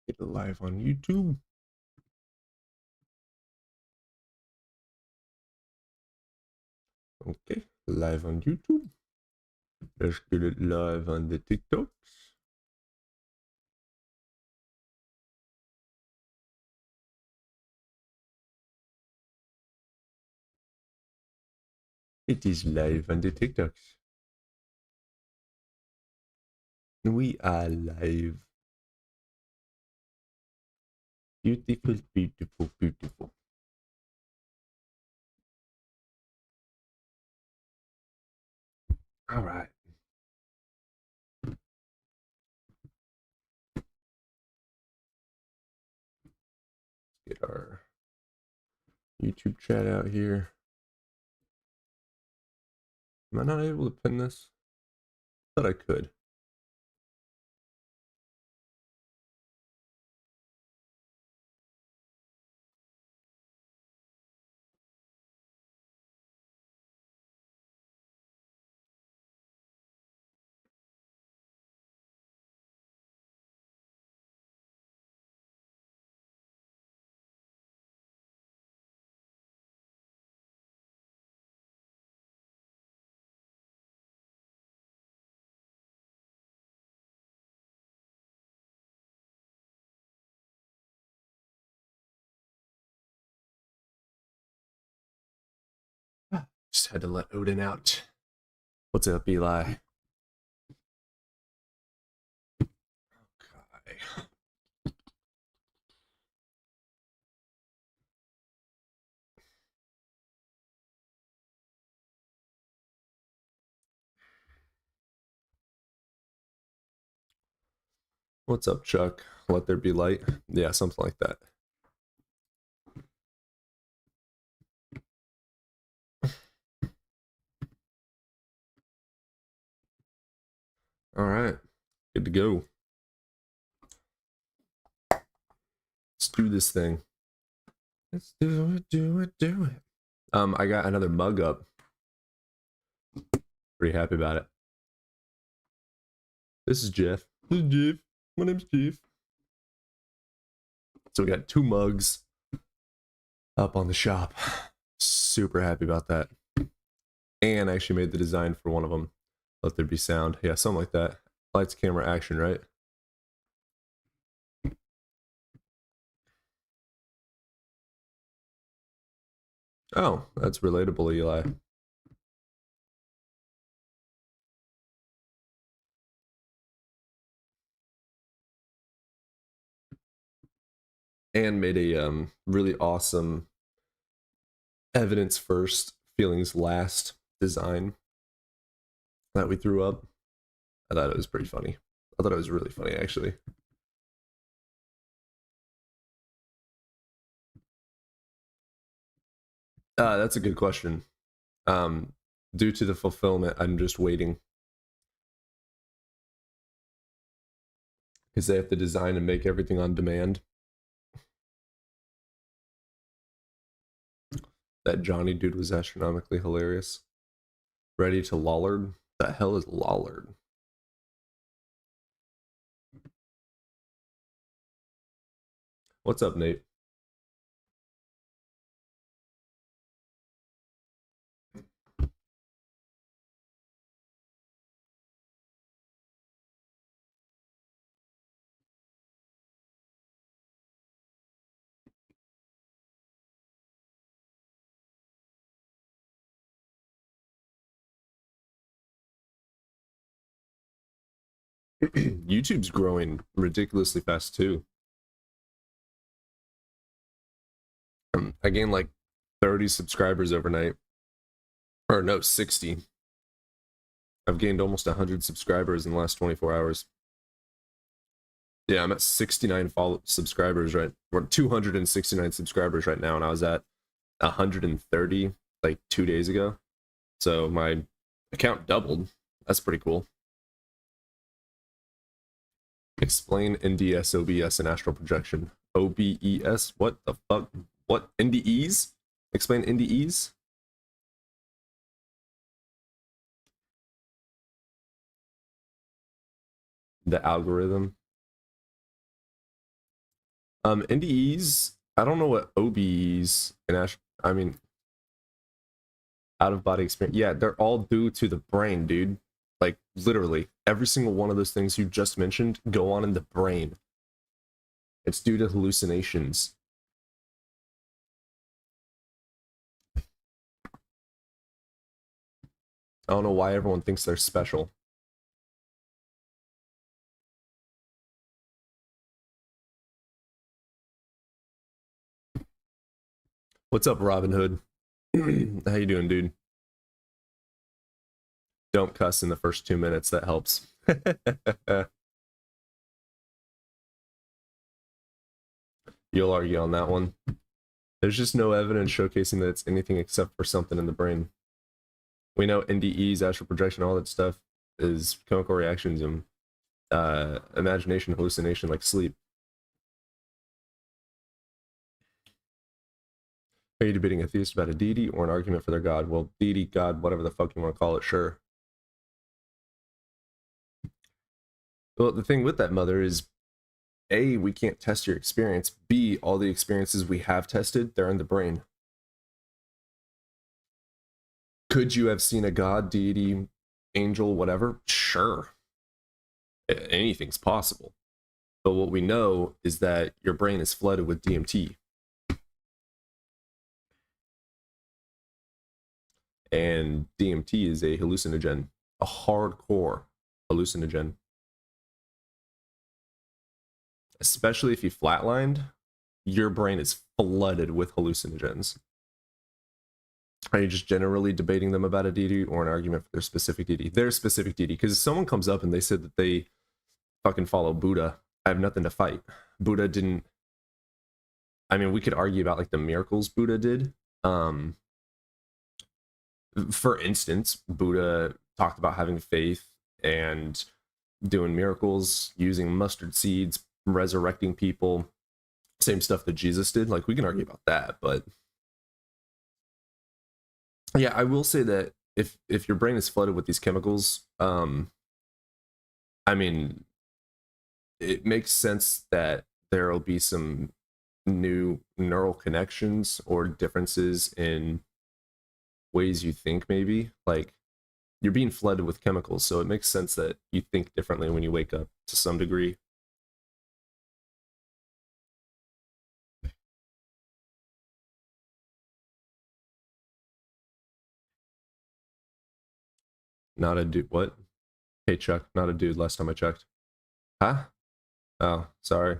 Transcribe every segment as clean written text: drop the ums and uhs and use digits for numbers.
Get it live on YouTube. Okay, live on YouTube. Let's get it live on the TikToks. It is live on the TikToks. We are live. Beautiful, beautiful, beautiful. All right. Get our YouTube chat out here. Am I not able to pin this? Thought I could. Just had to let Odin out. What's up, Eli? Okay. What's up, Chuck? Let there be light. Yeah, something like that. All right. Good to go. Let's do this thing. Let's do it, do it, do it. I got another mug up. Pretty happy about it. This is Jeff. This is Jeff. My name's Jeff. So we got 2 mugs up on the shop. Super happy about that. And I actually made the design for one of them. Let there be sound. Yeah, something like that. Lights, camera, action, right? Oh, that's relatable, Eli. And made a really awesome evidence first, feelings last design that we threw up. I thought it was pretty funny. I thought it was really funny, actually. That's a good question. Due to the fulfillment, I'm just waiting because they have to design and make everything on demand. That Johnny dude was astronomically hilarious. Ready to Lollard? The hell is Lollard? What's up, Nate? YouTube's growing ridiculously fast too. I gained like 30 subscribers overnight. Or no, 60. I've gained almost 100 subscribers in the last 24 hours. Yeah, I'm at 69 subscribers right, or 269 subscribers right now, and I was at 130 like 2 days ago. So my account doubled. That's pretty cool. Explain NDS, OBS, and astral projection. OBES? What the fuck? What? NDEs? Explain NDEs? The algorithm. NDEs, I don't know what OBEs and I mean, out of body experience. Yeah, they're all due to the brain, dude. Like literally, every single one of those things you just mentioned go on in the brain. It's due to hallucinations. I don't know why everyone thinks they're special. What's up, Robin Hood? How you doing, dude? Don't cuss in the first 2 minutes. That helps. You'll argue on that one. There's just no evidence showcasing that it's anything except for something in the brain. We know NDEs, astral projection, all that stuff is chemical reactions and imagination, hallucination, like sleep. Are you debating a theist about a deity or an argument for their god? Well, deity, god, whatever the fuck you want to call it, sure. Well, the thing with that, mother, is A, we can't test your experience. B, all the experiences we have tested, they're in the brain. Could you have seen a god, deity, angel, whatever? Sure. Anything's possible. But what we know is that your brain is flooded with DMT. And DMT is a hallucinogen, a hardcore hallucinogen. Especially if you flatlined, your brain is flooded with hallucinogens. Are you just generally debating them about a deity or an argument for their specific deity? Their specific deity. Because if someone comes up and they said that they fucking follow Buddha, I have nothing to fight. Buddha didn't. I mean, we could argue about like the miracles Buddha did. For instance, Buddha talked about having faith and doing miracles, using mustard seeds, resurrecting people. Same stuff that Jesus did. Like, we can argue about that, but yeah, I will say that if your brain is flooded with these chemicals, I mean, it makes sense that there will be some new neural connections or differences in ways you think, maybe. Like, you're being flooded with chemicals, so it makes sense that you think differently when you wake up to some degree. Not a dude. What? Hey, Chuck, not a dude last time I checked. Huh? Oh, sorry.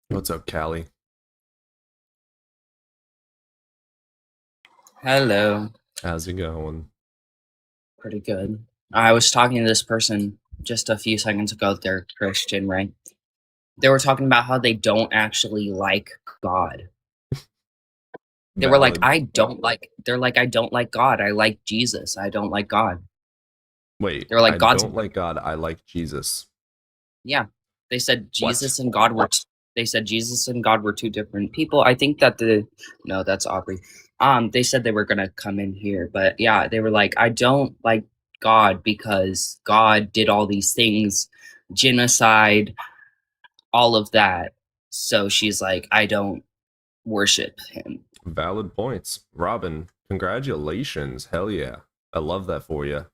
What's up, Callie? Hello. How's it going? Pretty good. I was talking to this person just a few seconds ago. They're Christian, right? They were talking about how they don't actually like God. They were like, Valid. I don't like, they're like, I don't like God. I like Jesus. I don't like God. Wait, They were like, I God's, don't like God. I like Jesus. yeah. They said What? Jesus and God were, they said Jesus and God were two different people. I think that no, that's Aubrey. They said they were going to come in here, but yeah, they were like, I don't like God because God did all these things, genocide, all of that. So she's like, I don't worship him. Valid points. Robin, congratulations. Hell yeah. I love that for you.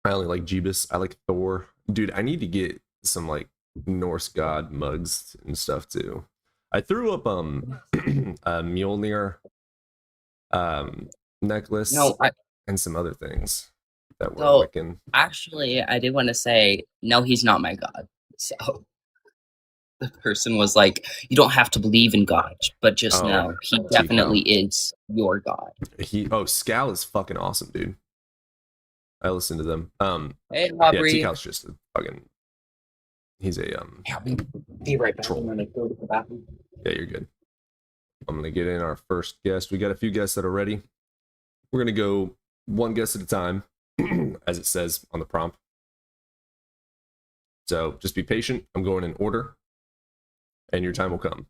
I only like Jeebus. I like Thor. Dude, I need to get some like Norse god mugs and stuff too. I threw up a Mjolnir necklace No, and some other things that were so Wiccan. actually, I did want to say, no, he's not my God. So the person was like, you don't have to believe in God, but just Oh, know he Tico. definitely is your God. Scal is fucking awesome, dude. I listen to them. Hey, Yeah, Aubrey. Tico's just a fucking. He's a Yeah, be right back. troll. I'm gonna go to the bathroom. Yeah, you're good. I'm gonna get in our first guest. We got a few guests that are ready. We're gonna go one guest at a time, as it says on the prompt. So just be patient. I'm going in order, and your time will come.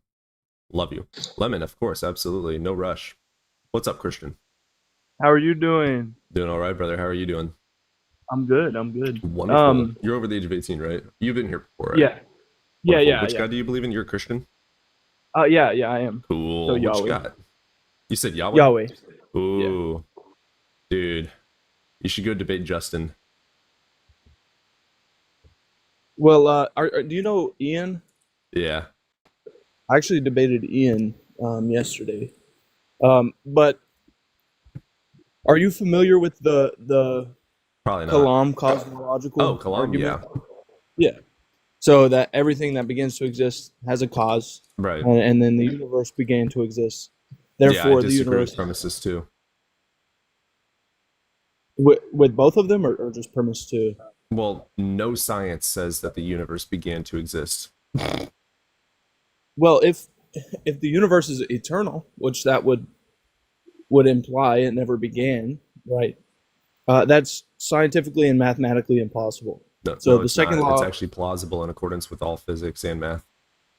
Love you, Lemon. Of course, absolutely, no rush. What's up, Christian? How are you doing? Doing all right, brother. How are you doing? I'm good. I'm good. Wonderful. You're over the age of 18, right? You've been here before, right? Yeah. Yeah, Wonderful. yeah, Which yeah. God do you believe in? You're a Christian? Yeah, yeah, I am. So Cool. Which Yahweh. God? You said Yahweh? Yahweh. Ooh. Dude. You should go debate Justin. Well, do you know Ian? Yeah. I actually debated Ian yesterday. But are you familiar with the Probably not. Kalam cosmological Oh, Kalam, argument? yeah. Yeah. So that everything that begins to exist has a cause, Right. and then the universe began to exist. Yeah, I Therefore, the disagree universe with premises too. with both of them, or just premise two. Well, no science says that the universe began to exist. Well, if the universe is eternal, which that would imply it never began, right? That's scientifically and mathematically impossible. No, So no, the it's second not. law, It's actually plausible in accordance with all physics and math.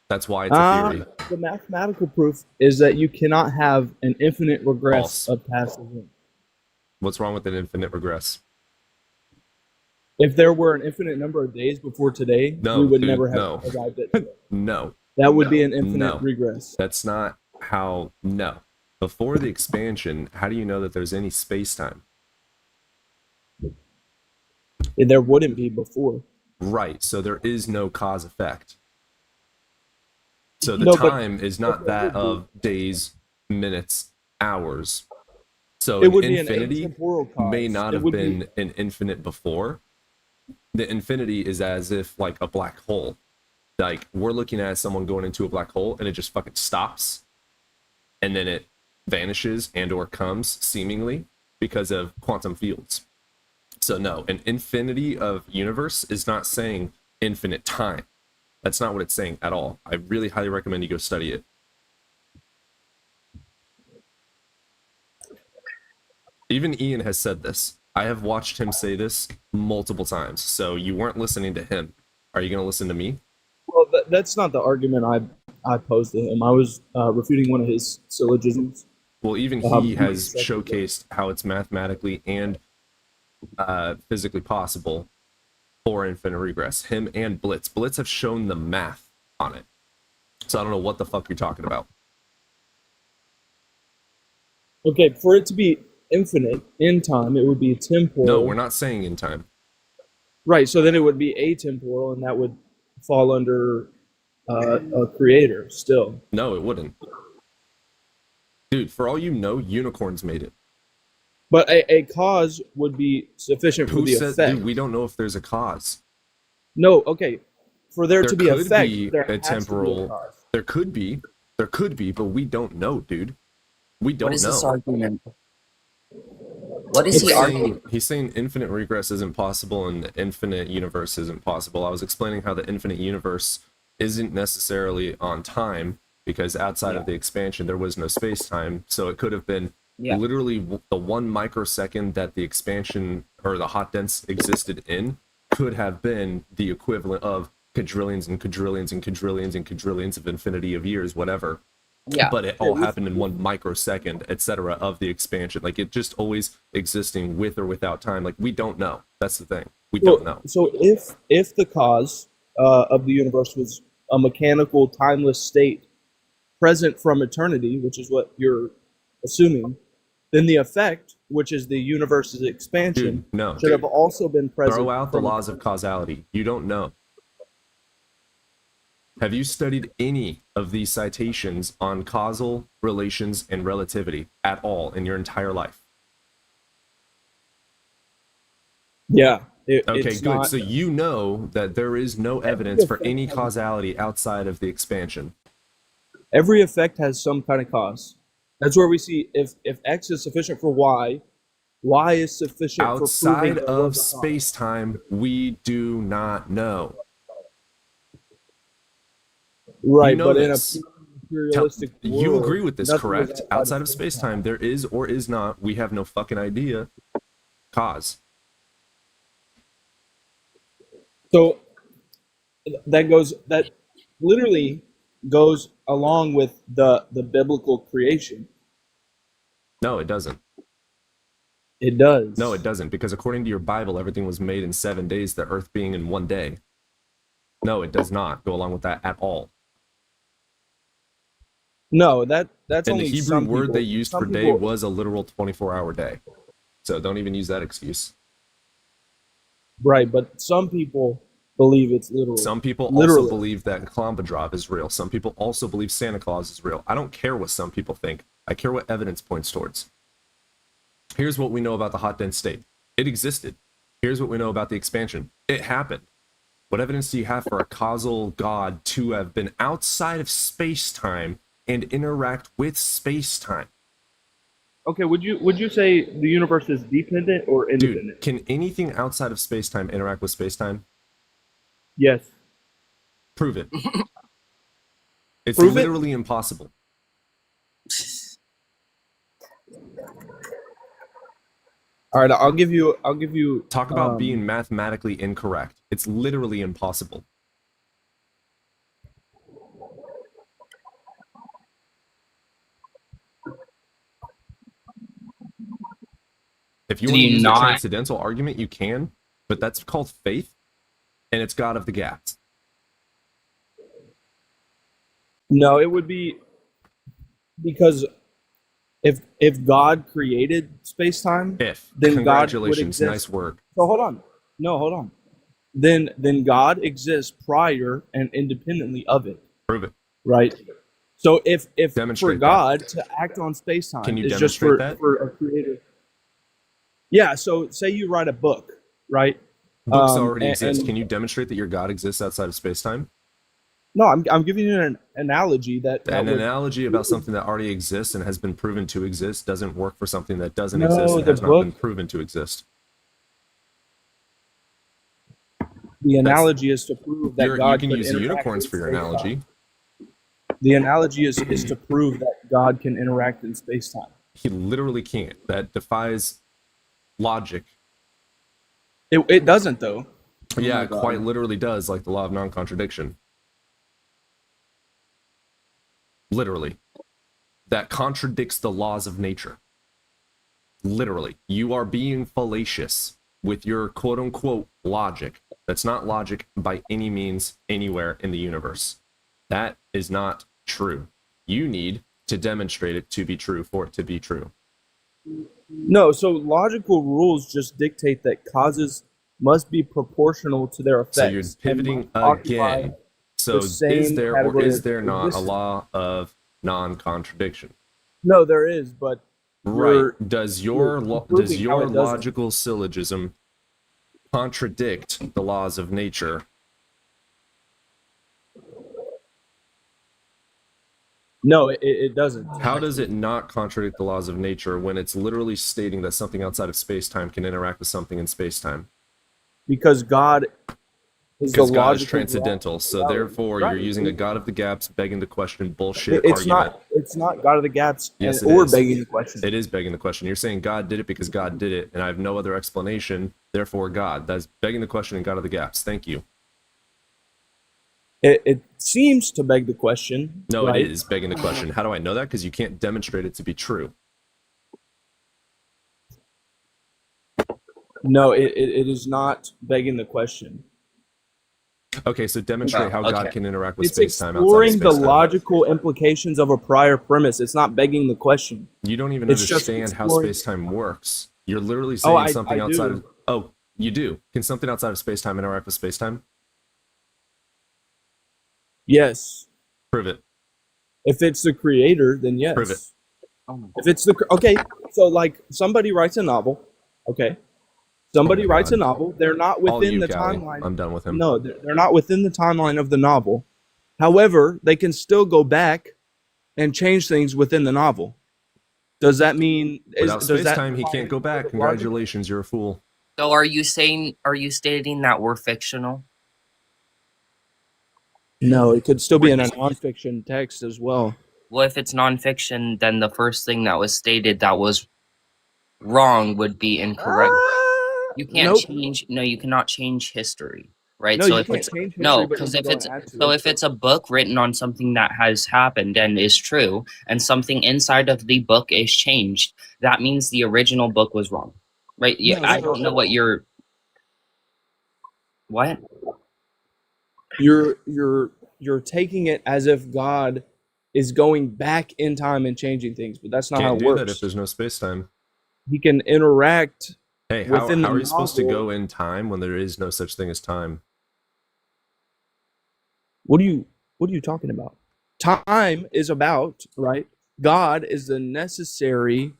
That's why it's a theory. the mathematical proof is that you cannot have an infinite regress False. of past events. What's wrong with an infinite regress? If there were an infinite number of days before today, No, we would dude, never have no. arrived at today. No. That would No, be an infinite no. regress. That's not how. No. Before the expansion, how do you know that there's any space time? There wouldn't be before. Right. So there is no cause effect. So the No, but- time is not that of days, minutes, hours. So It an would be an infinity atemporal cause. may not It have would been be- an infinite before. The infinity is as if like a black hole. Like we're looking at someone going into a black hole and it just fucking stops. And then it vanishes and or comes seemingly because of quantum fields. So no, an infinity of universe is not saying infinite time. That's not what it's saying at all. I really highly recommend you go study it. Even Ian has said this. I have watched him say this multiple times. So you weren't listening to him. Are you going to listen to me? Well, that's not the argument I posed to him. I was refuting one of his syllogisms. Well, even he has showcased how it's mathematically and physically possible for infinite regress. Him and Blitz. Blitz have shown the math on it. So I don't know what the fuck you're talking about. Okay, for it to be infinite in time, it would be temporal. No, we're not saying in time. Right, so then it would be atemporal, and that would fall under a creator still. No, it wouldn't. Dude, for all you know, unicorns made it. But a cause would be sufficient for Who the said, effect. dude, we don't know if there's a cause. No, okay. For there to be could effect, be there a has to be temporal. a cause. There could be, but we don't know, dude. We don't What is know. this argument? What is he arguing? He's saying infinite regress isn't possible and the infinite universe isn't possible. I was explaining how the infinite universe isn't necessarily on time because outside of the expansion there was no space time, so it could have been literally the 1 microsecond that the expansion or the hot dense existed in could have been the equivalent of quadrillions and quadrillions and quadrillions and quadrillions of infinity of years, whatever. Yeah. But it all happened in 1 microsecond, etc., of the expansion. Like it just always existing with or without time. Like we don't know. That's the thing. We don't know. So if the cause of the universe was a mechanical, timeless state present from eternity, which is what you're assuming, then the effect, which is the universe's expansion, Dude, no. should have also been present. Throw out the from laws of causality. You don't know. Have you studied any of these citations on causal relations and relativity at all in your entire life? Yeah. Okay, It's good. not- So you know that there is no evidence for any causality outside of the expansion. Every effect has some kind of cause. That's where we see if X is sufficient for Y is sufficient for Outside proving there of was a cause. space-time, we do not know. Right, You know but this. in a materialistic world, You agree with this, nothing correct? is Outside of space-time, there is or is not, we have no fucking idea, cause. So that literally goes along with the biblical creation. No, it doesn't. It does. No, it doesn't, because according to your Bible, everything was made in 7 days, the earth being in 1 day. No, it does not go along with that at all. No, that's And the only Hebrew some word people. they used Some for day people- was a literal 24-hour day. So don't even use that excuse. right, but some people believe it's literal. Some people Literally. also believe that Klombadrov is real. Some people also believe Santa Claus is real. I don't care what some people think. I care what evidence points towards. Here's what we know about the hot dense state. It existed. Here's what we know about the expansion. It happened. What evidence do you have for a causal God to have been outside of space-time and interact with space-time? Okay, would you say the universe is dependent or independent? Dude, can anything outside of space-time interact with space-time? Yes. Prove it. It's Prove it? literally impossible. All right, I'll give you. Talk about being mathematically incorrect. It's literally impossible. If you Do want to you use not- a transcendental argument, you can, but that's called faith, and it's God of the gaps. No, it would be because if God created space time, If. Then God would Congratulations, exist. nice work. so hold on. No, hold on. Then God exists prior and independently of it, Prove it. right? So if for Demonstrate God to act on space time Can you is just for, demonstrate that? for a creator. Yeah, so say you write a book, right? Books already and- exist. and- Can you demonstrate that your God exists outside of space-time? No, I'm giving you an analogy that An would, analogy about something that already exists and has been proven to exist doesn't work for something that doesn't No, exist and the has not book- been proven to exist. the analogy is to prove that You God can could use the interact unicorns with for your space-time. analogy. The analogy is to prove that God can interact in space time. He literally can't. That defies logic. It doesn't though. Yeah, my it God. quite literally does, like the law of non-contradiction. Literally. That contradicts the laws of nature. Literally. You are being fallacious with your quote-unquote logic. That's not logic by any means anywhere in the universe. That is not true. You need to demonstrate it to be true for it to be true. No, so logical rules just dictate that causes must be proportional to their effects. So you're and pivoting must occupy- again. So the is same there or category is of there not a existence. law of non-contradiction? No, there is, but Right. Does you're your proving how it doesn't. logical syllogism contradict the laws of nature? no, it doesn't. How does it not contradict the laws of nature when it's literally stating that something outside of space-time can interact with something in space-time? Because God is the Because God is logical transcendental, so reality. therefore Right. you're using a God of the gaps, begging the question bullshit It's argument. it's not God of the gaps Yes, and, it or is. begging the question. It is begging the question. You're saying God did it because God did it, and I have no other explanation, therefore God. That's begging the question and God of the gaps. Thank you. It seems to beg the question. No, right? it is begging the question. How do I know that? Because you can't demonstrate it to be true. No, it is not begging the question. Okay, so demonstrate how God okay. can interact with It's space-time outside of exploring the space-time. logical implications of a prior premise. It's not begging the question. You don't even It's just understand how exploring- space-time works. You're literally saying I something do. outside of... Oh, you do. Can something outside of space-time interact with space-time? Yes. Prove it. If it's the creator, then yes. Prove it. Oh my If it's the okay, so like somebody writes a novel, okay? Somebody Oh my writes a God. novel. They're not All within you, the Callie. timeline. I'm done with him. No, they're not within the timeline of the novel. However, they can still go back and change things within the novel. Does that mean Without does that space-time, he can't go back. logic? Congratulations, you're a fool. So are you stating that we're fictional? No, it could still be in a nonfiction text as well. Well, if it's nonfiction, then the first thing that was stated that was wrong would be incorrect. You can't Nope. change. No, you cannot change history, right? No, so you if can't it's change history, no, but because you if don't it's add to so it. if it's a book written on something that has happened and is true, and something inside of the book is changed, that means the original book was wrong. right? Yeah, No, I don't know what you're. What? you're taking it as if God is going back in time and changing things, but that's not how Can't it do that if works. there's no space time. He can interact Hey, within how the are you supposed to novel. go in time when there is no such thing as time? What are you talking about? Time is about, right? God is the necessary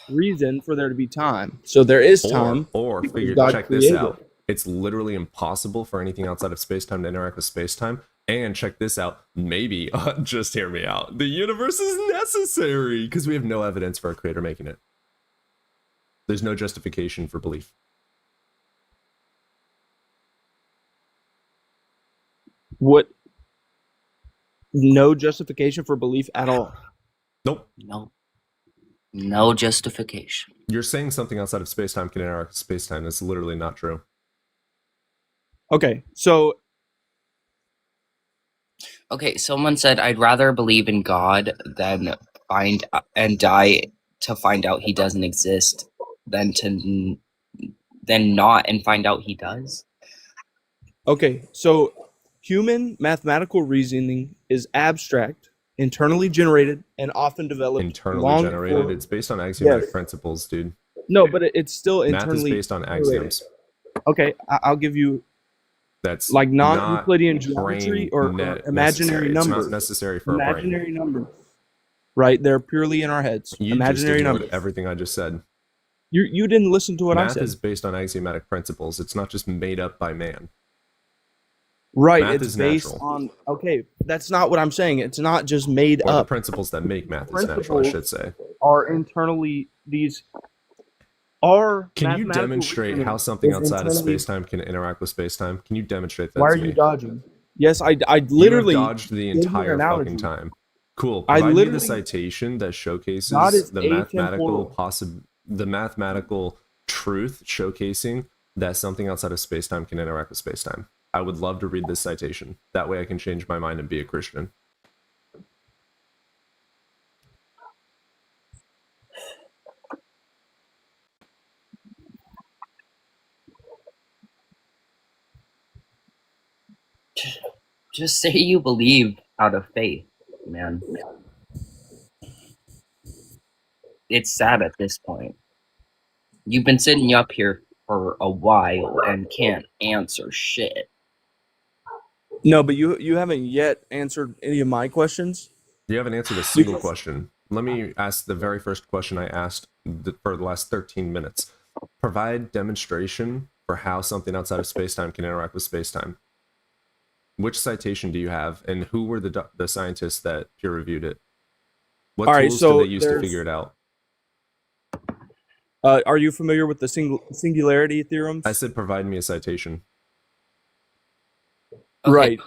reason for there to be time. So there is time Or because figure God check this created. out. It's literally impossible for anything outside of space-time to interact with space-time. And check this out. Maybe, just hear me out. The universe is necessary because we have no evidence for our creator making it. There's no justification for belief. What? No justification for belief at all. Nope. No justification. You're saying something outside of space-time can interact with space-time. That's literally not true. Okay, so Okay, someone said I'd rather believe in God than find and die to find out he doesn't exist than not and find out he does. okay, so human mathematical reasoning is abstract, internally generated, and often developed Internally long generated. before. It's based on axiomatic Yes. principles, dude. No, but it's still Math is internally based on generated. axioms. Okay, I'll give you That's like not non-Euclidean geometry or imaginary necessary. It's numbers. not necessary for a brain. Imaginary numbers, right? They're purely in our heads. You Imaginary just ignored numbers. everything I just said. You didn't listen to what I Math said. is based on axiomatic principles. It's not just made up by man. Right, math it's is based natural. on. Okay, that's not what I'm saying. It's not just made Or the up. principles that make math is natural, I should say. Are internally these are. Can you mathematical demonstrate reasoning how something is outside of internally- space-time can interact with space-time? Can you demonstrate that Why to are me? you dodging? Yes, I You literally have dodged the gave you an entire analogy. fucking time. Cool. I Provide me the literally- citation that God showcases is the mathematical truth showcasing that something outside of space-time can interact with space-time. I would love to read this citation. That way I can change my mind and be a Christian. Just say you believe out of faith, man. It's sad at this point. You've been sitting up here for a while and can't answer shit. No, but you haven't yet answered any of my questions. You haven't answered a single question. Let me ask the very first question I asked for the last 13 minutes. Provide demonstration for how something outside of space-time can interact with space-time. Which citation do you have, and who were the scientists that peer-reviewed it? What All right, tools so did they use to there's- figure it out? Are you familiar with the singularity theorems? I said provide me a citation. Okay. Right.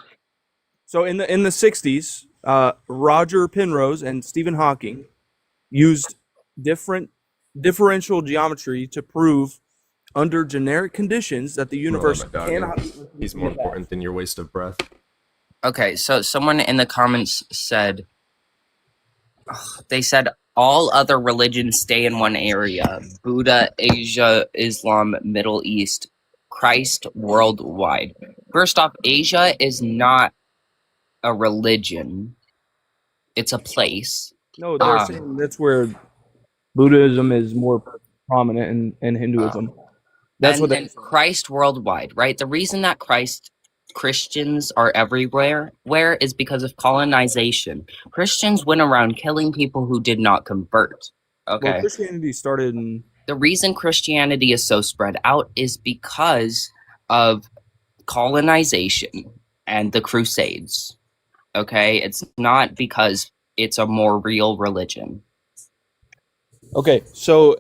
So in the 60s, Roger Penrose and Stephen Hawking used different differential geometry to prove under generic conditions that the universe my dog. cannot be He's more important than your waste of breath. Okay, so someone in the comments said, they said all other religions stay in one area: Buddha, Asia, Islam, Middle East, Christ worldwide. First off, Asia is not a religion; it's a place. No, they're saying that's where Buddhism is more prominent in Hinduism. That's and, what they and Christ worldwide, right? The reason that Christians are everywhere is because of colonization. Christians went around killing people who did not convert. Okay. Well, Christianity started in The reason Christianity is so spread out is because of colonization and the Crusades. Okay? It's not because it's a more real religion. Okay, so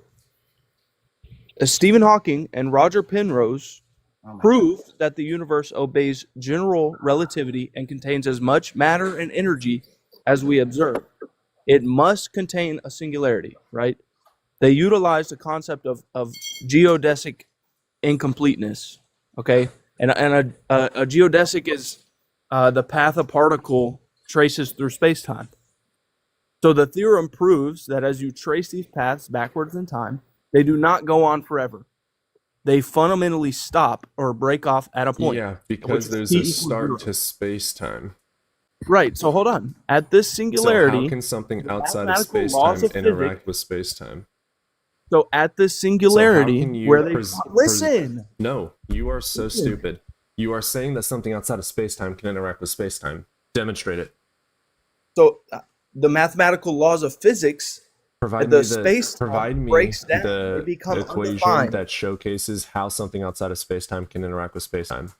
Stephen Hawking and Roger Penrose Oh my proved that the universe obeys general relativity and contains as much matter and energy as we observe. It must contain a singularity, right? They utilized the concept of geodesic incompleteness, okay? And a geodesic is the path a particle traces through space-time. So the theorem proves that as you trace these paths backwards in time, They do not go on forever. They fundamentally stop or break off at a point. Yeah, which because is there's t a equals start 0. to space-time. Right. So hold on. At this So how singularity, can something the outside of mathematical laws space-time of interact physics. with space-time? So at this So how singularity, can you where they listen. No, you are so Listen. stupid. You are saying that something outside of space-time can interact with space-time. Demonstrate it. So the mathematical laws of physics, Provide the me space provide me breaks down. They the become equation undefined. that showcases how something outside of space-time can interact with space-time.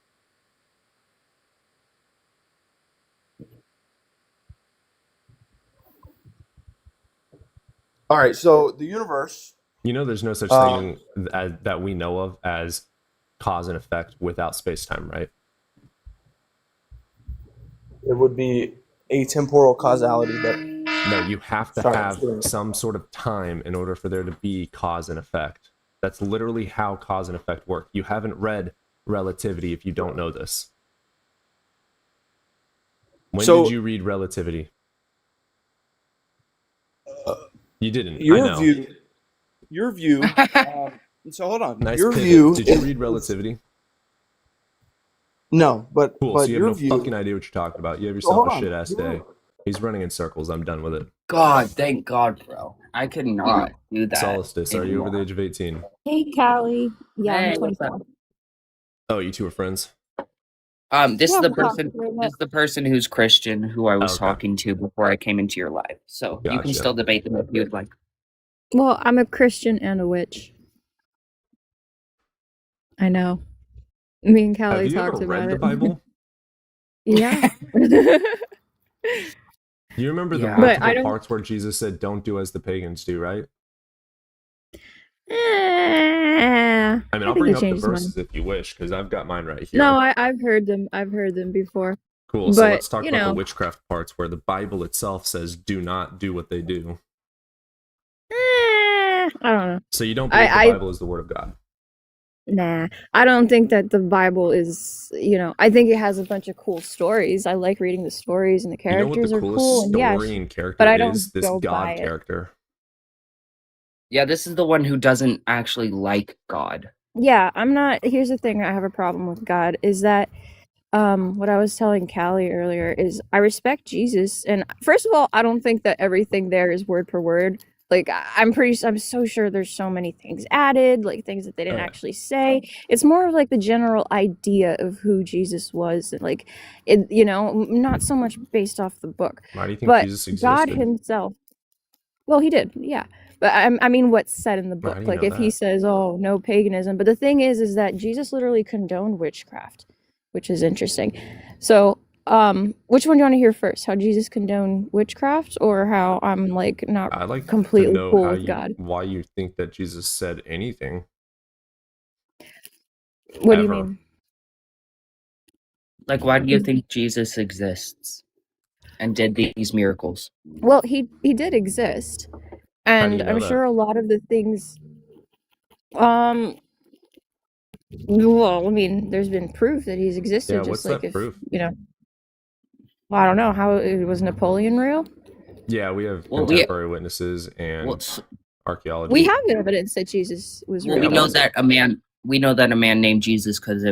All right. So the universe. You know, there's no such thing as, that we know of as cause and effect without space-time, right? It would be atemporal causality, but No, you have to have some sort of time in order for there to be cause and effect. That's literally how cause and effect work. You haven't read relativity if you don't know this. When did you read relativity? You didn't. I know. Your view. So hold on. Nice your pivot. view. Did you read relativity? No, but Cool. but So you your have no view. fucking idea what you're talking about. You have yourself a shit ass day. He's running in circles. I'm done with it. God, thank God, bro. I could not do that. Solstice, are you over the age of 18? Hey, Callie. Yeah, Hey, I'm what's 24. Oh, you two are friends? This is Yeah, the we talked person. for a bit. This is the person who's Christian who I was Okay. talking to before I came into your life. So you can Gotcha. still debate them if you'd like. Well, I'm a Christian and a witch. I know. Me and Have Callie you ever talked read about the it. Bible? Yeah. You remember the Yeah. But I multiple don't. parts where Jesus said, "Don't do as the pagans do," right? I I mean, think I'll he bring up the changed his mind. verses if you wish, because I've got mine right here. No, I've heard them. I've heard them before. Cool. So But, let's talk you about the know. witchcraft parts where the Bible itself says, "Do not do what they do." I don't know. So you don't believe the Bible is the word of God? Nah, I don't think that the Bible is, I think it has a bunch of cool stories. I like reading the stories and the You know what characters the are coolest cool. And yeah, story and character but I don't is? This go by God it. character. Yeah, this is the one who doesn't actually like God. Yeah, here's the thing I have a problem with God is that what I was telling Callie earlier is I respect Jesus, and first of all, I don't think that everything there is word per word. Like I'm so sure there's so many things added, like things that they didn't actually say. It's more of like the general idea of who Jesus was, and like it, not so much based off the book. Why do you think But Jesus existed? God himself, well, he did, yeah. But I mean, what's said in the How book? do you Like know if he that? says, "Oh, no paganism," but the thing is that Jesus literally condoned witchcraft, which is interesting. So, which one do you want to hear first? How Jesus condoned witchcraft, or how I'm like not I'd like to completely know cool with God? why you think that Jesus said anything. What do you ever. mean? Like, why do you think Jesus exists and did these miracles? Well, he did exist, and know I'm that? sure a lot of the things. Well, I mean, there's been proof that he's existed. Yeah, just what's like that if proof? well, I don't know how was Napoleon real. Yeah, we have Well, contemporary witnesses and Well, archaeology. We have evidence that Jesus was well, real. we know that a man. We know that a man named Jesus could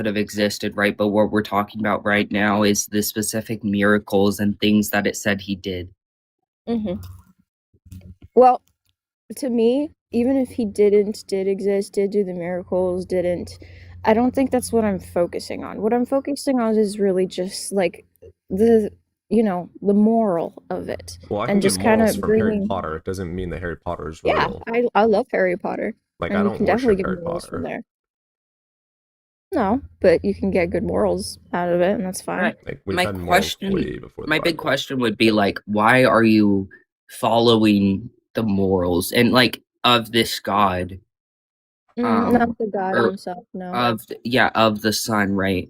have existed, right? But what we're talking about right now is the specific miracles and things that it said he did. Mm-hmm. Well, to me, even if he did exist, did do the miracles, I don't think that's what I'm focusing on. What I'm focusing on is really just like the moral of it. Well, I and can just get kind morals of from Harry bringing. Potter. It doesn't mean that Harry Potter is Yeah, real. I love Harry Potter, Like, and I you don't can definitely worship get Harry morals from Potter. there. No, but you can get good morals out of it, and that's fine. Right. Like, we've My had morals question- way before the My big Bible. question would be like, why are you following the morals and like of this God? Not the God or- himself, no. Of the Son, right?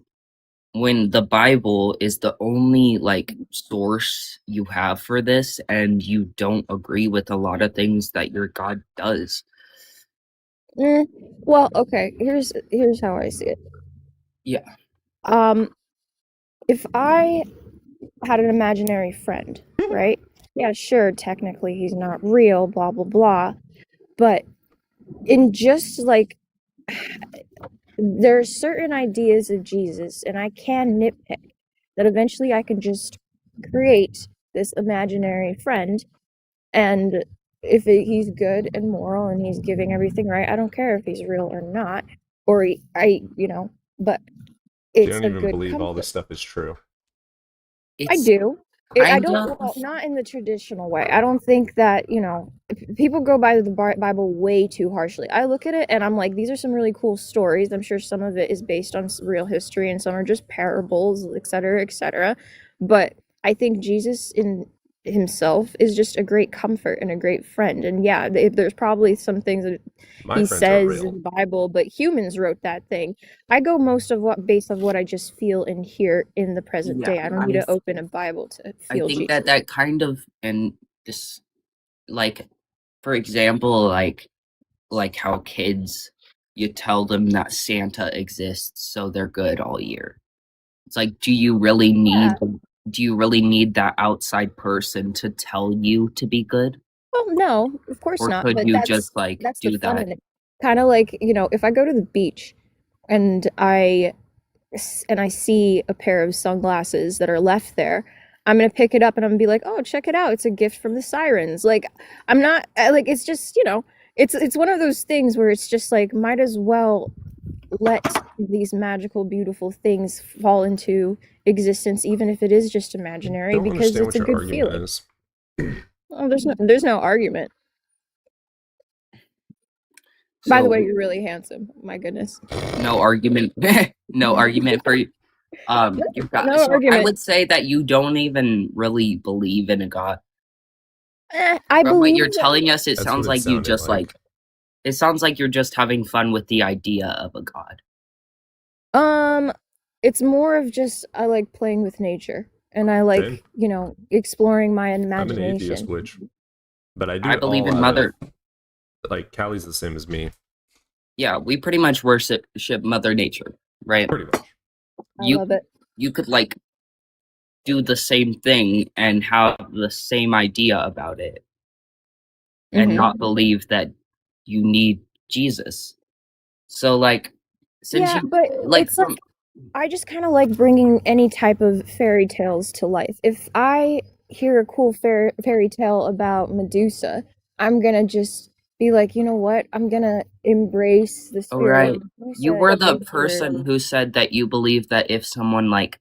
When the Bible is the only like source you have for this, and you don't agree with a lot of things that your God does. Well, okay. Here's how I see it. Yeah. If I had an imaginary friend, right? Yeah, sure. Technically, he's not real. Blah blah blah. But in just like there are certain ideas of Jesus, and I can nitpick that eventually I can just create this imaginary friend, and if he's good and moral and he's giving everything right, I don't care if he's real or not, or but You it's don't a even good believe all comfort. this stuff is true. I It's do. I kind don't, of well, not in the traditional way. I don't think that, people go by the Bible way too harshly. I look at it and I'm like, these are some really cool stories. I'm sure some of it is based on real history and some are just parables, et cetera, et cetera. But I think Jesus in himself is just a great comfort and a great friend. And yeah, there's probably some things that My he friends are says real. in the Bible, but humans wrote that thing. I go most of what based on what I just feel and hear in the present yeah. day. I don't need to open a Bible to I feel think Jesus. that kind of and this like for example like how kids you tell them that Santa exists so they're good all year. It's like do you really Yeah. need that outside person to tell you to be good? Well, no, of course Or not. could But you that's just like that's the do fun that? in it. Kind of like, if I go to the beach and I see a pair of sunglasses that are left there, I'm gonna pick it up and I'm gonna be like, "Oh, check it out! It's a gift from the sirens." Like, I'm not like it's just it's one of those things where it's just like might as well let these magical, beautiful things fall into existence, even if it is just imaginary, Don't because understand it's what a your good argument feeling. is. Oh, there's no argument. By the So way, you're really handsome. My goodness. no argument no argument for your God. No So I argument. would say that you don't even really believe in a God. I From what believe you're that. telling us, it That's what sounds it like you sounded just like it sounds like you're just having fun with the idea of a God. Um, it's more of just I like playing with nature, and I like Same. exploring my I'm an atheist imagination. witch, but I do I it believe all in out Mother. of like Callie's the same as me, Yeah, we pretty much worship Mother Nature, right? pretty much. I You love it. you could like do the same thing and have the same idea about it and Hmm. not believe that you need Jesus. So like since Yeah, you but like it's from like I just kind of like bringing any type of fairy tales to life. If I hear a cool fairy tale about Medusa, I'm gonna just be like, you know what? I'm gonna embrace the all spirit right, of you Medusa, were the adventure. person who said that you believe that if someone like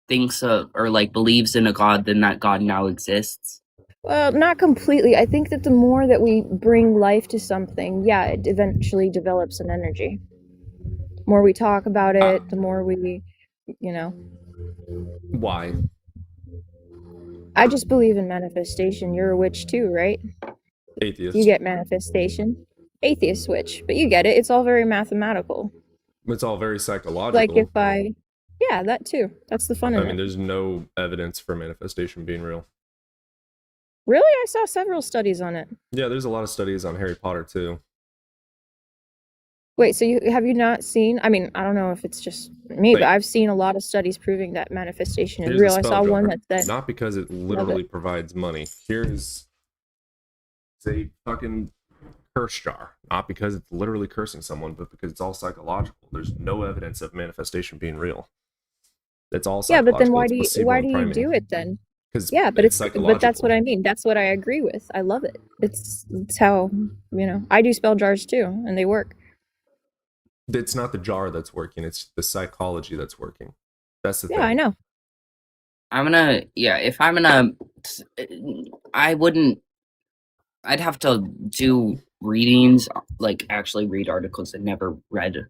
thinks of or like believes in a god, then that god now exists. Well, not completely. I think that the more that we bring life to something, yeah, it eventually develops an energy. The more we talk about it, the more we, you know. Why? I just believe in manifestation. You're a witch too, right? Atheist. You get manifestation. Atheist witch, but you get it. It's all very mathematical. It's all very Like psychological. if yeah, that too. That's the fun I in mean, it. there's no evidence for manifestation being real. Really? I saw several studies on it. Yeah, there's a lot of studies on Harry Potter too. Wait, so have you not seen? I mean, I don't know if it's just me, but Wait. I've seen a lot of studies proving that manifestation is Here's the real. I spell saw jar. one that said, Not because it literally provides money. Here's a fucking curse jar. Not because it's literally cursing someone, but because it's all psychological. There's no evidence of manifestation being real. It's all yeah, psychological. but then why It's do you placebo and priming. do it then? Because Yeah, but it's but psychological. that's what I mean. That's what I agree with. I love it. It's how I do spell jars too, and they work. It's not the jar that's working. It's the psychology that's working. That's the thing. Yeah, I know. If I'm gonna I wouldn't I'd have to do readings, like actually read articles. I never read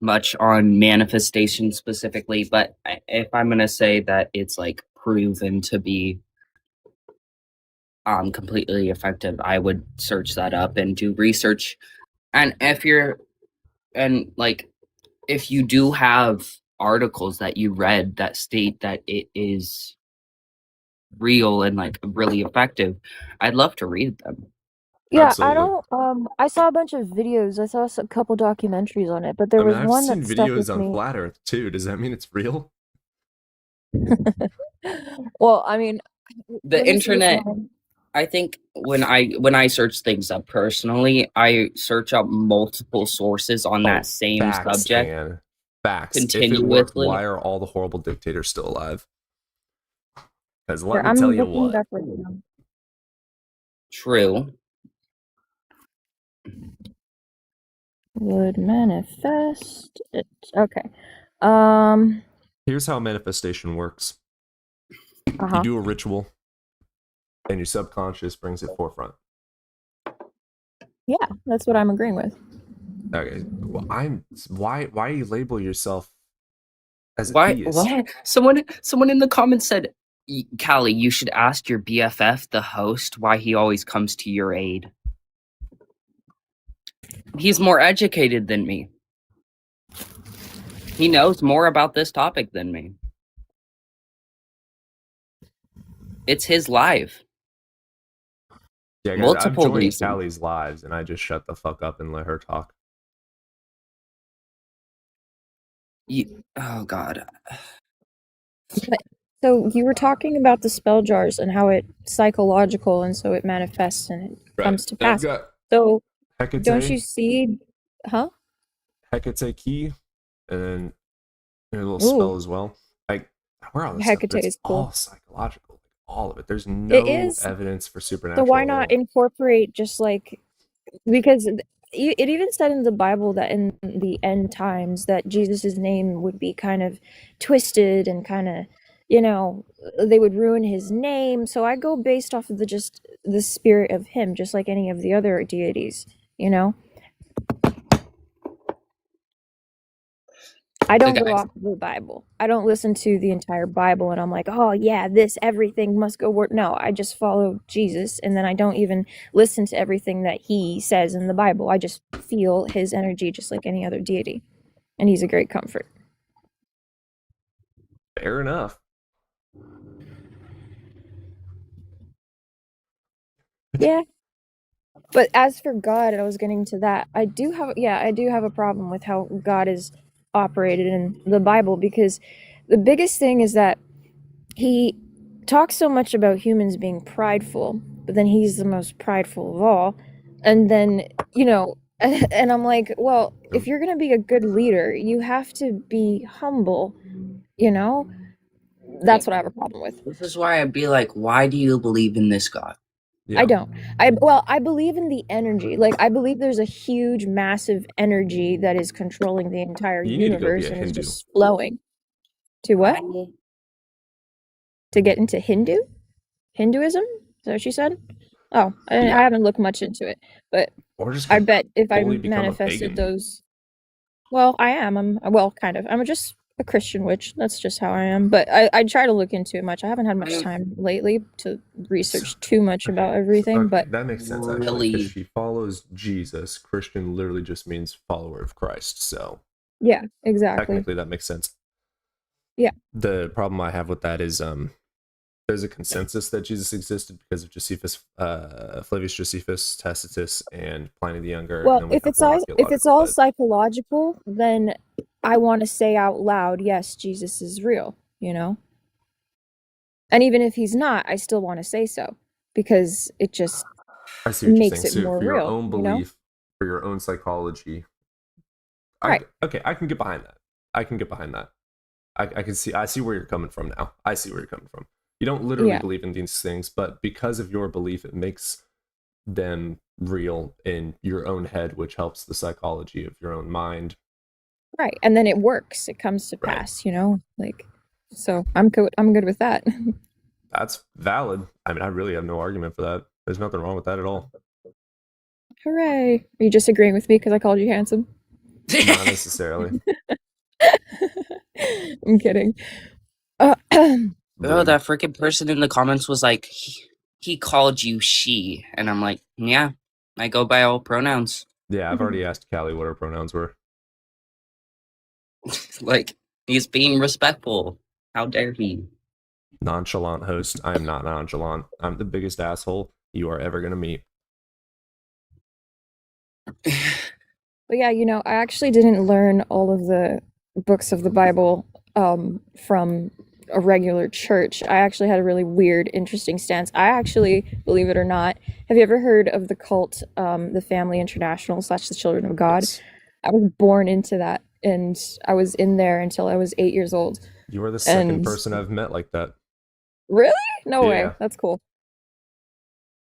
much on manifestation specifically, but if I'm gonna say that it's like proven to be completely effective, I would search that up and do research. And if you do have articles that you read that state that it is real and like really effective, I'd love to read them. Yeah, Absolutely. I saw a bunch of videos. I saw a couple documentaries on it, but there I mean, was I've one seen that stuck with videos on me. Flat Earth too. Does that mean it's real? Well, I mean, The let me see which internet one. I think when I search things up personally, I search up multiple sources on that same Facts, subject man. Facts. If it worked, continuously. why are all the horrible dictators still alive? Because let Here, me I'm tell you looking it what. up right now. True. Would manifest it. Okay. Um. Here's how manifestation works. You Uh-huh. do a ritual, and your subconscious brings it forefront. Yeah, that's what I'm agreeing with. Okay. Well, why you label yourself as a Why? theist? What? Someone in the comments said, Callie, you should ask your BFF, the host, why he always comes to your aid. He's more educated than me. He knows more about this topic than me. It's his live. Yeah, guys, I've Multiple joined reasons. Callie's lives, and I just shut the fuck up and let her talk. Oh God. So you were talking about the spell jars and how it's psychological, and so it manifests and it comes to And I've pass. got So Hecate, don't you see? Huh? Hecate key, and then a little Ooh. spell as well. Like, where all this Hecate stuff? It's is cool. all psychological, all of it. There's no is. evidence for So supernatural. why at not all. incorporate just like, because it even said in the Bible that in the end times that Jesus's name would be kind of twisted and kind of, they would ruin his name. So I go based off of the spirit of him, just like any of the other deities, I don't go off the Bible. I don't listen to the entire Bible and I'm like, oh yeah, everything must go work. No, I just follow Jesus, and then I don't even listen to everything that he says in the Bible. I just feel his energy just like any other deity. And he's a great comfort. Fair enough. Yeah. But as for God, I was getting to that. I do have a problem with how God is operated in the Bible, because the biggest thing is that he talks so much about humans being prideful, but then he's the most prideful of all. And then, and I'm like, well, if you're going to be a good leader, you have to be humble, That's what I have a problem with. This is why I'd be like, why do you believe in this God? Yeah. I don't. I believe in the energy. Like, I believe there's a huge, massive energy that is controlling the entire You need to go be universe a and is Hindu. just flowing. To what? To get into Hinduism? Is that what you said? Oh, I haven't looked much into it, but Or just I bet if I fully become a manifested pagan. those, well, I am. Kind of. I'm just a Christian witch. That's just how I am. But I try to look into it much. I haven't had much time lately to research too much about everything. But that makes sense actually, Really? because she follows Jesus. Christian literally just means follower of Christ. So yeah, exactly. technically that makes sense. Yeah. The problem I have with that is there's a consensus that Jesus existed because of Josephus, Flavius Josephus, Tacitus, and Pliny the Younger. Well, and then we if have it's more all archaeological, but psychological, then I want to say out loud, yes, Jesus is real, And even if he's not, I still want to say so, because it just I see what you're makes saying. it So more for your real, own belief, for your own psychology, Right. Okay, I can get behind that. I see where you're coming from now. I see where you're coming from. You don't literally Yeah. believe in these things, but because of your belief, it makes them real in your own head, which helps the psychology of your own mind. Right. And then it works. It comes to Right. pass, Like, so I'm good with that. That's valid. I mean, I really have no argument for that. There's nothing wrong with that at all. Hooray. Are you just agreeing with me because I called you handsome? Not necessarily. I'm kidding. Oh, that freaking person in the comments was like, he called you she. And I'm like, yeah, I go by all pronouns. Yeah, I've already asked Callie what her pronouns were. Like, he's being respectful. How dare he? Nonchalant host. I am not nonchalant. I'm the biggest asshole you are ever going to meet. But yeah, I actually didn't learn all of the books of the Bible from a regular church. I actually had a really weird, interesting stance. I actually, believe it or not, have you ever heard of the cult, the Family International / the Children of God? Yes. I was born into that, and I was in there until I was 8 years old. You are the second And person I've met like that. really? No way. Yeah. That's cool.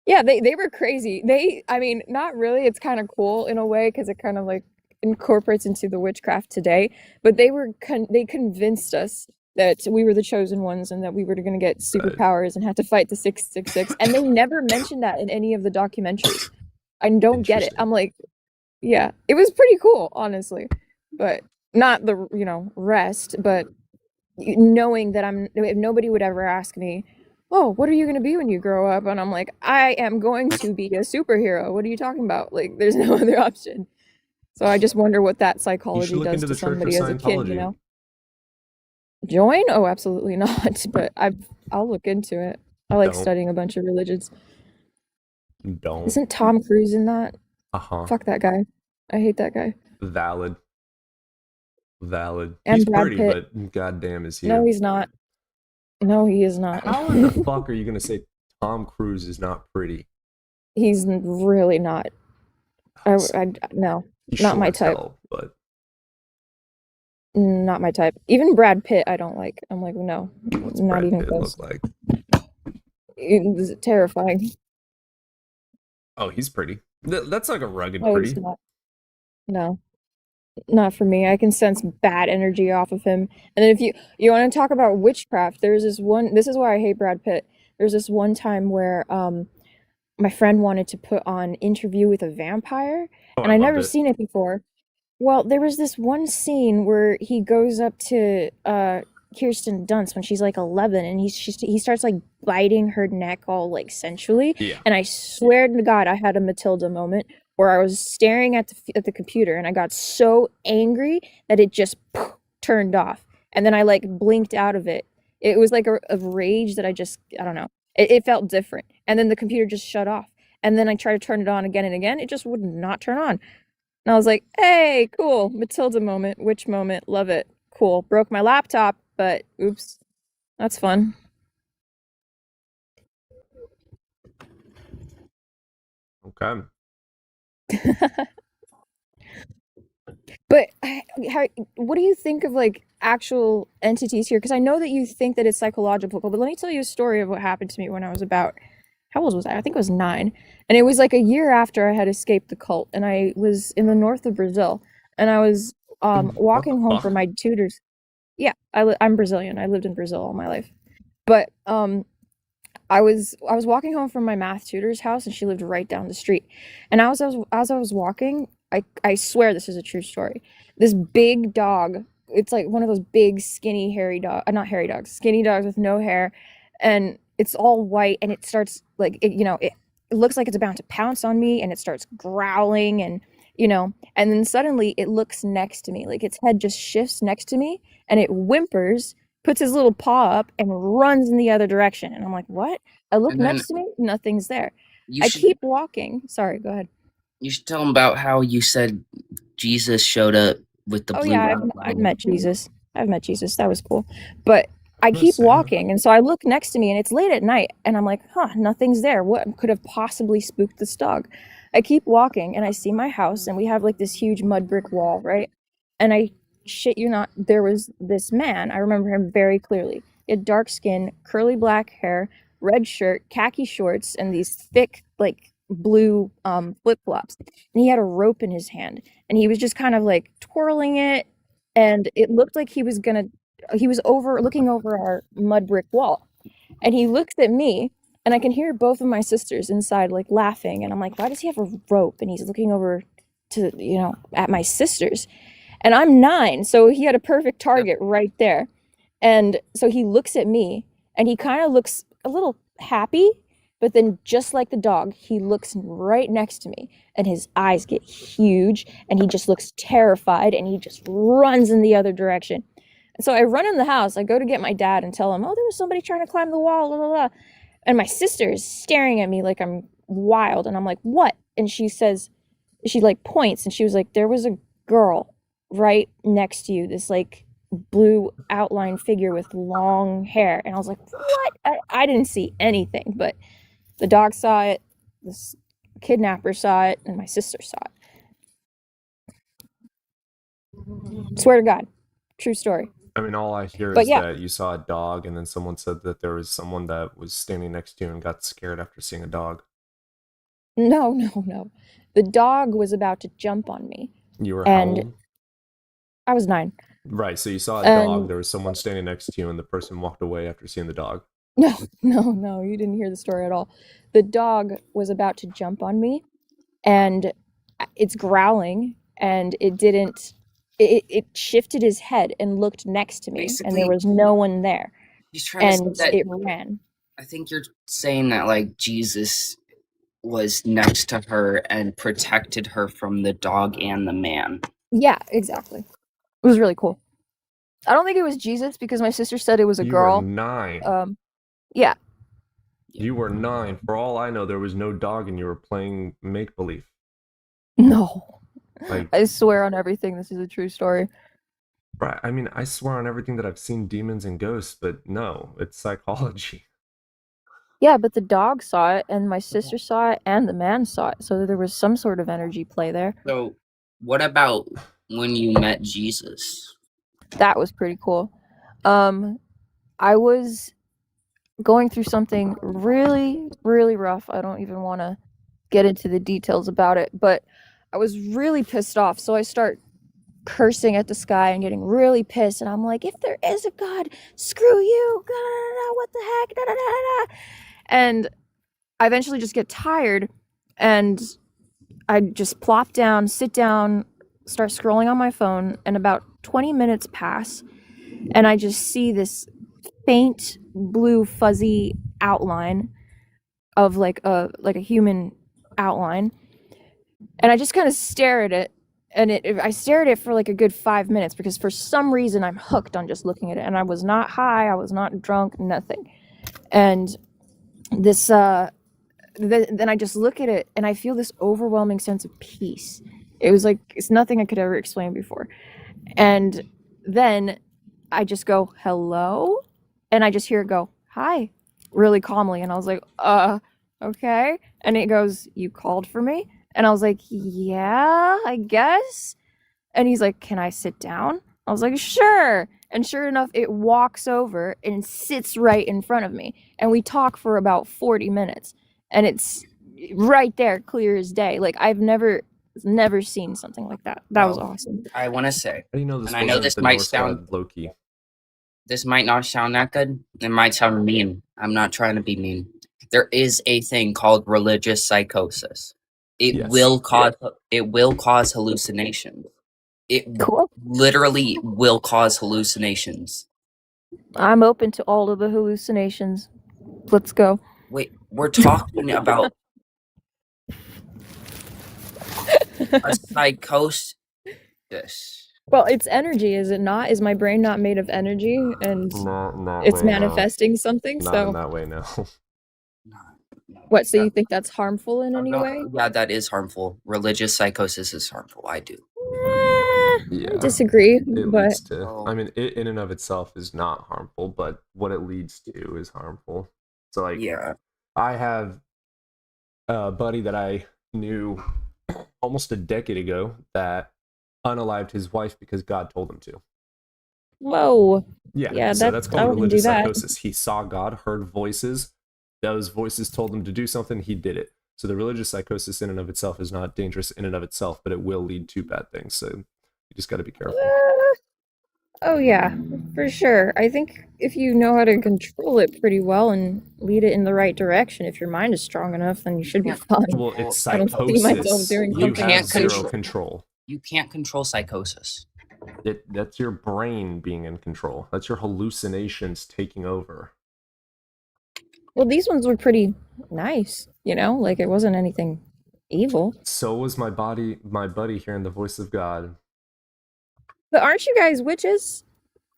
Yeah, they were crazy. I mean, not really. It's kind of cool in a way because it kind of like incorporates into the witchcraft today. But they convinced us that we were the chosen ones and that we were going to get superpowers and had to fight the 666. And they never mentioned that in any of the documentaries. I don't get it. Interesting. I'm like, yeah, it was pretty cool, honestly, but not the rest. But knowing that nobody would ever ask me, oh, what are you going to be when you grow up? And I'm like, I am going to be a superhero. What are you talking about? Like, there's no other option. So I just wonder what that psychology look does into to the Church of somebody as a kid, Scientology. Join? Oh, absolutely not. But I'll look into it. I like Don't. studying a bunch of religions. Don't. Isn't Tom Cruise in that? Uh-huh. Fuck that guy. I hate that guy. Valid. And He's Brad pretty, Pitt. but goddamn is he. No, he's not. No, he is not. How in the fuck are you gonna say Tom Cruise is not pretty? He's really not. No, He's not my short as type. hell, but Not my type. Even Brad Pitt, I don't like. I'm like, no, what's not Brad even Pitt close. look like? It's terrifying. Oh, he's pretty. That's like a rugged No, pretty. he's not. No, not for me. I can sense bad energy off of him. And then if you want to talk about witchcraft, there's this one. This is why I hate Brad Pitt. There's this one time where my friend wanted to put on Interview with a Vampire, Oh, and I I loved never it. seen it before. Well, there was this one scene where he goes up to Kirsten Dunst when she's like 11, and he starts like biting her neck all like sensually. Yeah. And I swear to God, I had a Matilda moment where I was staring at the computer, and I got so angry that it just turned off, and then I like blinked out of it. It was like a rage that I don't know. It felt different, and then the computer just shut off, and then I tried to turn it on again and again. It just would not turn on. And I was like, hey, cool, Matilda moment, witch moment, love it. Cool. Broke my laptop, but oops. That's fun. Okay. But what do you think of like actual entities here? Because I know that you think that it's psychological, but let me tell you a story of what happened to me when I was about, how old was I? I think I was 9. And it was like a year after I had escaped the cult, and I was in the north of Brazil, and I was walking home from fuck? my tutors. Yeah, I'm Brazilian. I lived in Brazil all my life. But I was walking home from my math tutor's house, and she lived right down the street. And as I was walking, I swear this is a true story. This big dog, it's like one of those big skinny hairy dog, not hairy dogs, skinny dogs with no hair, and it's all white, and it starts like it looks like it's about to pounce on me, and it starts growling, and and then suddenly it looks next to me, like its head just shifts next to me, and it whimpers, puts his little paw up, and runs in the other direction. And I'm like, what? I look And then next to me, nothing's there. you I should keep walking. Sorry, go ahead. you should tell them about how you said Jesus showed up with the Oh blue yeah, I've outline. met Jesus. I've met Jesus. That was cool. But I keep Listen. walking, and so I look next to me, and it's late at night, and I'm like, huh, nothing's there. What could have possibly spooked this dog? I keep walking, and I see my house, and we have like this huge mud brick wall, right? And I shit you not, there was this man. I remember him very clearly. He had dark skin, curly black hair, red shirt, khaki shorts, and these thick, like blue flip-flops. And he had a rope in his hand, and he was just kind of like twirling it, and it looked like he was looking over our mud brick wall. And he looks at me, and I can hear both of my sisters inside like laughing, and I'm like, why does he have a rope? And he's looking over to at my sisters, and I'm 9, so he had a perfect target right there. And so he looks at me, and he kind of looks a little happy, but then just like the dog, he looks right next to me, and his eyes get huge, and he just looks terrified, and he just runs in the other direction. So I run in the house. I go to get my dad and tell him, oh, there was somebody trying to climb the wall, blah, blah, blah. And my sister is staring at me like I'm wild. And I'm like, what? And she says, she like points, and she was like, there was a girl right next to you, this like blue outline figure with long hair. And I was like, what? I didn't see anything, but the dog saw it, this kidnapper saw it, and my sister saw it. Swear to God. True story. I mean, all I hear But is yeah. that you saw a dog, and then someone said that there was someone that was standing next to you and got scared after seeing a dog. No, no, no. The dog was about to jump on me. You were And how old? I was 9. Right, so you saw a dog, And there was someone standing next to you, and the person walked away after seeing the dog. no, no, you didn't hear the story at all. The dog was about to jump on me, and it's growling, and it shifted his head and looked next to me, and there Basically, was no one there, he's trying to say and that. it ran. I think you're saying that like Jesus was next to her and protected her from the dog and the man. Yeah, exactly. It was really cool. I don't think it was Jesus because my sister said it was a You girl. were 9. Yeah. You were 9. For all I know, there was no dog and you were playing make-believe. No. Like, I swear on everything this is a true story. right, I mean, I swear on everything that I've seen demons and ghosts, but no, it's psychology. Yeah, but the dog saw it, and my sister saw it, and the man saw it. So there was some sort of energy play there. So, what about when you met Jesus? That was pretty cool. I was going through something really, really rough. I don't even want to get into the details about it, but I was really pissed off. So I start cursing at the sky and getting really pissed. And I'm like, if there is a God, screw you. What the heck? And I eventually just get tired and I just plop down, sit down, start scrolling on my phone, and about 20 minutes pass, and I just see this faint blue fuzzy outline of like a human outline, and I just kind of stare at it, and I stare at it for like a good 5 minutes because for some reason I'm hooked on just looking at it, and I was not high, I was not drunk, nothing, and this then I just look at it and I feel this overwhelming sense of peace. It was like it's nothing I could ever explain before. And then I just go, hello? And I just hear it go, hi, really calmly. And I was like, okay. And it goes, you called for me? And I was like, yeah, I guess. And he's like, can I sit down? I was like, sure. And sure enough, it walks over and sits right in front of me. And we talk for about 40 minutes. And it's right there, clear as day. Like I've never seen something like that. That was Well, awesome. I want to say, How do you know this and I know wasn't this the might Norse sound god Loki? this might not sound that good. It might sound mean. I'm not trying to be mean. There is a thing called religious psychosis. It Yes. will cause hallucinations. It Cool. literally will cause hallucinations. I'm open to all of the hallucinations. Let's go. Wait, we're talking about a psychosis. Well, it's energy, is it not? Is my brain not made of energy and No, it's manifesting something? Not So in that way, no. what? So you think that's harmful in any No, way? yeah, that is harmful. Religious psychosis is harmful. I do. Yeah. I disagree, It but leads to, I mean, it in and of itself is not harmful, but what it leads to is harmful. So, like, Yeah. I have a buddy that I knew almost a decade ago that unalived his wife because God told him to. whoa. Yeah, Yeah, so that- that's I called wouldn't do religious that. psychosis. He saw God, heard voices. Those voices told him to do something. He did it. So the religious psychosis in and of itself is not dangerous in and of itself, but it will lead to bad things. So you just got to be careful. Oh yeah, for sure. I think if you know how to control it pretty well and lead it in the right direction, if your mind is strong enough, then you should be fine. Well, it's I don't see myself psychosis. doing You something have else. zero control. You can't control psychosis. That's your brain being in control. That's your hallucinations taking over. Well, these ones were pretty nice, like it wasn't anything evil. So was my buddy hearing the voice of God. But aren't you guys witches?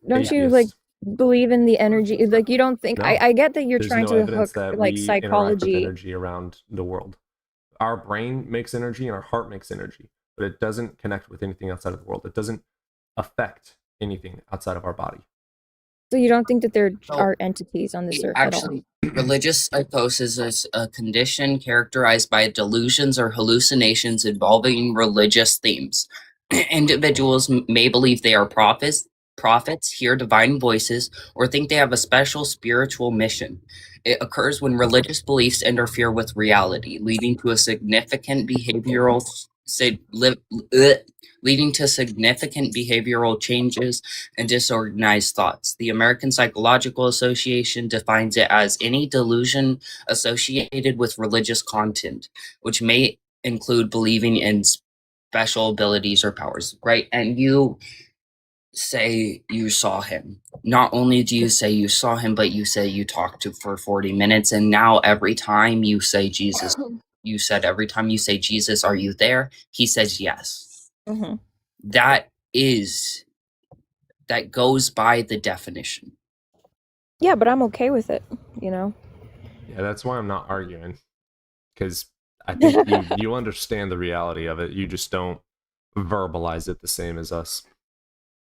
Don't you like believe in the energy? Like you don't think No. I get that you're There's trying no to evidence hook that like we interact with psychology. energy around the world. Our brain makes energy and our heart makes energy, but it doesn't connect with anything outside of the world. It doesn't affect anything outside of our body. So you don't think that there So, are entities on this earth at all? actually, religious psychosis is a condition characterized by delusions or hallucinations involving religious themes. Individuals may believe they are prophets, hear divine voices, or think they have a special spiritual mission. It occurs when religious beliefs interfere with reality, leading to a significant behavioral leading to significant behavioral changes and disorganized thoughts. The American Psychological Association defines it as any delusion associated with religious content, which may include believing in special abilities or powers, right? And you say you saw him. Not only do you say you saw him, but you say you talked to for 40 minutes. And now every time you say Jesus, you said every time you say Jesus, are you there? He says yes. Mm-hmm. That goes by the definition. Yeah, but I'm okay with it, you know? Yeah, that's why I'm not arguing, because I think you understand the reality of it. You just don't verbalize it the same as us.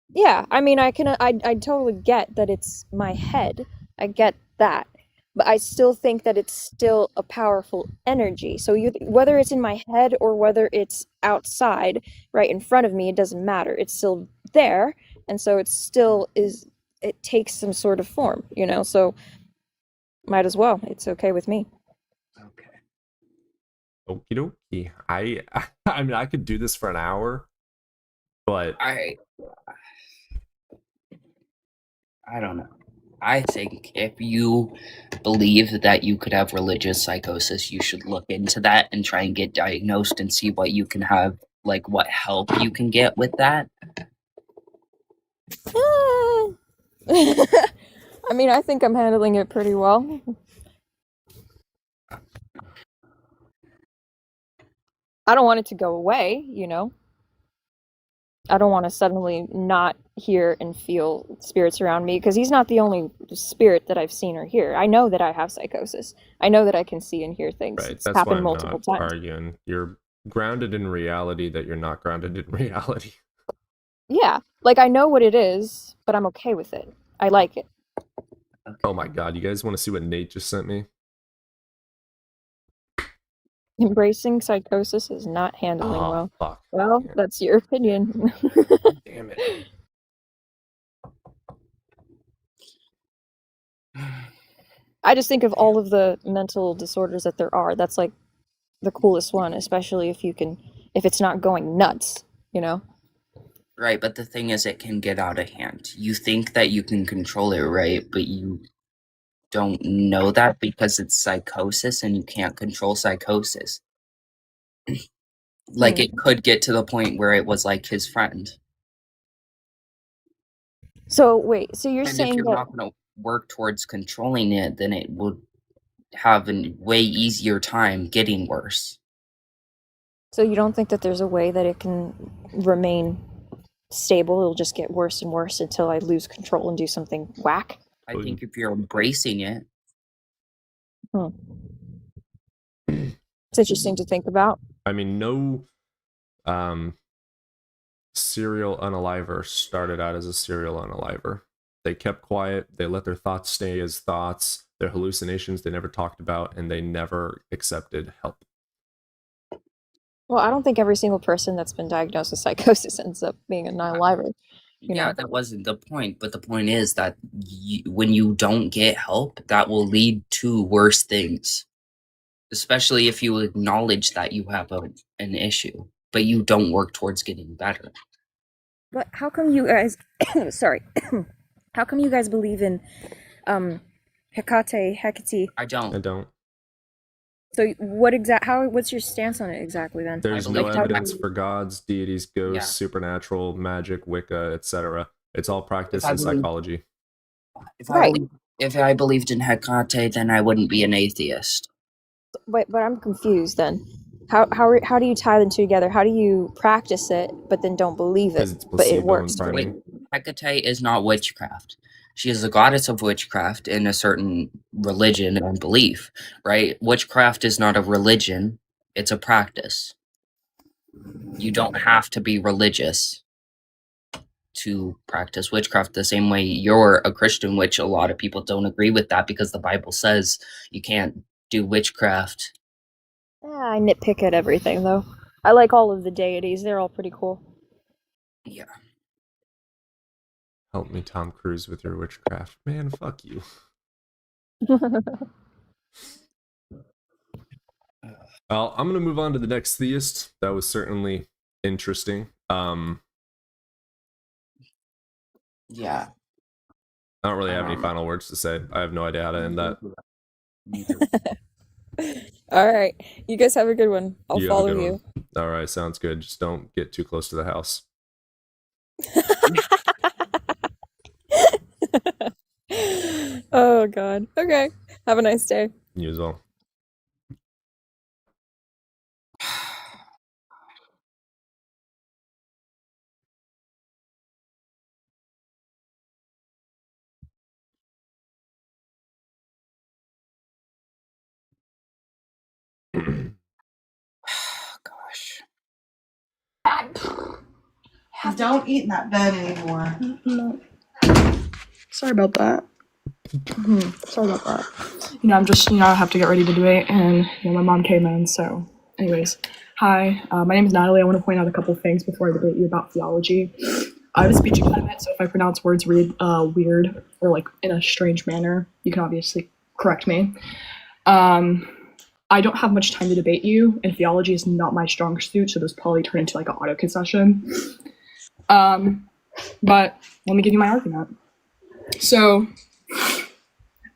Yeah, I mean, I totally get that it's my head. I get that. But I still think that it's still a powerful energy. So whether it's in my head or whether it's outside, right in front of me, it doesn't matter. It's still there, and so it takes some sort of form, you know? So might as well. It's okay with me. Okay. Okie dokie. I mean, I could do this for an hour, but I don't know. I think if you believe that you could have religious psychosis, you should look into that and try and get diagnosed and see what you can have, like what help you can get with that. I mean, I think I'm handling it pretty well. I don't want it to go away, you know? I don't want to suddenly not hear and feel spirits around me, because he's not the only spirit that I've seen or hear. I know that I have psychosis. I know that I can see and hear things. right, It's that's why happened I'm multiple not times. arguing. You're grounded in reality that you're not grounded in reality. Yeah, like I know what it is, but I'm okay with it. I like it. Oh my god, you guys want to see what Nate just sent me? Embracing psychosis is not handling Oh, well. fuck. Well, Yeah. that's your opinion. Damn it. I just think of all of the mental disorders that there are, that's like the coolest one, especially if it's not going nuts, you know? Right, but the thing is, it can get out of hand. You think that you can control it, right? But you don't know that because it's psychosis and you can't control psychosis. Like, it could get to the point where it was like his friend. So wait, so you're And if saying you're that not going to work towards controlling it, then it would have a way easier time getting worse. so you don't think that there's a way that it can remain stable? It'll just get worse and worse until I lose control and do something whack? I think if you're embracing it, It's interesting to think about. I mean, no serial unaliver started out as a serial unaliver. They kept quiet, they let their thoughts stay as thoughts, their hallucinations they never talked about, and they never accepted help. Well, I don't think every single person that's been diagnosed with psychosis ends up being a non-liver. yeah, that wasn't the point. But the point is that when you don't get help, that will lead to worse things. Especially if you acknowledge that you have an issue, but you don't work towards getting better. But how come you guys sorry. How come you guys believe in Hecate? I I don't. don't. So what's your stance on it exactly then? There's believe no in evidence that. for gods, deities, ghosts, Yeah. supernatural, magic, Wicca, etc. It's all practice If I in believe- psychology. Right. If I believed in Hecate, then I wouldn't be an atheist. But I'm confused then. How do you tie them two together? How do you practice it but then don't believe it, Because it's but it placebo works? and priming. Hecate is not witchcraft. She is a goddess of witchcraft in a certain religion and belief, right? Witchcraft is not a religion, it's a practice. You don't have to be religious. to practice witchcraft the same way you're a Christian, which a lot of people don't agree with that because the Bible says you can't do witchcraft. I nitpick at everything though. I like all of the deities. They're all pretty cool. Yeah. Help me, Tom Cruise, with your witchcraft. Man, fuck you. Well, I'm gonna move on to the next theist. That was certainly interesting. Yeah. I don't really have any final words to say. I have no idea how to end that. All right. You guys have a good one. I'll You have a follow good you. one. All right, sounds good. Just don't get too close to the house. Oh god. Okay. Have a nice day. You as well. Gosh. Don't eat in that bed anymore. No. Sorry about that. Sorry about that. I'm just, I have to get ready to debate, and, my mom came in, so. Anyways, hi, my name is Natalie. I want to point out a couple things before I debate you about theology. I have a speech impediment, so if I pronounce words weird or, like, in a strange manner, you can obviously correct me. I don't have much time to debate you, and theology is not my strong suit, so this probably turn into, like, an auto concession. But let me give you my argument. So,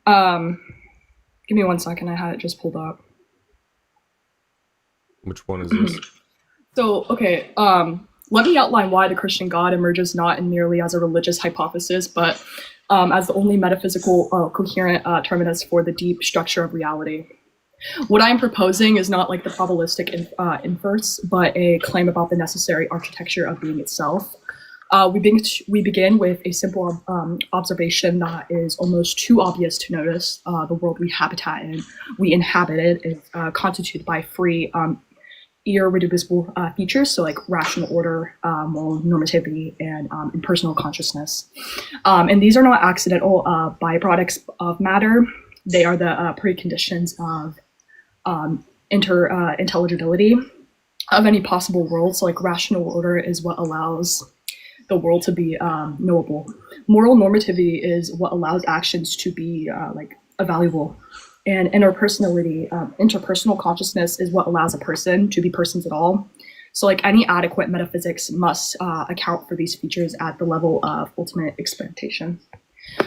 give me 1 second. I had it just pulled up. Which one is this? So, okay, let me outline why the Christian God emerges not merely as a religious hypothesis, but as the only metaphysical coherent terminus for the deep structure of reality. What I am proposing is not like the probabilistic inverse, but a claim about the necessary architecture of being itself. We begin with a simple observation that is almost too obvious to notice. The world we inhabited is constituted by free, irreducible features, so like rational order, moral normativity, and impersonal consciousness. And these are not accidental byproducts of matter. They are the preconditions of intelligibility of any possible world. So like rational order is what allows the world to be knowable. Moral normativity is what allows actions to be evaluable. And interpersonal consciousness is what allows a person to be persons at all. So like any adequate metaphysics must account for these features at the level of ultimate expectation.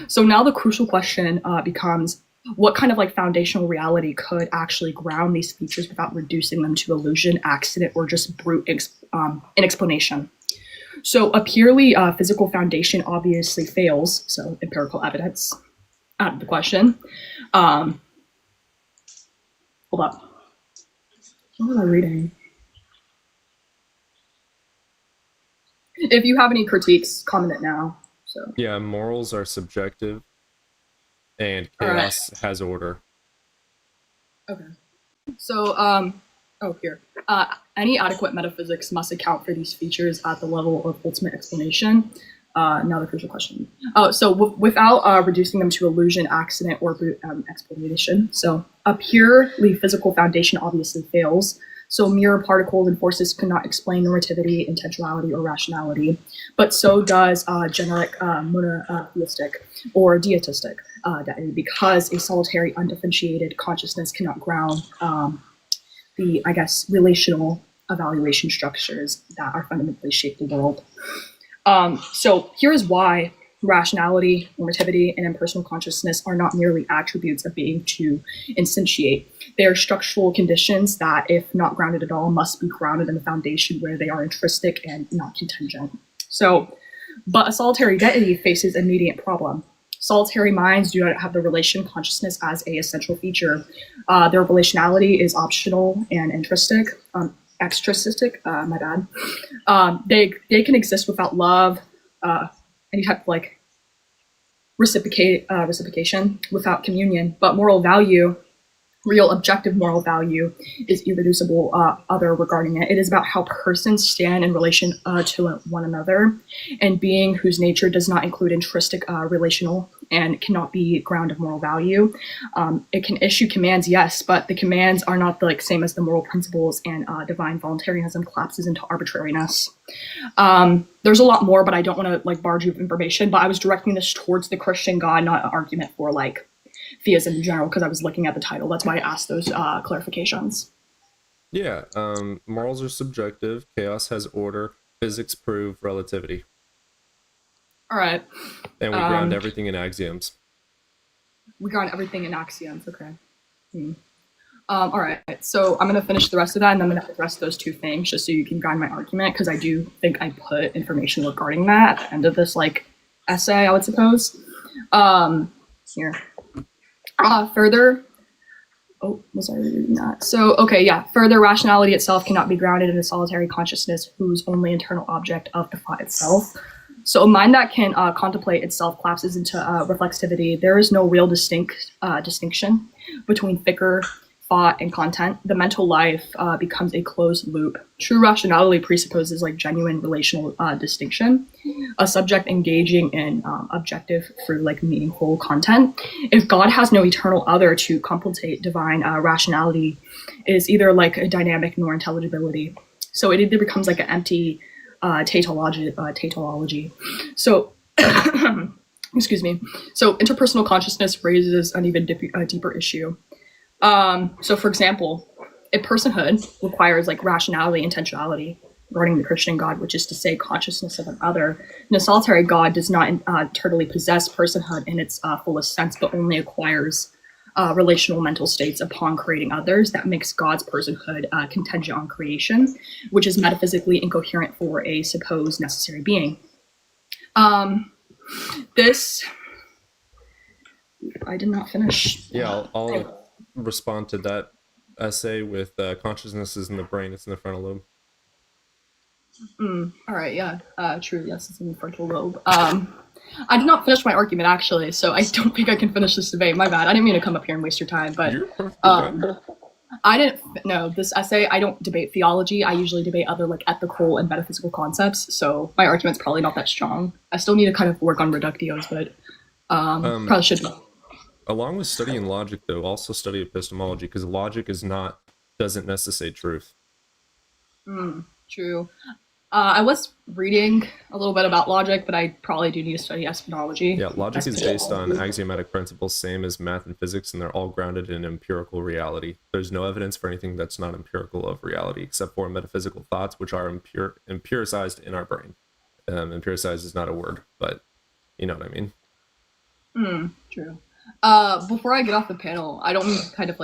So now the crucial question becomes, what kind of like foundational reality could actually ground these features without reducing them to illusion, accident, or just brute inexplanation? So a purely physical foundation obviously fails, so empirical evidence out of the question. Hold up. What was I reading? If you have any critiques, comment it now. So Yeah, morals are subjective, and chaos has order. Okay. So, here. Any adequate metaphysics must account for these features at the level of ultimate explanation. Now the crucial question. Without reducing them to illusion, accident, or brute explanation. So a purely physical foundation obviously fails. So mere particles and forces cannot explain normativity, intentionality, or rationality. But so does generic monotheistic or deitistic deity, because a solitary, undifferentiated consciousness cannot ground the, relational evaluation structures that are fundamentally shape the world. So here is why rationality, normativity, and impersonal consciousness are not merely attributes of being to instantiate. They are structural conditions that, if not grounded at all, must be grounded in the foundation where they are intrinsic and not contingent. So, but a solitary deity faces an immediate problem. Solitary minds do not have the relation consciousness as a essential feature. Their relationality is optional and intrinsic. Extrinsic, my bad. They can exist without love, any type of reciprocation, without communion. But moral value real objective moral value is irreducible other regarding it. It is about how persons stand in relation to one another, and being whose nature does not include intrinsic relational and cannot be ground of moral value. It can issue commands, yes, but the commands are not the same as the moral principles, and divine voluntarism collapses into arbitrariness. There's a lot more, but I don't want to barge you with information, but I was directing this towards the Christian God, not an argument for theism in general, because I was looking at the title. That's why I asked those clarifications. Yeah, morals are subjective, chaos has order, physics prove relativity. All right. And we ground everything in axioms. We ground everything in axioms, okay. All right, so I'm going to finish the rest of that, and then I'm going to address those two things just so you can guide my argument, because I do think I put information regarding that at the end of this essay, I would suppose. Here. Further, was I reading that? So, okay, yeah. Further, rationality itself cannot be grounded in a solitary consciousness whose only internal object of the thought itself. So a mind that can contemplate itself collapses into reflexivity. There is no real distinction between thicker thought and content. The mental life becomes a closed loop. True rationality presupposes genuine relational distinction, a subject engaging in objective through meaningful content. If God has no eternal other to compensate divine rationality, it is either a dynamic nor intelligibility. So it either becomes an empty tautology. So excuse me. So interpersonal consciousness raises an even deeper issue. So for example, if personhood requires rationality, intentionality regarding the Christian God, which is to say consciousness of another, and a solitary God does not totally possess personhood in its fullest sense, but only acquires relational mental states upon creating others. That makes God's personhood contingent on creation, which is metaphysically incoherent for a supposed necessary being. This, I did not finish. Yeah, I'll respond to that essay with consciousness is in the brain, it's in the frontal lobe. All right, yeah, true, yes, it's in the frontal lobe. I did not finish my argument, actually, so I don't think I can finish this debate. My bad. I didn't mean to come up here and waste your time, but I didn't know this essay. I don't debate theology. I usually debate other ethical and metaphysical concepts, so my argument's probably not that strong. I still need to kind of work on reductios, but probably should be. Along with studying logic, though, also study epistemology, because logic doesn't necessitate truth. True. I was reading a little bit about logic, but I probably do need to study epistemology. Yeah, logic is based on axiomatic principles, same as math and physics, and they're all grounded in empirical reality. There's no evidence for anything that's not empirical of reality, except for metaphysical thoughts, which are empiricized in our brain. Empiricized is not a word, but you know what I mean. True. Before I get off the panel, I don't mean to kind of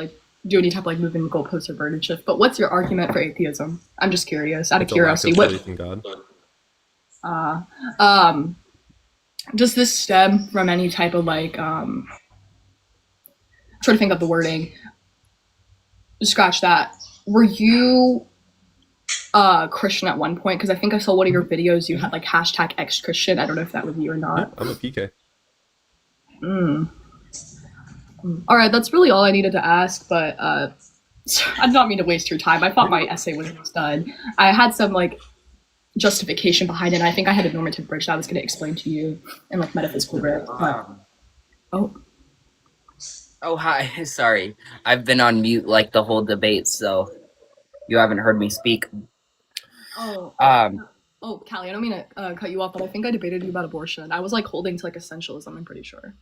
do any type of moving goalposts or burden shift, but what's your argument for atheism? I'm just curious, out of curiosity. What faith in God. Does this stem from any type of trying to think of the wording. Scratch that. Were you Christian at one point? Because I think I saw one of your videos, you had hashtag #Christian. I don't know if that was you or not. I'm a PK. All right, that's really all I needed to ask, but I did not mean to waste your time. I thought my essay was done. I had some justification behind it, and I think I had a normative bridge that I was going to explain to you in metaphysical bridge. Oh, hi. Sorry. I've been on mute the whole debate, so you haven't heard me speak. Oh, Callie, I don't mean to cut you off, but I think I debated you about abortion. I was holding to essentialism, I'm pretty sure.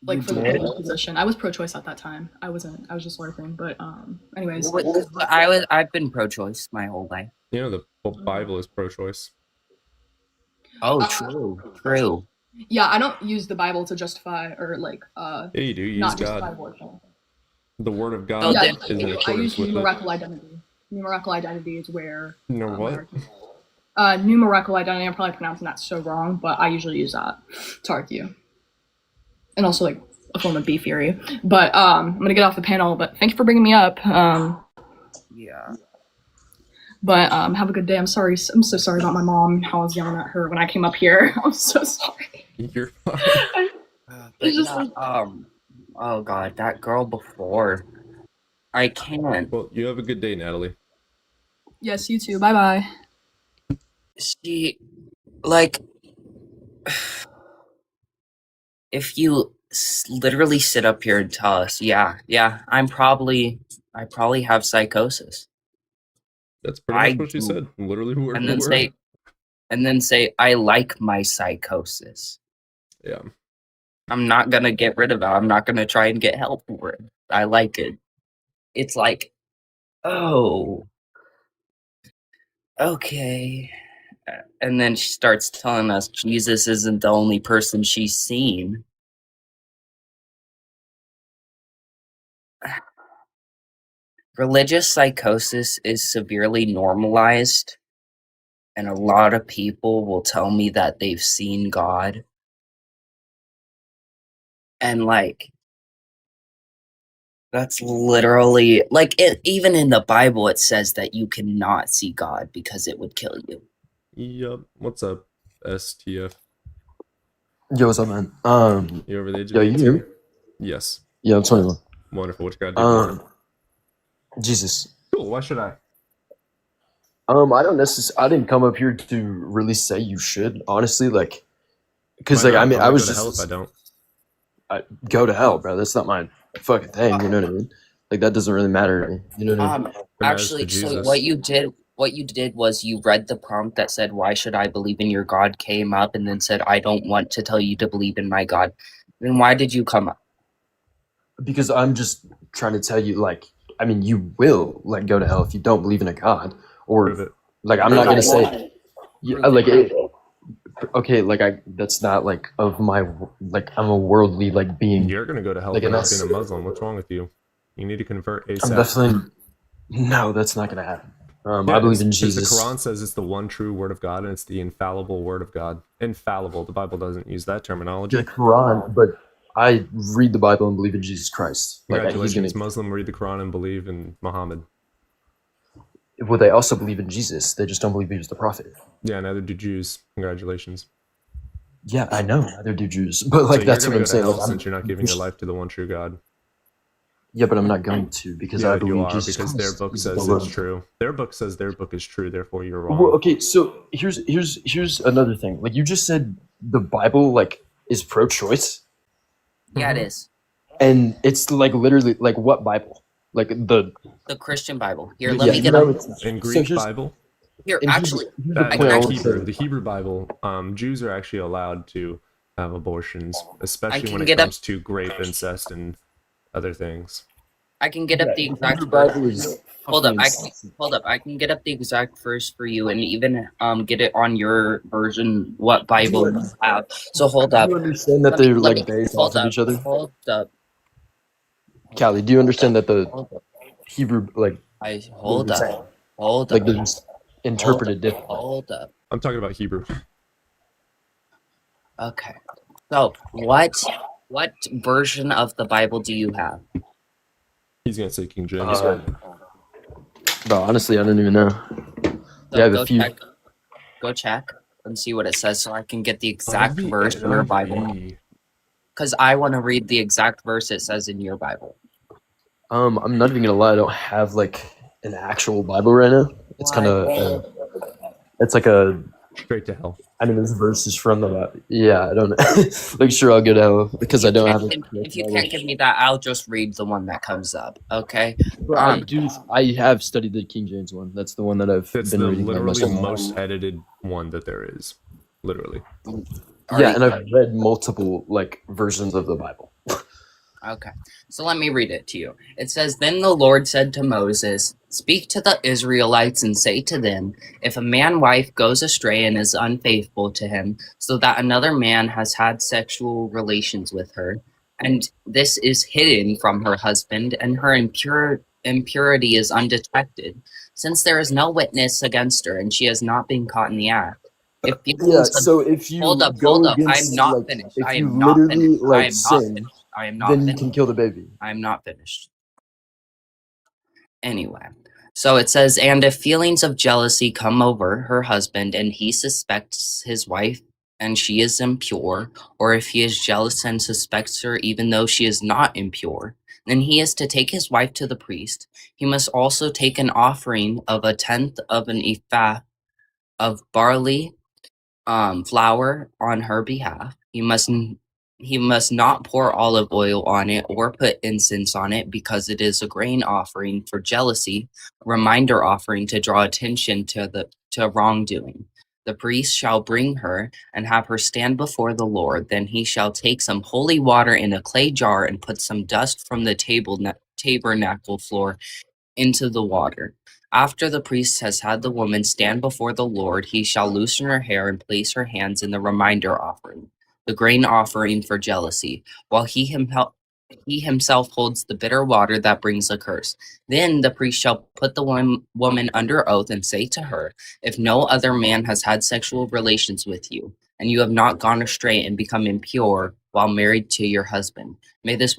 For the position. I was pro-choice at that time. I wasn't. I was just LARPing. But anyways. I've been pro-choice my whole life. You know the Bible is pro-choice. Oh, true. Yeah, I don't use the Bible to justify or Yeah, you do. You not use justify God. abortion. The Word of God Yeah, is in I accordance use with it. numerical identity. Numerical identity is where. What? Numerical identity. I'm probably pronouncing that so wrong, but I usually use that to argue. And also a form of B theory. But I'm gonna get off the panel. But thank you for bringing me up. Yeah. But have a good day. I'm sorry. I'm so sorry about my mom and how I was yelling at her when I came up here. I'm so sorry. You're fine. It's just oh god, that girl before. I can. Well, you have a good day, Natalie. Yes, you too. Bye bye. See, like, if you literally sit up here and tell us, yeah, I probably have psychosis, That's pretty I much what she do. said. Literally word and for then word. say I like my psychosis. Yeah. I'm not gonna get rid of it. I'm not gonna try and get help for it. I like it. It's like, oh, okay. And then she starts telling us Jesus isn't the only person she's seen. Religious psychosis is severely normalized, and a lot of people will tell me that they've seen God. And like, that's literally like it, even in the Bible, it says that you cannot see God because it would kill you. Yup. What's up, STF? Yo, what's up, man? You over the age of Yo, you 18? hear me? Yes. Yeah, I'm 21. Wonderful. What you gotta do? Jesus. Cool. Why should I? I don't necessarily. I didn't come up here to really say you should, honestly, like, because, Why like, not? I mean, I'm I gonna was go to hell if just I don't. go to hell, bro. That's not my fucking thing. You know what I mean? Like, that doesn't really matter to me. You know what I mean? It matters Actually, to so Jesus. what you did was you read the prompt that said, "Why should I believe in your God?" came up, and then said, "I don't want to tell you to believe in my God." Then why did you come up? Because I'm just trying to tell you, like, I mean, you will like go to hell if you don't believe in a God, Prove or it. like, I'm Prove not it. gonna say, yeah, Prove like, it. okay, like, that's not like of my like, I'm a worldly like being. You're gonna go to hell Like, for and not that's, being a Muslim. What's wrong with you? You need to convert I'm ASAP. definitely no, that's not gonna happen. Yeah, I believe in because Jesus. the Quran says it's the one true word of God and it's the infallible word of God. Infallible. The Bible doesn't use that terminology. The Quran, but I read the Bible and believe in Jesus Christ. Like, he's Congratulations. gonna. Muslim read the Quran and believe in Muhammad. Well, they also believe in Jesus. They just don't believe he was the prophet. Yeah, neither do Jews. Congratulations. Yeah, I know. Neither do Jews, but like, So that's you're what gonna I'm go to saying. hell Like, since you're not giving your life to the one true God. Yeah, but I'm not going to because Yeah, I but you believe are, Jesus because Christ their book is says the it's Lord. true. Their book says their book is true, therefore you're wrong. Well, okay, so here's another thing. Like, you just said, the Bible like is pro-choice, Yeah, it Mhm. is and it's like literally like what Bible? Like the the Christian Bible. Here, The let me get no, up. it's not. In So Greek here's Bible, Here, and actually, here's that the I point can I and want to actually, the say. Hebrew Bible, Jews are actually allowed to have abortions, especially can when it get up. comes to grape, incest, and other things. I can get Yeah, up the the exact Hebrew verse. Bible is Hold up, fucking insane. hold up. I can get up the exact verse for you, and even get it on your version. What Bible you have? So hold Do up. you understand that Let me they're let like me based hold off of up. each other? Hold up. Callie, do you understand that the Hold up. Hebrew like I they're hold just, up. Hold like up. they're just Hold interpreted up. differently? Hold up. I'm talking about Hebrew. Okay. So what version of the Bible do you have? He's gonna say King James. Bro, honestly, I don't even know. So Yeah, I have go a few. check. Go check and see what it says, so I can get the exact verse in your Bible. Because I want to read the exact verse it says in your Bible. I'm not even gonna lie. I don't have like an actual Bible right now. It's kind of it's like a. Straight to hell. I mean, this verse is from the Bible. Yeah, I don't know. Like, sure, I'll go to hell because I don't have. If you can't give me that, I'll just read the one that comes up. Okay. But I have studied the King James one. That's the one that I've It's been the reading. Like, literally most of the most time. edited one that there is. Literally. Yeah, and I've read multiple like versions of the Bible. Okay, so let me read it to you. It says, "Then the Lord said to Moses, Speak to the Israelites and say to them, if a man-wife goes astray and is unfaithful to him, so that another man has had sexual relations with her, and this is hidden from her husband, and her impurity is undetected, since there is no witness against her, and she has not been caught in the act. If Yeah, so if you hold up, go I'm against, not like, finished. if I you am not literally finished. I like am not sin, finished. I am not then you finished. can kill the baby. I'm not finished. Anyway, so it says, and if feelings of jealousy come over her husband and he suspects his wife and she is impure, or if he is jealous and suspects her even though she is not impure, Then he is to take his wife to the priest. He must also take an offering of a tenth of an ephah of barley flour on her behalf. He must not pour olive oil on it or put incense on it, because it is a grain offering for jealousy, a reminder offering to draw attention to wrongdoing. The priest shall bring her and have her stand before the Lord. Then he shall take some holy water in a clay jar and put some dust from the tabernacle floor into the water. After the priest has had the woman stand before the Lord, he shall loosen her hair and place her hands in the reminder offering, the grain offering for jealousy, while he himself holds the bitter water that brings a curse. Then the priest shall put the woman under oath and say to her, if no other man has had sexual relations with you, and you have not gone astray and become impure while married to your husband, may this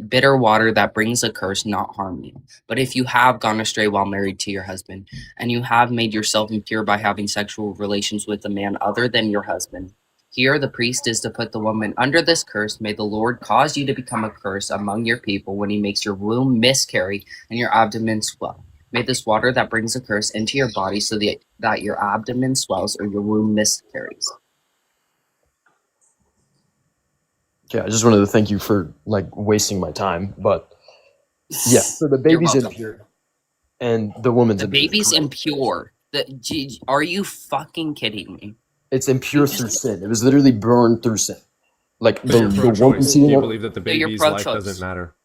bitter water that brings a curse not harm you. But if you have gone astray while married to your husband, and you have made yourself impure by having sexual relations with a man other than your husband, here the priest is to put the woman under this curse. May the Lord cause you to become a curse among your people when he makes your womb miscarry and your abdomen swell. May this water that brings a curse into your body so that your abdomen swells or your womb miscarries. Yeah, I just wanted to thank you for like wasting my time, but yeah. So the You're baby's welcome. impure, and the woman's The impure. baby's impure. Are you fucking kidding me? It's impure through sin. It was literally burned through sin. Like But you're the woman pro-choice. seeing You it. believe that the So you're baby's life pro-choice. doesn't matter.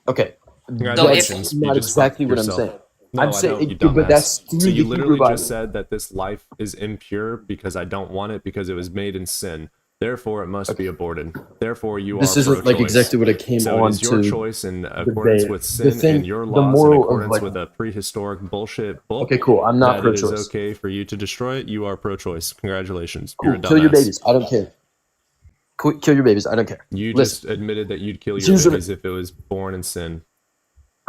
Okay, Congratulations. that's You not just exactly fucked what I'm yourself. saying. No, I'm I saying, don't, you but dumbass. that's through So the you Hebrew literally Bible. just said that this life is impure because I don't want it because it was made in sin. Therefore, it must be aborted. Therefore, you This are isn't like pro-choice. exactly what I came So on it is your to choice in accordance debate. with The sin thing, and your the laws in moral of accordance like, with a prehistoric bullshit book okay, cool. I'm not that it is pro-choice. okay for you to destroy it. You are pro-choice. Congratulations. You're a Cool. Kill your dumbass. babies. I don't care. Kill your babies. I don't care. You Listen, just admitted that you'd kill your here's what babies if it was born in sin.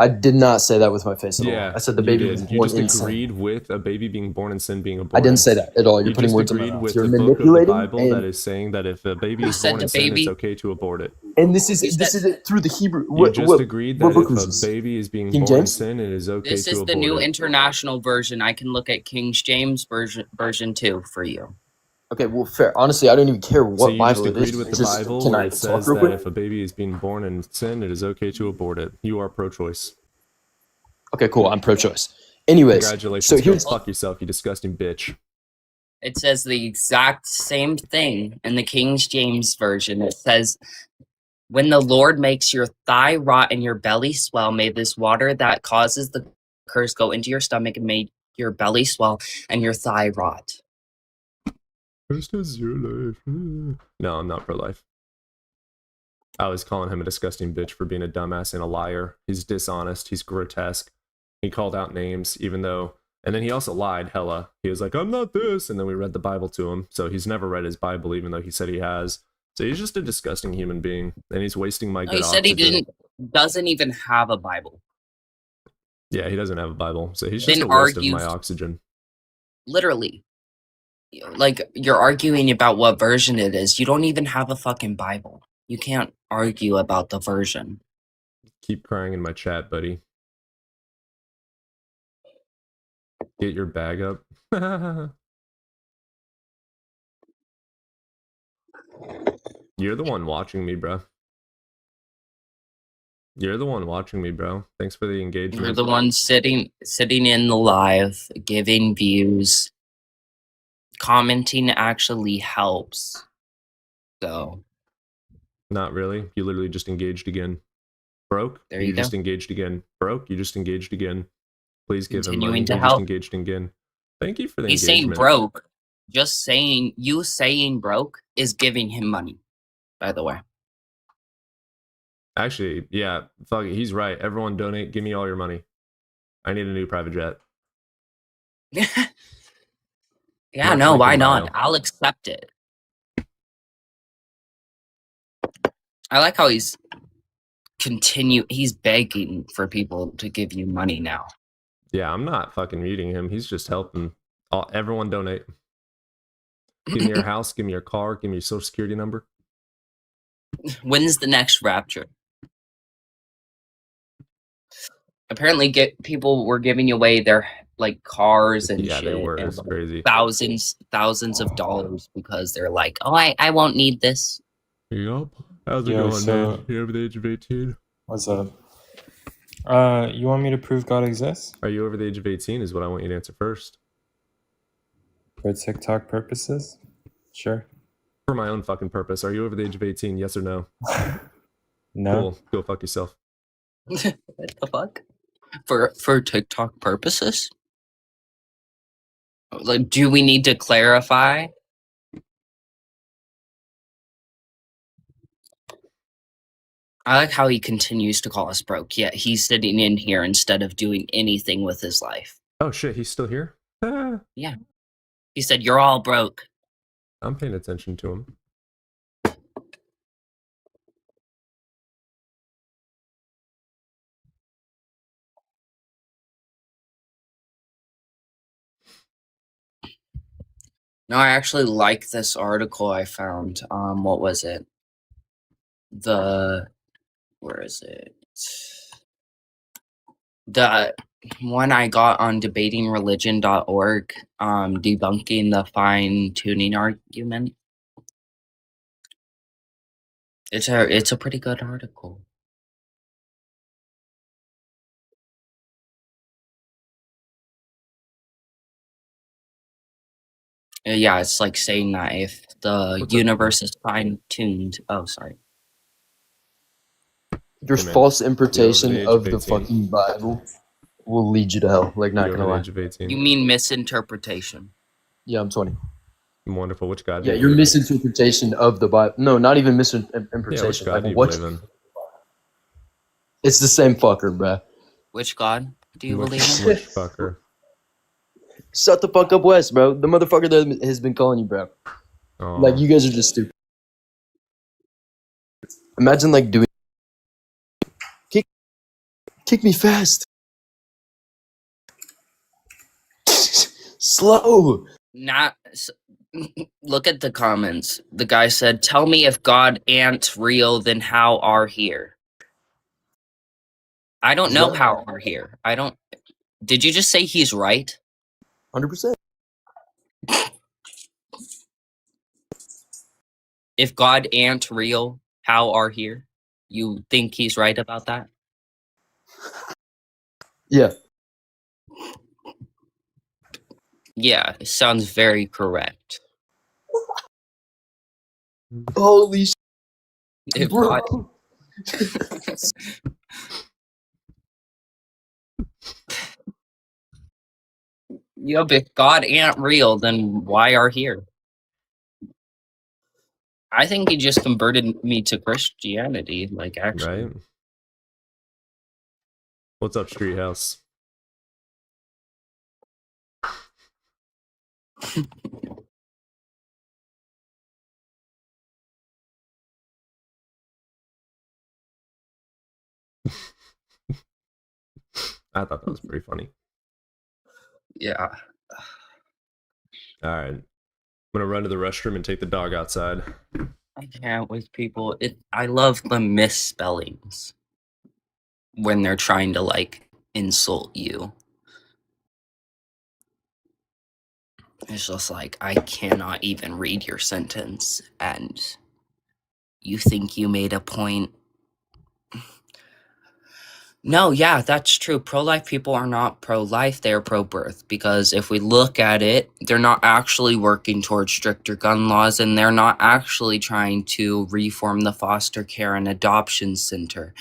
I did not say that with my face at all. Yeah, I said the you baby was did. You born just in sin. agreed with a baby being born in sin being I aborted. didn't say that at all. You're You putting just words in my agreed mouth. with You're the book of the manipulating, Bible that and, is saying that if a baby You is said born the in sin, it's baby. okay to abort it. and this You is said it through the Hebrew. You just agreed What that book if was a this? baby is being King born in James? sin, it is okay This to is the abort new it. international version. I can look at King James version 2 for you. Okay, well, fair. Honestly, I don't even care So what you just Bible it agreed is. with the It's just, Bible can where I it talk says real that quick? if a baby is being born in sin, it is okay to abort it. You are pro-choice. Okay, cool. I'm pro-choice. Anyways, so Congratulations. Go here's fuck yourself, you disgusting bitch. It says the exact same thing in the King James version. It says, when the Lord makes your thigh rot and your belly swell, may this water that causes the curse go into your stomach and make your belly swell and your thigh rot. First is your life. No, I'm not pro-life. I was calling him a disgusting bitch for being a dumbass and a liar. He's dishonest. He's grotesque. He called out names, even though... And then he also lied, hella. He was like, I'm not this. And then we read the Bible to him. So he's never read his Bible, even though he said he has. So he's just a disgusting human being. And he's wasting my No, good he said oxygen. doesn't even have a Bible. Yeah, he doesn't have a Bible. So he's Then just a waste of argue- my oxygen. Literally. Like, you're arguing about what version it is. You don't even have a fucking Bible. You can't argue about the version. Keep crying in my chat, buddy. Get your bag up. You're the one watching me, bro. You're the one watching me, bro. Thanks for the engagement. You're the one sitting in the live, giving views. Commenting actually helps. So, Not really. You literally just engaged again. Broke? There you go. just engaged again. Broke? You just engaged again. Please give him money. Continuing to You help. just engaged again. Thank you for the he's saying engagement. broke. Just saying, you saying broke is giving him money, by the way. Actually, yeah, fuck it. He's right. Everyone donate. Give me all your money. I need a new private jet. Yeah, Not no, why freaking not? bio. I'll accept it. I like how he's begging for people to give you money now. Yeah, I'm not fucking muting him. He's just helping. Everyone donate. Give me your house. Give me your car. Give me your social security number. When's the next rapture? Apparently, people were giving away their like cars and Yeah, shit, they were. and It's crazy. thousands of dollars because they're like, oh, I won't need this. Yup. How's it Yo, going, so- man? You're over the age of 18? What's up? You want me to prove God exists Are you over the age of 18 is what I want you to answer first. for TikTok purposes? Sure. For my own fucking purpose. Are you over the age of 18? Yes or no? No. Cool. Go fuck yourself. What the fuck? For TikTok purposes? Like, do we need to clarify? I like how he continues to call us broke, yet he's sitting in here instead of doing anything with his life. Oh shit, he's still here? Ah, He said, you're all broke. I'm paying attention to him. No, I actually like this article I found. What was it? Where is it? The one I got on debatingreligion.org, debunking the fine-tuning argument. It's a pretty good article. Yeah, it's like saying that if the What's up? universe is fine-tuned. Oh, sorry. Your Hey, man. false You're over interpretation the age of of the 18. fucking Bible will lead you to hell. Like, not You're gonna over the lie. age of 18. You mean misinterpretation? Yeah, I'm 20. Wonderful. Which God do Yeah, you your believe in? misinterpretation of the Bible. No, not even Yeah, which misinterpretation. God do Like, you what? believe in? It's the same fucker, bruh. Which God do you Which, believe in? which fucker? Shut the fuck up, Wes, bro. The motherfucker that has been calling you, bro. Oh, Like, you guys are just stupid. Imagine, like, doing. Kick me fast. Slow. Look at the comments. The guy said, "Tell me if God ain't real, then how are here?" I don't know how are here. I don't. Did you just say he's right? 100%. If God ain't real, how are here? You think he's right about that? Yeah. Yeah, it sounds very correct. Holy shit, If bro. God, if God ain't real, then why are here? I think he just converted me to Christianity, like actually. right? What's up, Street House? I thought that was pretty funny. Yeah. All right. I'm going to run to the restroom and take the dog outside. I can't with people. I love the misspellings when they're trying to like insult you. It's just like I cannot even read your sentence and you think you made a point. No, yeah, that's true. Pro-life people are not pro-life, they're pro-birth. Because if we look at it, they're not actually working towards stricter gun laws and they're not actually trying to reform the foster care and adoption center.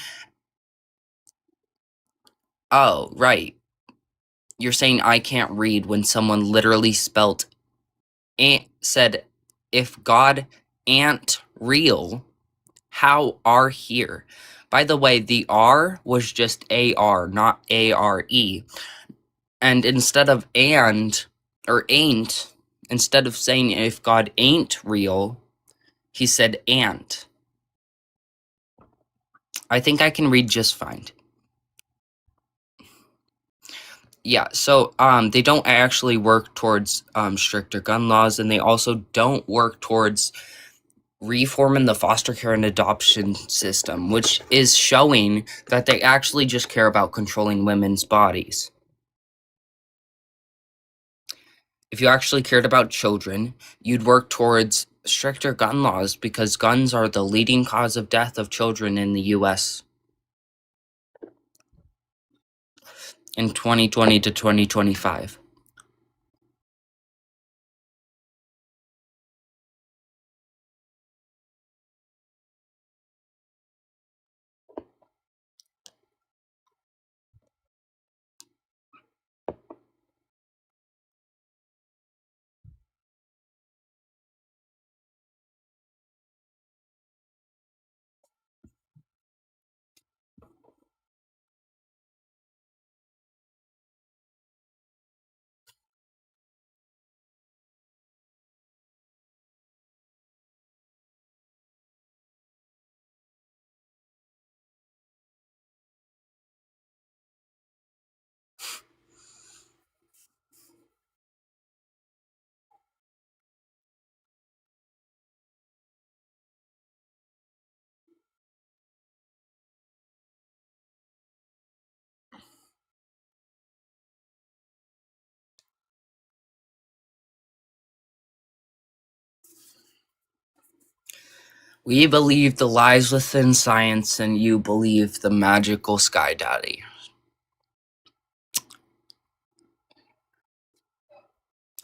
Oh, right. You're saying I can't read when someone literally said, if God ain't real, how are here? By the way, the R was just AR, not ARE. And instead of or ain't, instead of saying if God ain't real, he said ain't. I think I can read just fine. Yeah, so they don't actually work towards stricter gun laws, and they also don't work towards reforming the foster care and adoption system, which is showing that they actually just care about controlling women's bodies. If you actually cared about children, you'd work towards stricter gun laws because guns are the leading cause of death of children in the US in 2020 to 2025. We believe the lies within science, and you believe the magical Sky Daddy.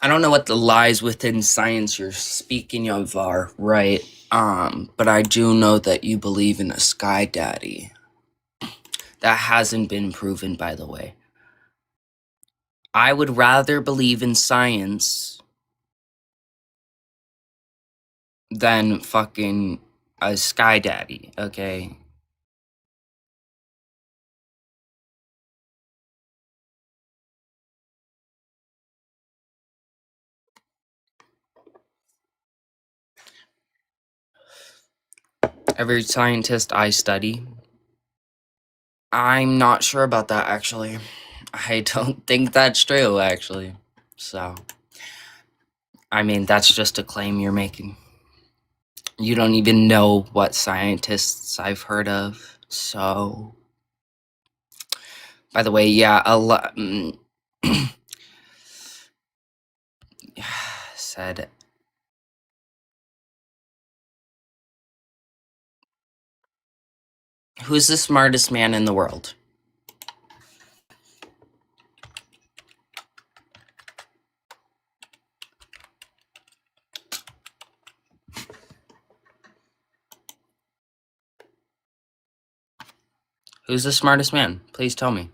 I don't know what the lies within science you're speaking of are, right? But I do know that you believe in a Sky Daddy. That hasn't been proven, by the way. I would rather believe in science than fucking a Sky Daddy, okay? Every scientist I study, I'm not sure about that, actually. I don't think that's true, actually. So, I mean, that's just a claim you're making. You don't even know what scientists I've heard of, so... By the way, yeah, a lot... said... Who's the smartest man in the world? Who's the smartest man? Please tell me.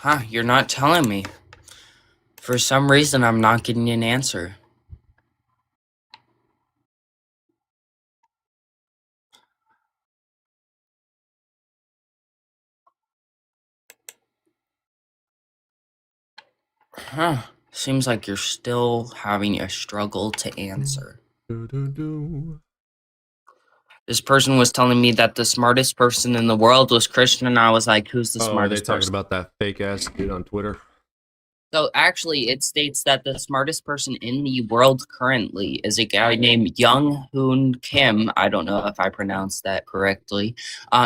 Huh, you're not telling me. For some reason, I'm not getting an answer. Huh. Seems like you're still having a struggle to answer. This person was telling me that the smartest person in the world was Christian, and I was like, who's the Oh, are they smartest talking person? about that fake ass dude on Twitter? So actually, it states that the smartest person in the world currently is a guy named Young Hoon Kim. I don't know if I pronounced that correctly.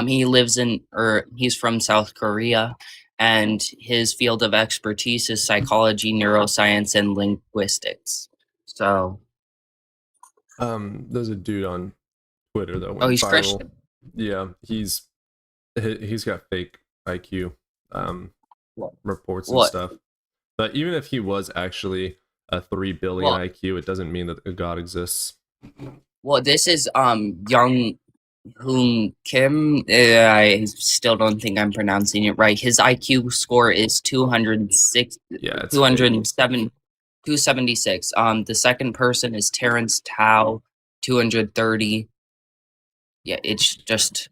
He lives in, or he's from South Korea, and his field of expertise is psychology, neuroscience, and linguistics. So, There's a dude on Twitter that went oh, he's viral. Christian. Yeah, he's got fake IQ What? reports and What? stuff. But even if he was actually a 3 billion What? IQ, it doesn't mean that a god exists. Well, this is Young Hoon Kim. I still don't think I'm pronouncing it right. His IQ score is 206. Yeah, it's 207. 276. The second person is Terrence Tao, 230. Yeah, it's just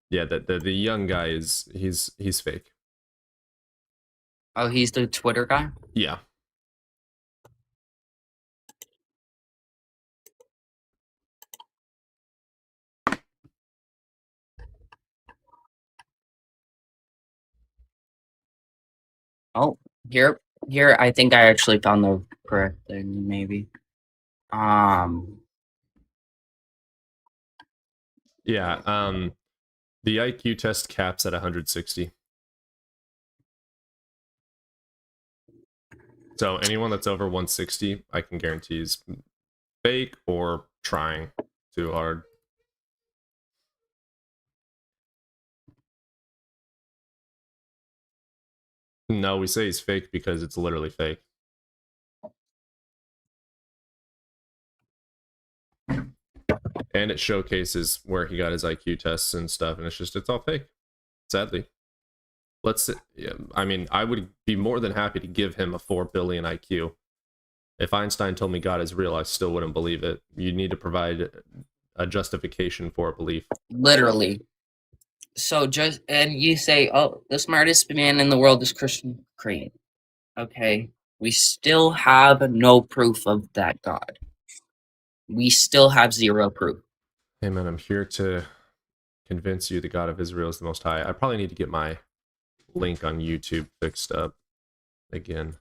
Yeah, the young guy is he's fake. Oh, he's the Twitter guy? Yeah. Oh, here, I think I actually found the correct thing, maybe. Yeah. The IQ test caps at 160. So anyone that's over 160, I can guarantee is fake or trying too hard. No, we say he's fake because it's literally fake. And it showcases where he got his IQ tests and stuff, and it's all fake. Sadly. I mean, I would be more than happy to give him a 4 billion IQ. If Einstein told me God is real, I still wouldn't believe it. You need to provide a justification for a belief. Literally. So and you say, oh, the smartest man in the world is Christian Crane. Okay. We still have no proof of that God. We still have zero proof. Hey man, I'm here to convince you the God of Israel is the Most High. I probably need to get my link on YouTube fixed up again.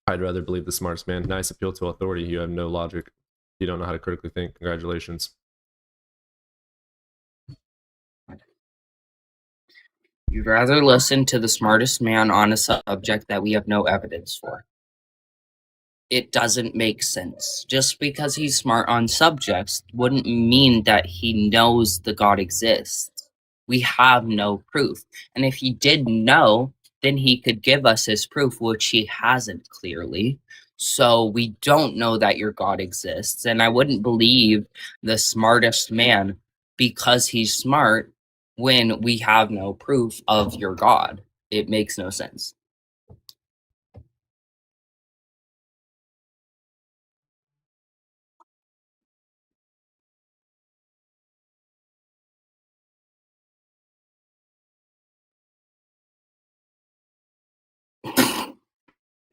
I'd rather believe the smartest man. Nice appeal to authority. You have no logic. You don't know how to critically think. Congratulations. You'd rather listen to the smartest man on a subject that we have no evidence for. It doesn't make sense. Just because he's smart on subjects wouldn't mean that he knows the God exists. We have no proof. And if he did know, then he could give us his proof, which he hasn't clearly. So we don't know that your God exists. And I wouldn't believe the smartest man because he's smart when we have no proof of your God. It makes no sense.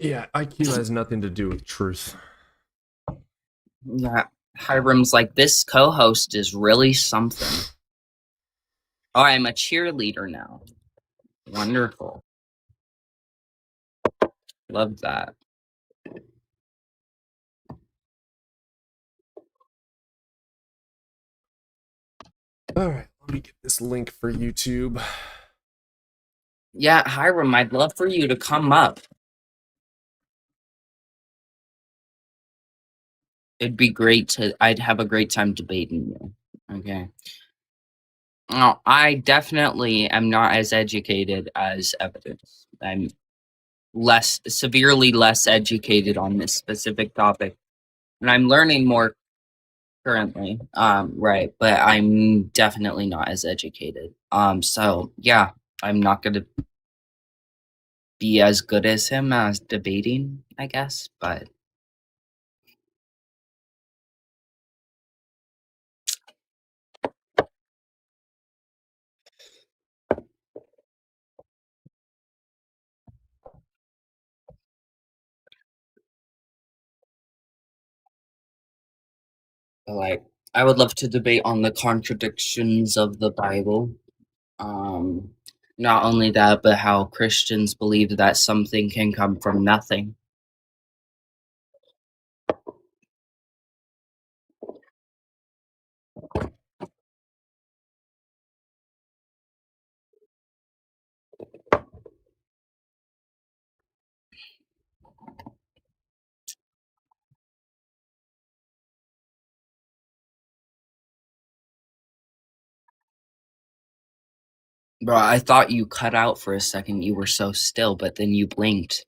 Yeah, IQ has nothing to do with truth. Yeah, Hiram's like, this co-host is really something. Oh, I'm a cheerleader now. Wonderful. Love that. All right, let me get this link for YouTube. Yeah, Hiram, I'd love for you to come up. It'd be great I'd have a great time debating you. Okay. No, I definitely am not as educated as Evidence. I'm severely less educated on this specific topic. And I'm learning more currently. Right, but I'm definitely not as educated. So yeah, I'm not gonna be as good as him as debating, I guess, but like I would love to debate on the contradictions of the Bible. Um, Not only that, but how Christians believe that something can come from nothing. Bro, I thought you cut out for a second. You were so still, but then you blinked.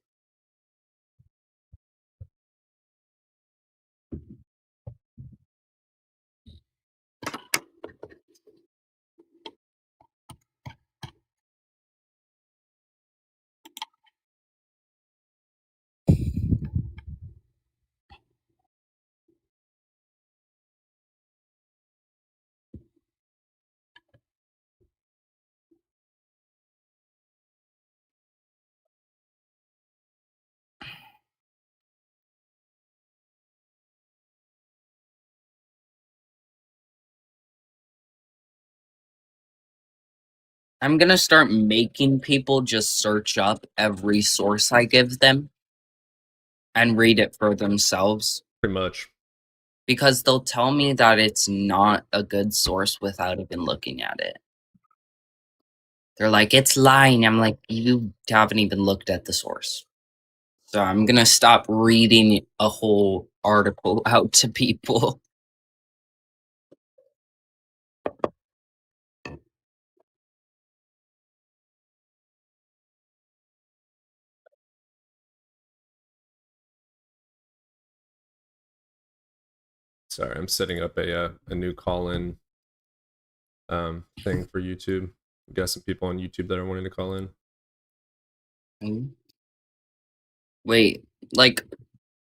I'm gonna start making people just search up every source I give them and read it for themselves. Pretty much. Because they'll tell me that it's not a good source without even looking at it. They're like, it's lying. I'm like, you haven't even looked at the source. So I'm gonna stop reading a whole article out to people. Sorry, I'm setting up a new call-in thing for YouTube. We got some people on YouTube that are wanting to call in. Wait, like,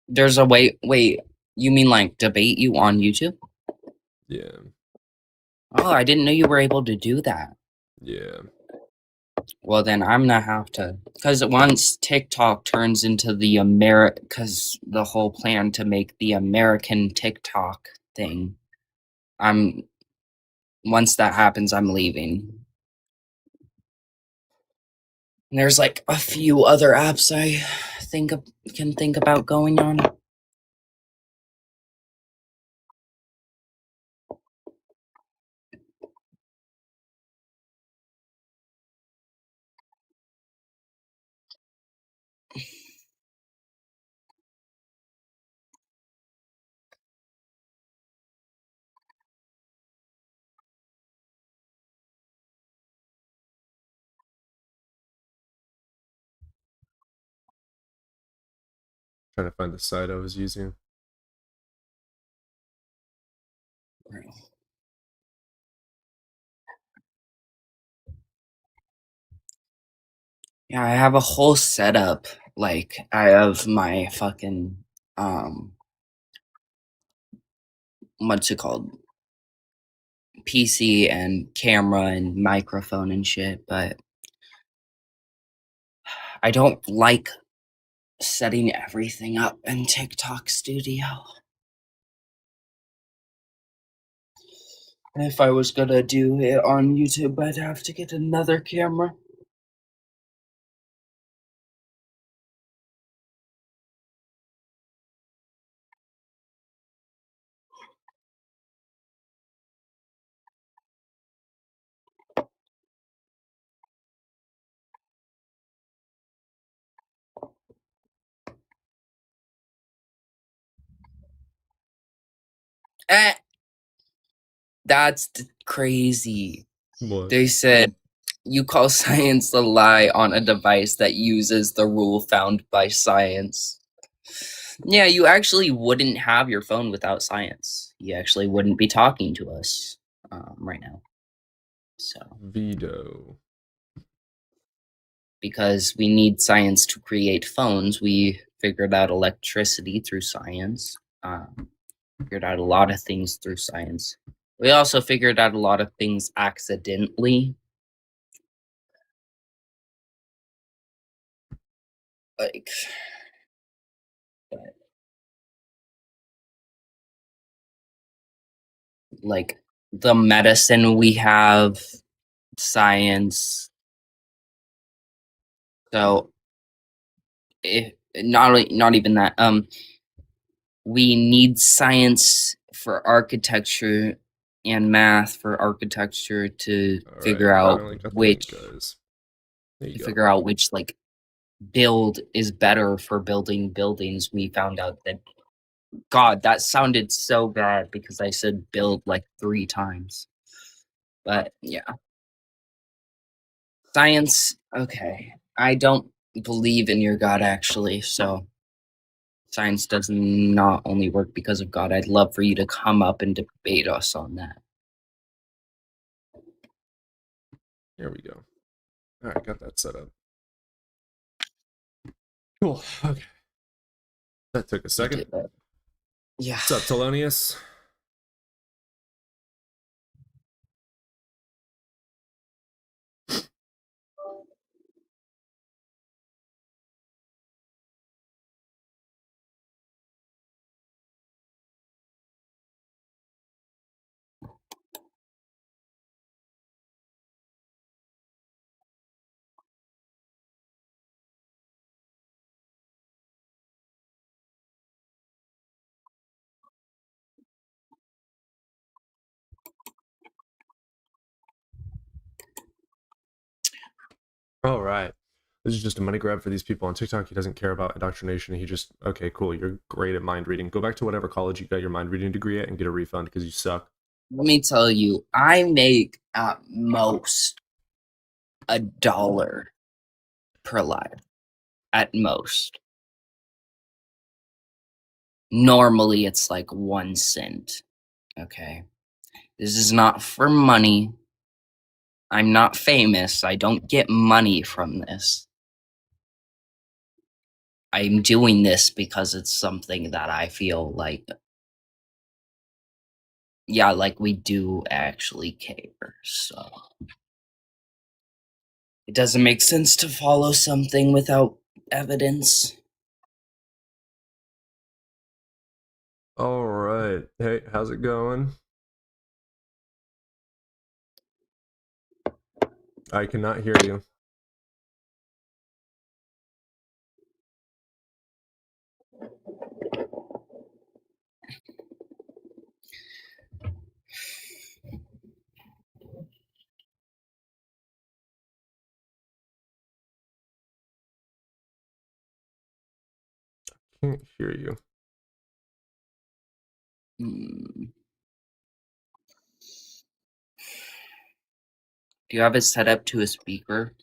there's a way. Wait, you mean like debate you on YouTube? Yeah, Oh, I didn't know you were able to do that. yeah. Well, then I'm gonna have to, because once TikTok turns into the because the whole plan to make the American TikTok thing, once that happens, I'm leaving. And there's like a few other apps I can think about going on. Trying to find the site I was using. Yeah, I have a whole setup. Like, I have my fucking what's it called? PC and camera and microphone and shit, but I don't like setting everything up in TikTok Studio. If I was gonna do it on YouTube, I'd have to get another camera. Eh, that's crazy. What? They said you call science a lie on a device that uses the rule found by science. Yeah, you actually wouldn't have your phone without science. You actually wouldn't be talking to us right now. So, Veto. because we need science to create phones, we figured out electricity through science. Figured out a lot of things through science. We also figured out a lot of things accidentally. Like, like the medicine we have, science. So, if not even that. We need science for architecture and math for architecture to All figure right, out finally got the which link, guys. There you to go. figure out which like build is better for building buildings. We found out that God, that sounded so bad because I said build like 3 times. But yeah. Science, okay. I don't believe in your God actually, so science does not only work because of God. I'd love for you to come up and debate us on that. There we go. All right, got that set up. Cool. Okay. That took a second. Yeah. What's up, Thelonious? All right. This is just a money grab for these people on TikTok. He doesn't care about indoctrination. He just, okay, cool. You're great at mind reading. Go back to whatever college you got your mind reading degree at and get a refund because you suck. Let me tell you, I make at most $1 per live. At most. Normally it's like 1 cent. Okay. This is not for money. I'm not famous. I don't get money from this. I'm doing this because it's something that I feel like, yeah, like we do actually care. So it doesn't make sense to follow something without evidence. All right. Hey, how's it going? I cannot hear you. Can't hear you. Do you have it set up to a speaker?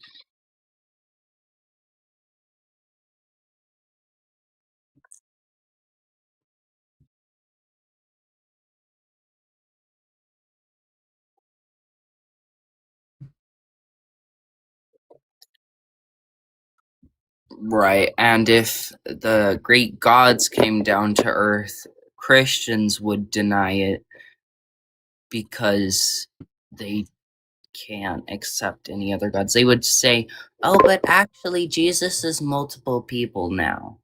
Right, and if the Greek gods came down to earth, Christians would deny it because they can't accept any other gods. They would say, oh, but actually Jesus is multiple people now.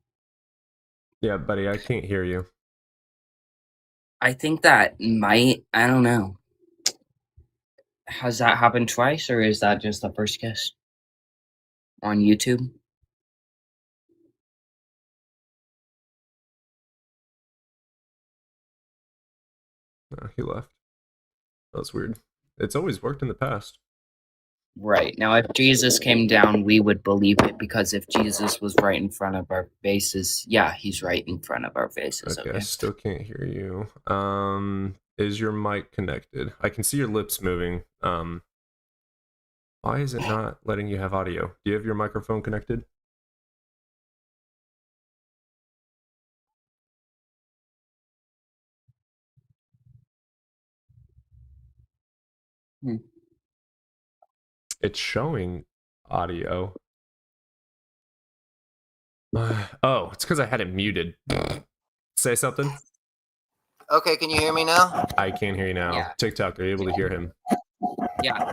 Yeah, buddy, I can't hear you. I think that might, I don't know. Has that happened twice, or is that just the first guess on YouTube? He left. That's weird. It's always worked in the past. Right. Now, if Jesus came down, we would believe it, because if Jesus was right in front of our faces, yeah, he's right in front of our faces. Okay, I Okay. still can't hear you. Is your mic connected? I can see your lips moving. Why is it not letting you have audio? Do you have your microphone connected? It's showing audio. Oh, it's because I had it muted. Say something. Okay, can you hear me now? I can't hear you now. Yeah. TikTok, are you able to hear him? Yeah.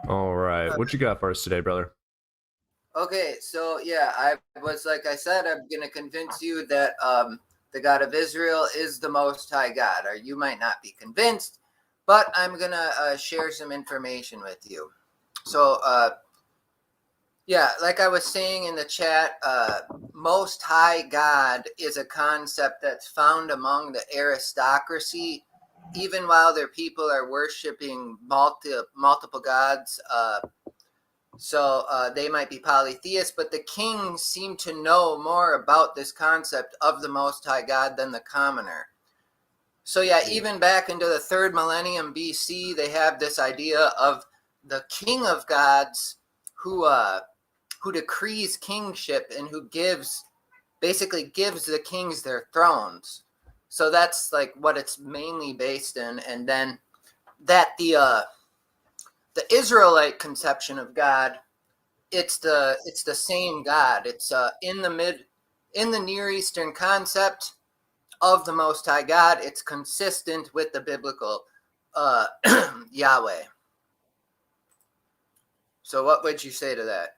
All right. What you got for us today, brother? Okay, so yeah, I was like I said, I'm gonna convince you that the God of Israel is the Most High God. Or you might not be convinced, but I'm gonna share some information with you. So yeah, like I was saying in the chat, Most High God is a concept that's found among the aristocracy, even while their people are worshiping multiple gods. So they might be polytheists, but the kings seem to know more about this concept of the Most High God than the commoner. So yeah, even back into the 3rd millennium BC, they have this idea of the king of gods who decrees kingship and who basically gives the kings their thrones. So that's like what it's mainly based in. And then that the Israelite conception of God, it's the same God. It's in the Near Eastern concept of the Most High God. It's consistent with the biblical Yahweh. So what would you say to that?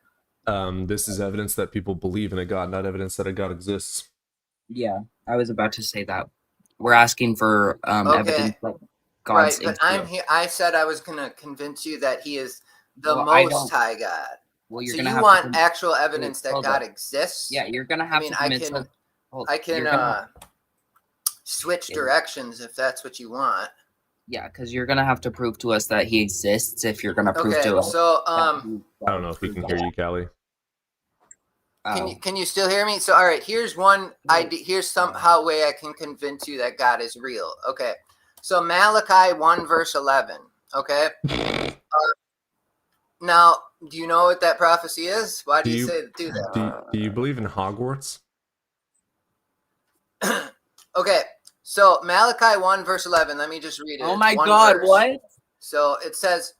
This is evidence that people believe in a God, not evidence that a God exists. Yeah, I was about to say that. We're asking for evidence that God's right, but I'm here. I said I was gonna convince you that He is the Well, I Most don't- High God. Well, you're So gonna you have want to actual evidence that hold God up. exists? Yeah, you're gonna have I mean, to I convince can us. Hold- I can you're gonna- switch Yeah. directions if that's what you want. Yeah, because you're gonna have to prove to us that he exists if you're gonna prove Okay, to us. so I don't know if we can hear you, Callie. can you still hear me? So all right, here's one idea. Here's somehow way I can convince you that God is real. Okay, so Malachi 1 verse 11. Okay, now do you know what that prophecy is? Why do you say do that? Do you believe in Hogwarts? Okay, so Malachi 1 verse 11. Let me just read it. Oh It's my one God! verse. What? So it says,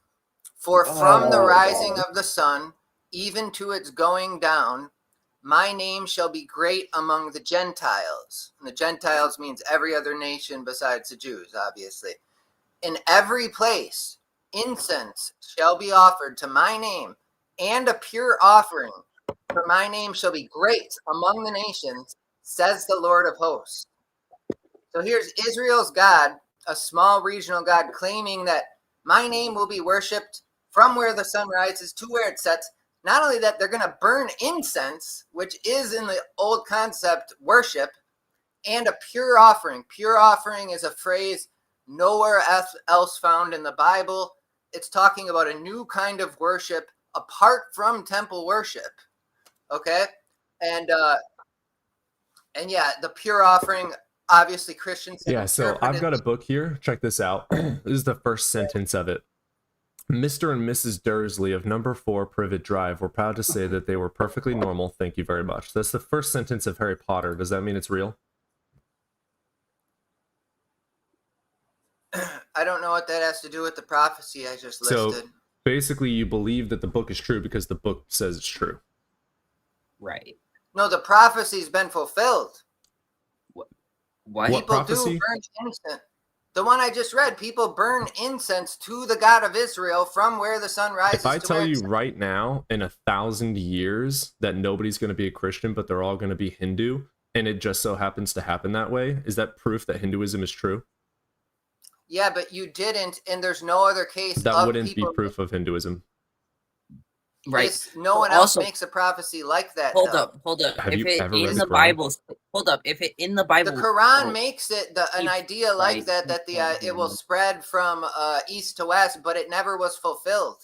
"For from the rising of the sun, even to its going down, my name shall be great among the Gentiles." And the Gentiles means every other nation besides the Jews, obviously. "In every place, incense shall be offered to my name, and a pure offering. For my name shall be great among the nations, says the Lord of hosts." So here's Israel's God, a small regional God, claiming that my name will be worshipped from where the sun rises to where it sets. Not only that, they're going to burn incense, which is in the old concept worship, and a pure offering. Pure offering is a phrase nowhere else found in the Bible. It's talking about a new kind of worship apart from temple worship. Okay? And yeah, the pure offering, obviously Christians have Yeah, so I've got a book here. Check this out. This is the first sentence of it. Mr. and Mrs. Dursley of number 4 Privet Drive were proud to say that they were perfectly normal. Thank you very much. That's the first sentence of Harry Potter. Does that mean it's real? I don't know what that has to do with the prophecy I just listed. So basically you believe that the book is true because the book says it's true. Right. No, the prophecy's been fulfilled. What? People prophecy? do burn incense. The one I just read, people burn incense to the God of Israel from where the sun rises. If I to tell where it you sets. right now in 1,000 years that nobody's going to be a Christian, but they're all going to be Hindu, and it just so happens to happen that way, is that proof that Hinduism is true? Yeah, but you didn't, and there's no other case That of wouldn't be people. proof of Hinduism. Right. No one else makes a prophecy like that. Hold though. up. Have If you it ever read in the the Quran? Bible, hold up. If it in the Bible, The Quran makes it an idea like right. that it will spread from east to west, but it never was fulfilled.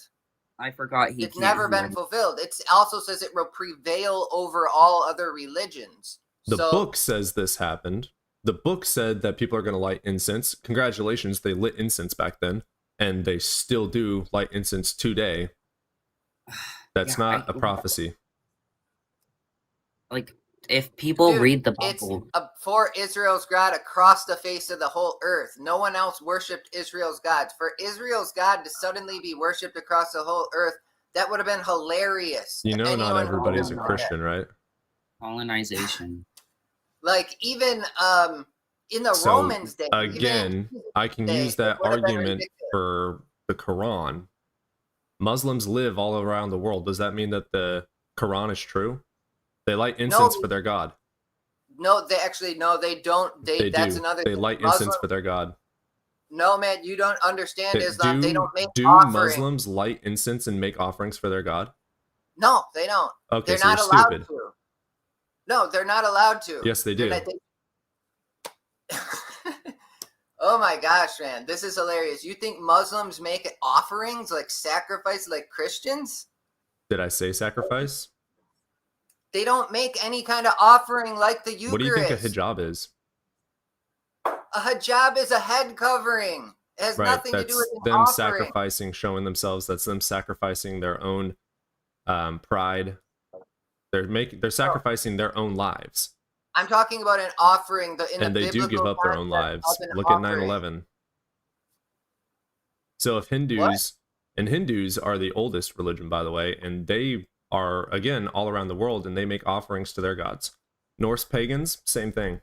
I forgot It's never been fulfilled. It also says it will prevail over all other religions. The book says this happened. The book said that people are going to light incense. Congratulations, they lit incense back then, and they still do light incense today. That's not a prophecy. Like, if people read the Bible, it's for Israel's God across the face of the whole earth. No one else worshipped Israel's gods. For Israel's God to suddenly be worshipped across the whole earth, that would have been hilarious. You know, not everybody's a Christian, right? colonization. Like even in the So, Romans day. again, I can use that argument for the Quran. Muslims live all around the world. Does that mean that the Quran is true? They light incense for their God. No, they don't. They That's do. another They thing. light incense for their God. No, man, you don't understand Islam. They don't make do offerings. Muslims light incense and make offerings for their God? No, they don't. Okay, they're so not you're allowed stupid. to. No, they're not allowed to. Yes, they do. Oh my gosh, man, this is hilarious. You think Muslims make offerings like sacrifice like Christians? Did I say sacrifice? They don't make any kind of offering like the Eucharist. What do you think a hijab is? A hijab is a head covering. It has nothing to do with an them offering. sacrificing, showing themselves. That's them sacrificing their own pride. They're sacrificing their own lives. I'm talking about an offering. And they do give up their own lives. Look at 9/11. So if Hindus are the oldest religion, by the way, and they are, again, all around the world, and they make offerings to their gods. Norse pagans, same thing.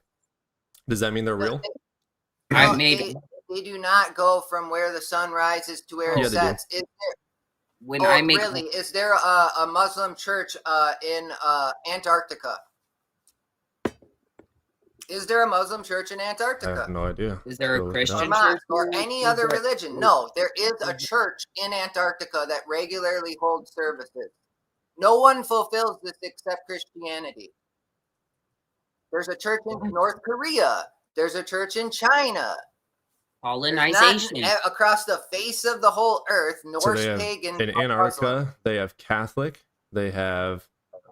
Does that mean they're real? They do not go from where the sun rises to where it sets. Really? Is there a Muslim church in Antarctica? Is there a Muslim church in Antarctica? I have no idea. Is there a Christian church or any other religion? No, there is a church in Antarctica that regularly holds services. No one fulfills this except Christianity. There's a church in North Korea. There's a church in China. Colonization. Across the face of the whole earth, So Norse they have, pagan. in Antarctica, they have Catholic, they have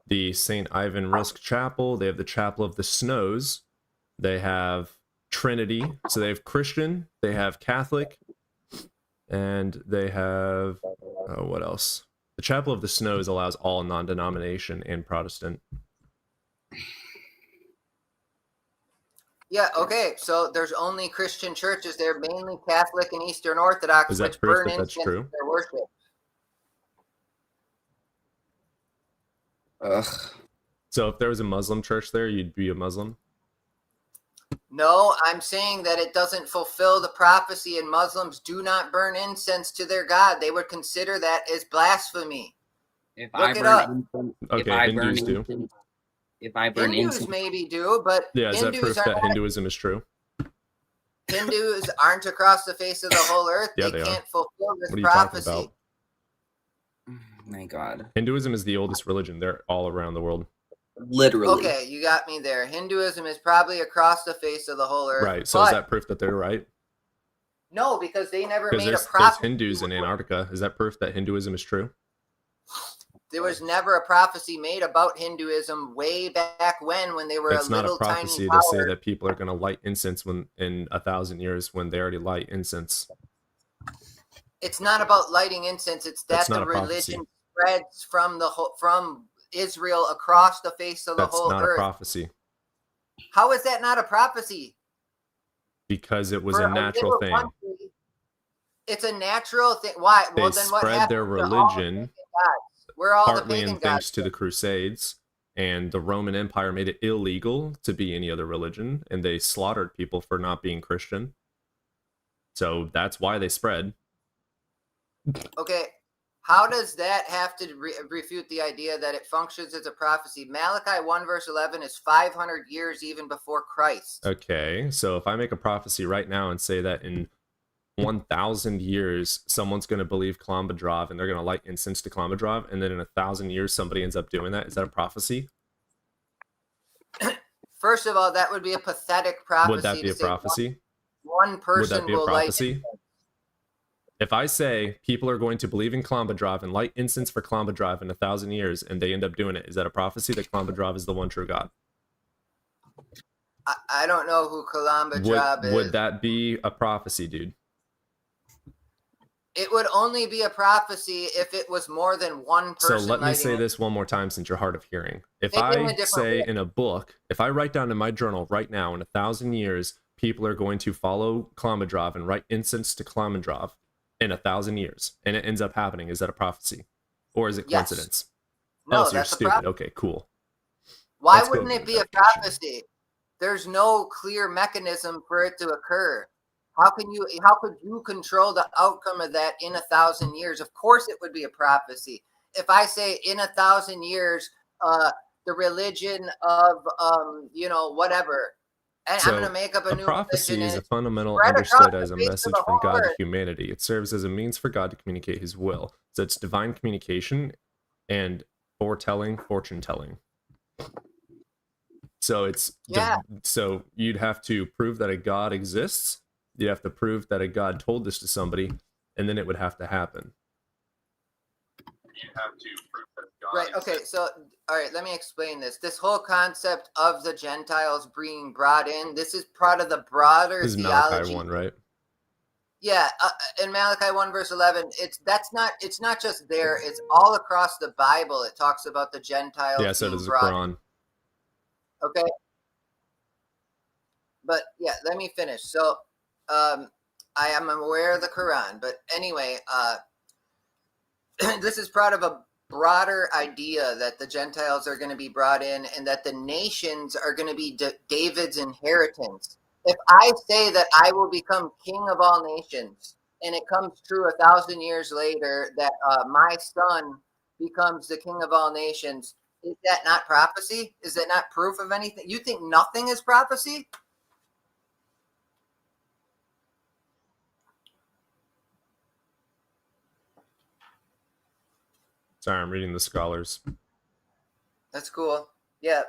the St. Ivan Risk Chapel, they have the Chapel of the Snows, they have Trinity, so they have Christian, they have Catholic, and they have, oh, what else? The Chapel of the Snows allows all non-denomination and Protestant. Yeah, okay, so there's only Christian churches. They're mainly Catholic and Eastern Orthodox, Is that which proof burn that that's incense true? to their worship. Ugh. So if there was a Muslim church there, you'd be a Muslim? No, I'm saying that it doesn't fulfill the prophecy, and Muslims do not burn incense to their God. They would consider that as blasphemy. If Look I it burn up. incense, Okay, if I Hindus burn do. incense, if I burn Hindus incense, maybe do, but Yeah, is that Hindus proof that are Hinduism is true? Hindus aren't across the face of the whole earth. Yeah, they they are. can't fulfill this What are you talking prophecy. about? oh my God, Hinduism is the oldest religion. They're all around the world. literally. Okay, you got me there. Hinduism is probably across the face of the whole earth. Right. So but is that proof that they're right? no, because they never Because made a there's prophecy. Hindus in Antarctica. Is that proof that Hinduism is true? There was never a prophecy made about Hinduism way back when they were It's a not little a prophecy tiny to say power. that people are going to light incense when in 1,000 years when they already light incense. It's not about lighting incense. It's that That's not the a prophecy. religion spreads from Israel across the face of the That's whole not a earth. prophecy How is that not a prophecy? because it was For a natural little thing. country, it's a natural thing. Why? They Well, then what spread happened their to all the religion pagan gods? Where all the partly pagan in thanks gods? to the Crusades, and the Roman Empire made it illegal to be any other religion, and they slaughtered people for not being Christian. So that's why they spread. Okay, how does that have to refute the idea that it functions as a prophecy? Malachi 1 verse 11 is 500 years even before Christ. Okay, so if I make a prophecy right now and say that in 1,000 years someone's going to believe Klambadrov and they're going to light incense to Klambadrov, and then in 1,000 years somebody ends up doing that, is that a prophecy? First of all, that would be a pathetic prophecy. Would that be to a say prophecy? One Would person that be a will light prophecy? If I say people are going to believe in Klambadrov and light incense for Klambadrov in 1,000 years and they end up doing it, is that a prophecy that Klambadrov is the one true God? I don't know who Klambadrov is. Would that be a prophecy, dude? It would only be a prophecy if it was more than one So person. let me lighting say it. this one more time since you're hard of hearing. If Take it in a I different say way. in a book, if I write down in my journal right now, in 1,000 years, people are going to follow Klambadrov and write incense to Klambadrov in 1,000 years, and it ends up happening, is that a prophecy? Or is it Yes. coincidence? No, Oh, so you're that's a stupid. prophecy. Okay, cool. Why Let's go wouldn't with it be a verification. prophecy? There's no clear mechanism for it to occur. How could you control the outcome of that in 1,000 years? Of course it would be a prophecy. If I say in 1,000 years, the religion of whatever, and So I'm gonna make up a new prophecy religion. is a and fundamental spread understood across as the a face of message the from whole God to earth. humanity. It serves as a means for God to communicate his will. So it's divine communication and foretelling, fortune telling. So it's Yeah. so you'd have to prove that a God exists. You have to prove that a God told this to somebody, and then it would have to happen. Right. Okay. So, all right. Let me explain this. This whole concept of the Gentiles being brought in. This is part of the broader This is theology. Malachi 1, right? Yeah. In Malachi 1 verse 11, it's not just there. It's all across the Bible. It talks about the Gentiles. Yeah, so being does the brought Quran. in. Okay. But yeah, let me finish. So, I am aware of the Quran, but anyway, this is part of a broader idea that the Gentiles are going to be brought in and that the nations are going to be David's inheritance. If I say that I will become king of all nations and it comes true 1,000 years later that my son becomes the king of all nations, is that not prophecy? Is that not proof of anything? You think nothing is prophecy? Sorry, I'm reading the scholars. That's cool. Yeah.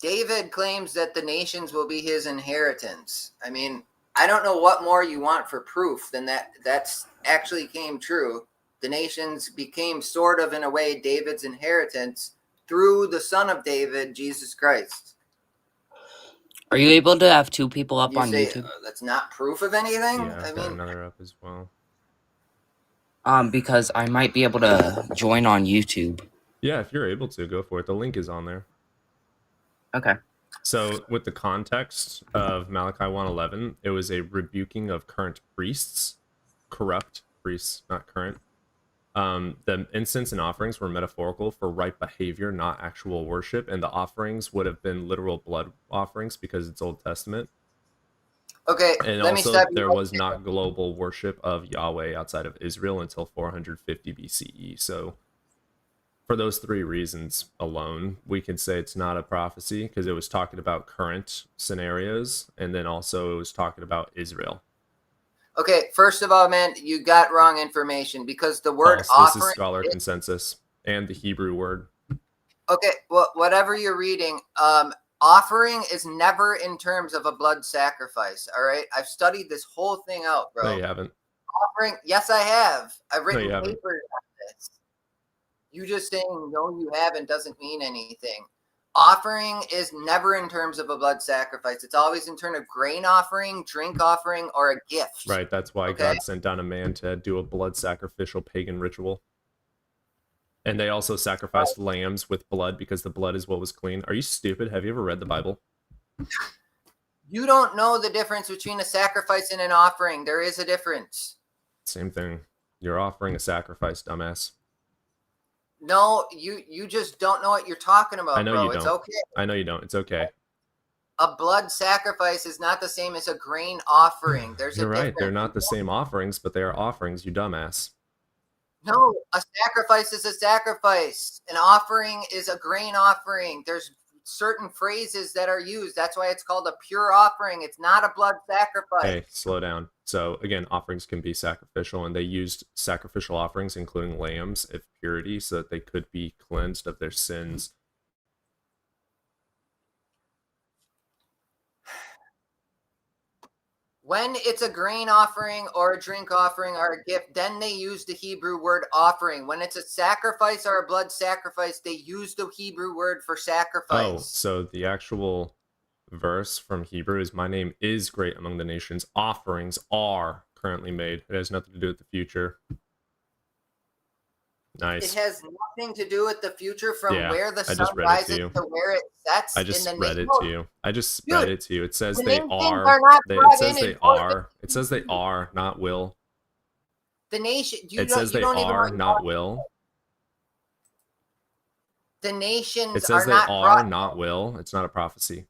David claims that the nations will be his inheritance. I mean, I don't know what more you want for proof than that's actually came true. The nations became sort of in a way David's inheritance through the son of David, Jesus Christ. Are you able to have 2 people up You on say YouTube? that's not proof of anything? Yeah, I I've got mean, another up as well. Because I might be able to join on YouTube. Yeah, if you're able to, go for it. The link is on there. Okay. So, with the context of Malachi 1:11, it was a rebuking of current priests, corrupt priests, not current. The incense and offerings were metaphorical for right behavior, not actual worship, and the offerings would have been literal blood offerings because it's Old Testament. okay, And let me also, stop you there right was there. not global worship of Yahweh outside of Israel until 450 BCE. So, for those 3 reasons alone, we can say it's not a prophecy because it was talking about current scenarios, and then also it was talking about Israel. Okay, first of all, man, you got wrong information because the word False. This offering. is scholar consensus and the Hebrew word. Okay, well, whatever you're reading, offering is never in terms of a blood sacrifice. All right, I've studied this whole thing out, bro. No, you haven't. Offering, yes, I have. I've written you haven't. papers on this. You just saying no, you haven't doesn't mean anything. Offering is never in terms of a blood sacrifice. It's always in terms of grain offering, drink offering, or a gift. Right, that's why Okay. God sent down a man to do a blood sacrificial pagan ritual. And they also sacrificed lambs with blood because the blood is what was clean. Are you stupid? Have you ever read the Bible? You don't know the difference between a sacrifice and an offering. There is a difference. Same thing. You're offering a sacrifice, dumbass. No, you just don't know what you're talking about, I know bro. you It's don't. okay. I know you don't. It's okay. A blood sacrifice is not the same as a grain offering. There's You're a right. difference. They're not the same offerings, but they are offerings, you dumbass. No, a sacrifice is a sacrifice. An offering is a grain offering. There's certain phrases that are used. That's why it's called a pure offering. It's not a blood sacrifice. Hey, slow down. So again, offerings can be sacrificial, and they used sacrificial offerings, including lambs, of purity, so that they could be cleansed of their sins. When it's a grain offering or a drink offering or a gift, then they use the Hebrew word offering. When it's a sacrifice or a blood sacrifice, they use the Hebrew word for Oh, sacrifice. so the actual verse from Hebrew is, "My name is great among the nations. Offerings are currently made." It has nothing to do with the future. Nice. It has nothing to do with the future from Yeah, where the I sun just read it rises to you. to where it sets. I just in the read it name to you. I just Dude, read it to you. It says the they name things are. are not It brought says in they in are. It says they are, not will. The nation. It says they are, not will. The nations It says are they not are, brought. not will. It's not a prophecy.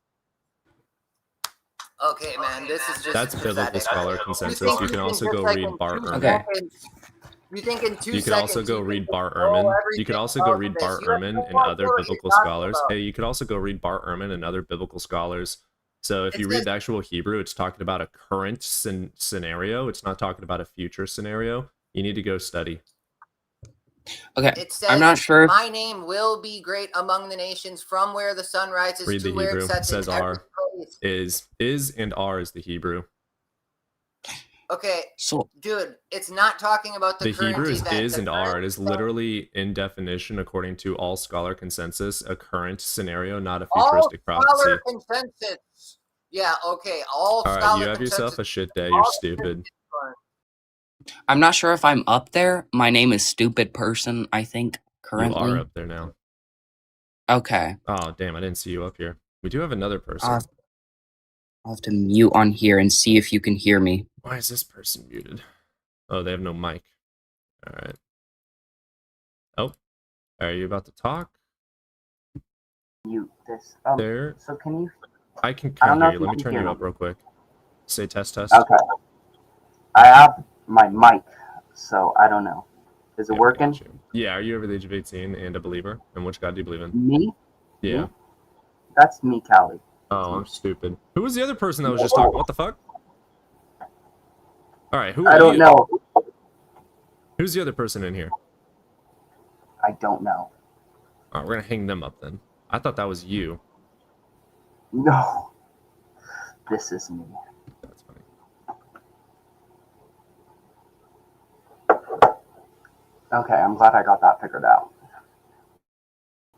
Okay, man, this is just That's biblical pathetic. scholar consensus. You can also go read Bart Ehrman. Okay. You think in 2 You could seconds also go you read can Bart control Ehrman. You everything could also go about read this. Bart You have Ehrman no and more other clue what biblical you're talking scholars. about. Hey, you could also go read Bart Ehrman and other biblical scholars. So if It you says- read the actual Hebrew, it's talking about a current scenario. It's not talking about a future scenario. You need to go study. Okay. It says, I'm not sure if my name will be great among the nations from where the sun rises Read to the where Hebrew. it It sets. says in every are. place. Is and are is the Hebrew. Okay, so dude, it's not talking about the The current Hebrew is event. The and are. current It is event- literally, in definition, according to all scholar consensus, a current scenario, not a all futuristic prophecy. scholar consensus. Yeah, okay, all All right, scholar you have consensus. yourself a shit day. You're stupid. I'm not sure if I'm up there. My name is Stupid Person, I think, You currently. are up there now. Okay. Oh, damn, I didn't see you up here. We do have another person. I'll have to mute on here and see if you can hear me. Why is this person muted? Oh, they have no mic. All right. Oh, are you about to talk? Mute this. There. So can you? I can I don't know hear if you. you Let me can turn hear you me. up real quick. Say test, test. Okay. I have my mic, so I don't know. Is it Yeah, we working? got you. Yeah, are you over the age of 18 and a believer? And which God do you believe in? Me? Yeah. Me? That's me, Callie. Oh, I'm stupid. Who was the other person that was just talking? What the fuck? All right, who are I don't you? know. Who's the other person in here? I don't know. All right, we're gonna hang them up then. I thought that was you. No. This is me. That's funny. Okay, I'm glad I got that figured out.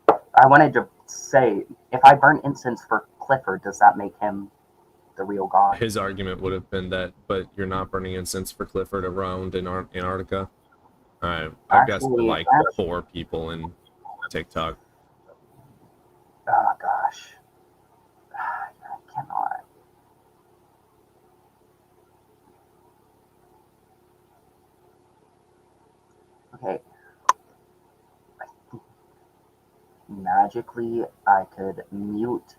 I wanted to say, if I burn incense for Clifford, does that make him the real God? His argument would have been that, but you're not burning incense for Clifford around in Antarctica. I've got Actually, like 4 people in TikTok. oh gosh. I cannot. Okay. Magically, I could mute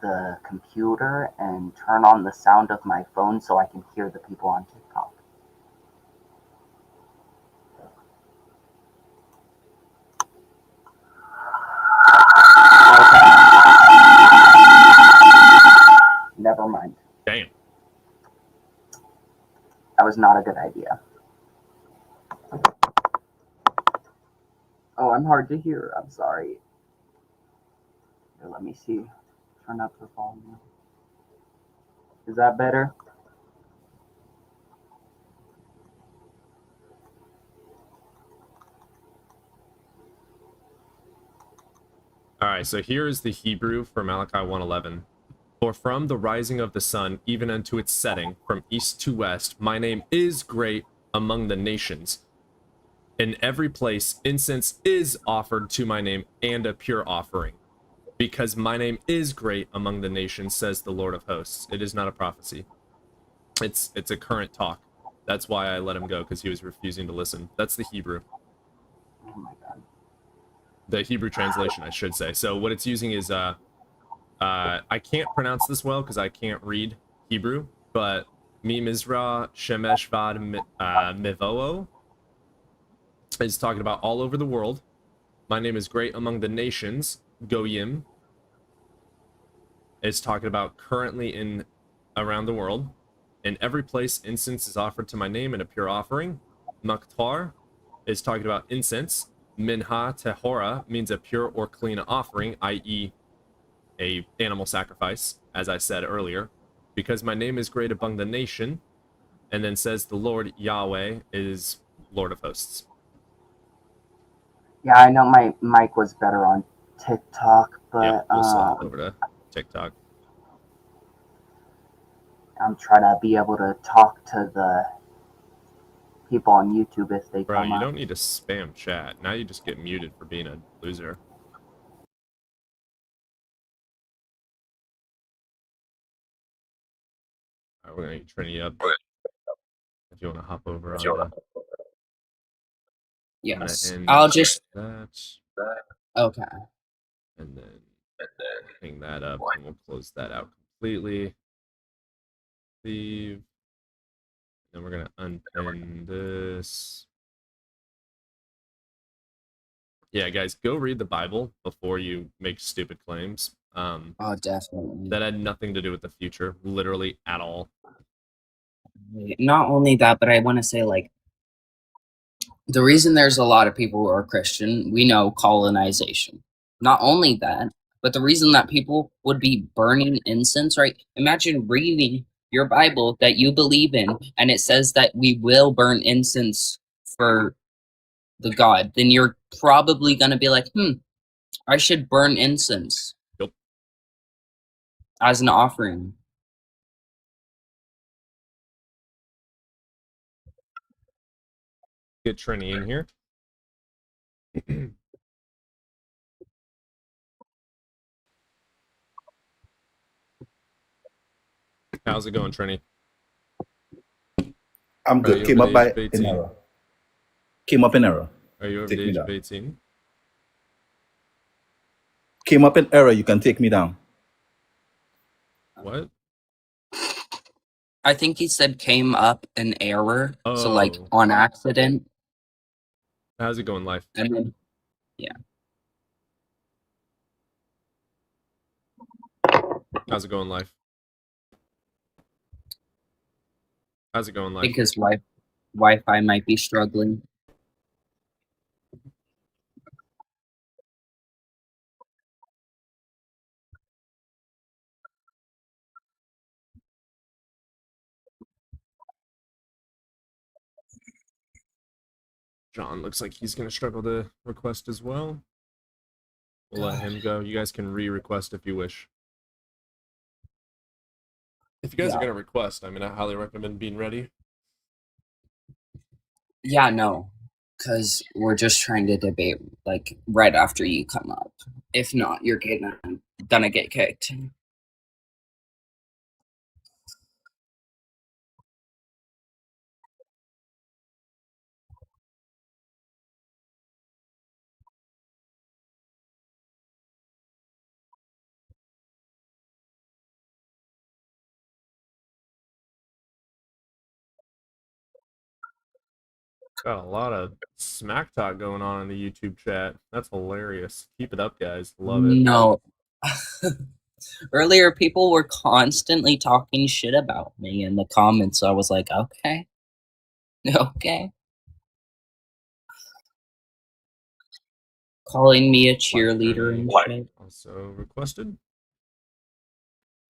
the computer and turn on the sound of my phone so I can hear the people on TikTok. Never mind. Damn. That was not a good idea. Oh, I'm hard to hear. I'm sorry. Here, let me see. Turn up the volume. Is that better? All right, so here is the Hebrew for Malachi 1:11. For from the rising of the sun even unto its setting, from east to west, my name is great among the nations. In every place, incense is offered to my name and a pure offering. Because my name is great among the nations, says the Lord of hosts. It is not a prophecy. It's a current talk. That's why I let him go, because he was refusing to listen. That's the Hebrew. Oh my god. The Hebrew translation, I should say. So what it's using is I can't pronounce this well because I can't read Hebrew, but Mi Mizra Shemesh Vad Mivoo is talking about all over the world. My name is great among the nations. Goyim is talking about currently in around the world. In every place, incense is offered to my name in a pure offering. Maktar is talking about incense. Minha Tehora means a pure or clean offering, i.e., a animal sacrifice, as I said earlier, because my name is great among the nation, and then says the Lord Yahweh is Lord of hosts. Yeah, I know my mic was better on TikTok, but Yeah, we'll swap over to TikTok. I'm trying to be able to talk to the people on YouTube if they Bro, come you up. don't need to spam chat. Now you just get muted for being a loser. All right, we're gonna get Trinity up. If you want to hop over on the... Yes. I'll just. that, Okay. and then hang that up, and we'll close that out completely. Leave. Then we're gonna unpin this. Yeah, guys, go read the Bible before you make stupid claims. Oh, definitely. That had nothing to do with the future, literally at all. Not only that, but I want to say, like, the reason there's a lot of people who are Christian, we know colonization. Not only that, but the reason that people would be burning incense, right? Imagine reading your Bible that you believe in, and it says that we will burn incense for the God. Then you're probably going to be like, I should burn incense Yep. as an offering. Get Trini in here. How's it going, Trini? I'm good. Came up by an error. Came up in error. Are you over Take the me age down. of 18? Came up in error. You can take me down. What? I think he said came up an error. So, like, Oh. on accident. How's it going, life? And then, yeah. How's it going, life? How's it going, I life? think his Wi-Fi might be struggling. John looks like he's gonna struggle to request as well. We'll let him go. You guys can re-request if you wish. If you guys are gonna request, I mean, I highly recommend being ready. Yeah, no, because we're just trying to debate like right after you come up. If not, you're gonna get kicked. Got a lot of smack talk going on in the YouTube chat. That's hilarious. Keep it up, guys. Love it. No. Earlier, people were constantly talking shit about me in the comments. So I was like, okay. Okay. Calling me a cheerleader and shit. Also requested.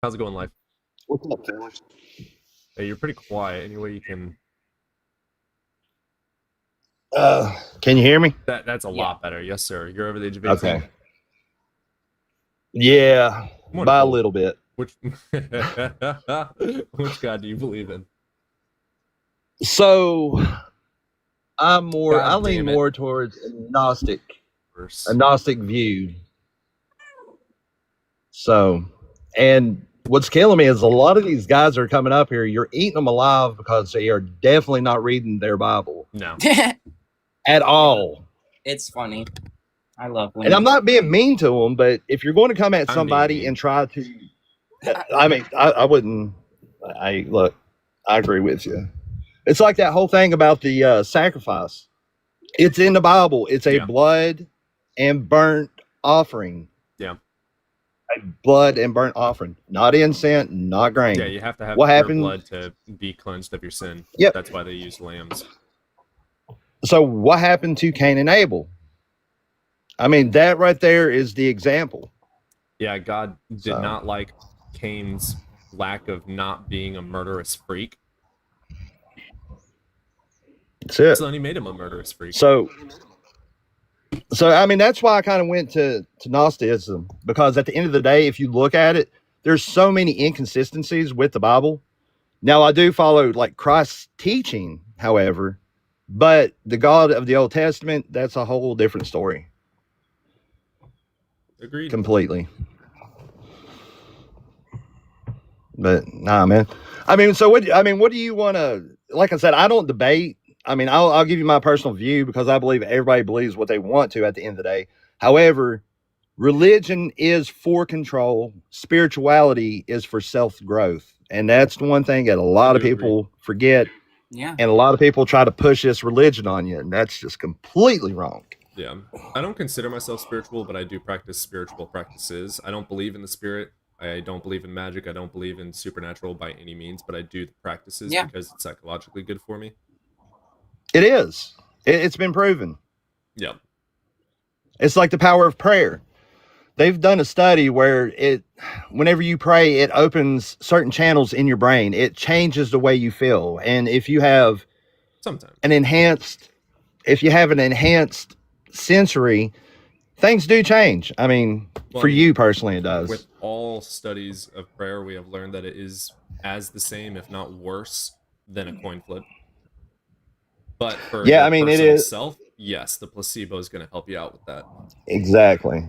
How's it going, life? What's up, fellas? Hey, you're pretty quiet. Any way you can... Can you hear me? That's a lot better. Yes, sir. You're over the age of 18. Okay. Yeah, by a Wonderful. little bit. Which which God do you believe in? So I lean damn it. more towards a Gnostic view. So, and what's killing me is a lot of these guys that are coming up here, you're eating them alive because they are definitely not reading their Bible No. at all. It's funny. I love when And I'm not being mean to them, but if you're going to come at I'm somebody mean. and try to, I mean, I wouldn't. Look, I agree with you. It's like that whole thing about the sacrifice. It's in the Bible. It's a Yeah. blood and burnt offering. Yeah. A blood and burnt offering, not incense, not grain. Yeah, you have to have what pure happened? blood to be cleansed of your sin. Yep. That's why they use lambs. So what happened to Cain and Abel? I mean, that right there is the example. Yeah, God did So. not like Cain's lack of not being a murderous freak. That's it. So then he made him a murderous freak. So I mean, that's why I kind of went to Gnosticism, because at the end of the day, if you look at it, there's so many inconsistencies with the Bible. Now, I do follow like Christ's teaching, however, but the God of the Old Testament, that's a whole different story. Agreed. Completely. But nah, man. I mean, so what do you want to, like I said, I don't debate. I mean, I'll give you my personal view because I believe everybody believes what they want to at the end of the day. However, religion is for control. Spirituality is for self-growth. And that's the one thing that a lot of people forget. Yeah. And a lot of people try to push this religion on you. And that's just completely wrong. Yeah. I don't consider myself spiritual, but I do practice spiritual practices. I don't believe in the spirit. I don't believe in magic. I don't believe in supernatural by any means, but I do the practices because it's psychologically good for me. It is. It's been proven. Yeah. It's like the power of prayer. They've done a study where whenever you pray, it opens certain channels in your brain. It changes the way you feel. And if you have an enhanced sensory, things do change. I mean, for you personally, it does. With all studies of prayer, we have learned that it is as the same, if not worse, than a coin flip. But for your I mean, it personal is. self, yes, the placebo is going to help you out with that. Exactly.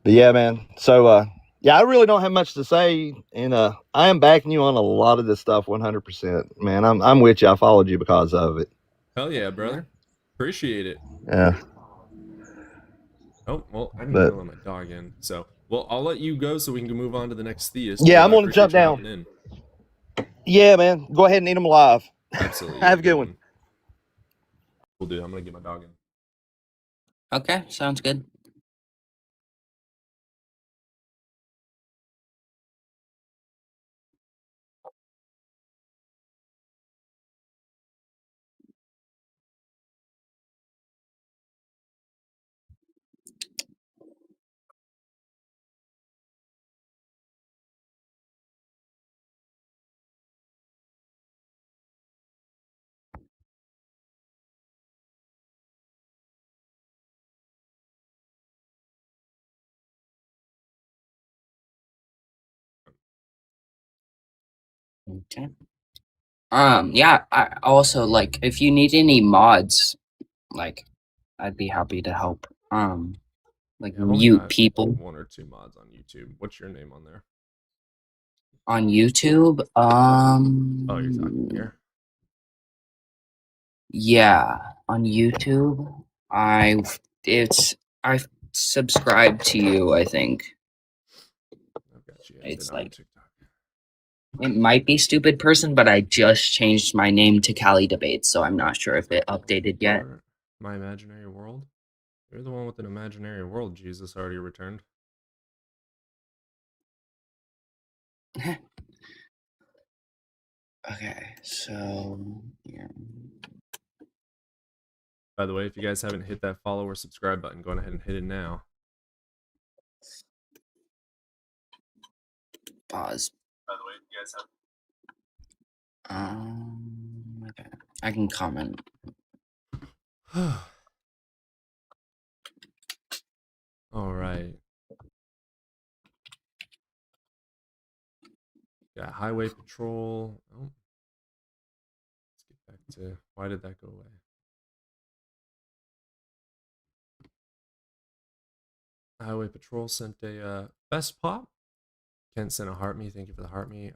But yeah, man. So, I really don't have much to say, and I am backing you on a lot of this stuff 100%. Man, I'm with you. I followed you because of it. Hell yeah, brother. Appreciate it. Yeah. Oh, well, I need to let my dog in. So, well, I'll let you go so we can move on to the next theist. Yeah, I'm I going to jump appreciate you down. hopping in. Yeah, man. Go ahead and eat them alive. Absolutely. Have a good one. We'll do. I'm going to get my dog in. Okay, sounds good. Okay. Yeah, I also like if you need any mods, like I'd be happy to help. Like I've only mute got people 1 or 2 mods on YouTube. What's your name on there? on YouTube. Oh, you're talking here. Yeah, on YouTube. I subscribed to you, I think. I've got you. It's On like TikTok. it might be stupid person, but I just changed my name to Cali Debates, so I'm not sure if it updated yet. My imaginary world? You're the one with an imaginary world. Jesus already returned. Okay, so yeah. By the way, if you guys haven't hit that follow or subscribe button, go ahead and hit it now. Pause. By the way, if you guys have Okay. I can comment. All right. Got highway patrol. Oh. Let's get back to why did that go away? Highway patrol sent a best pop. Kent sent a heart me. Thank you for the heart me.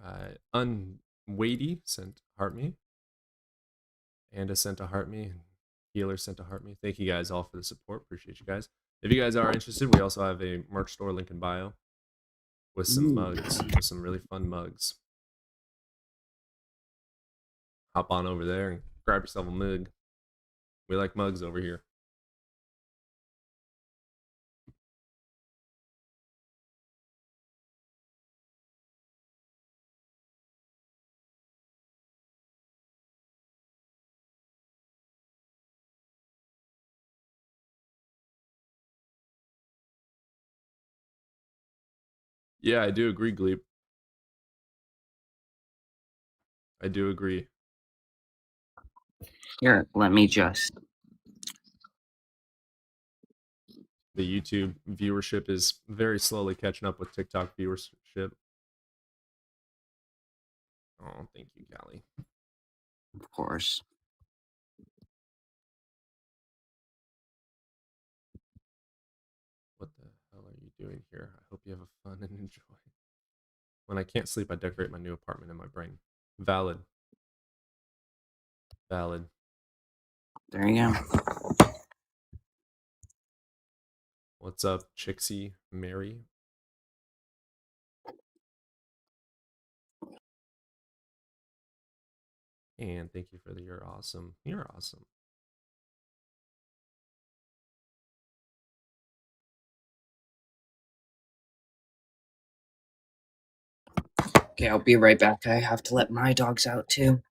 Unweighty sent heart me. Anda sent a heart me. Healer sent a heart me. Thank you guys all for the support. Appreciate you guys. If you guys are interested, we also have a merch store link in bio with some mugs, with some really fun mugs. Hop on over there and grab yourself a mug. We like mugs over here. Yeah, I do agree, Gleep. I do agree. Here, let me just. The YouTube viewership is very slowly catching up with TikTok viewership. Oh, thank you, Callie. Of course. What the hell are you doing here? I hope you have a fun and enjoy. When I can't sleep, I decorate my new apartment in my brain. Valid. Valid. There you go. What's up, Chixie Mary? And thank you for the you're awesome. You're awesome. Okay, I'll be right back. I have to let my dogs out too.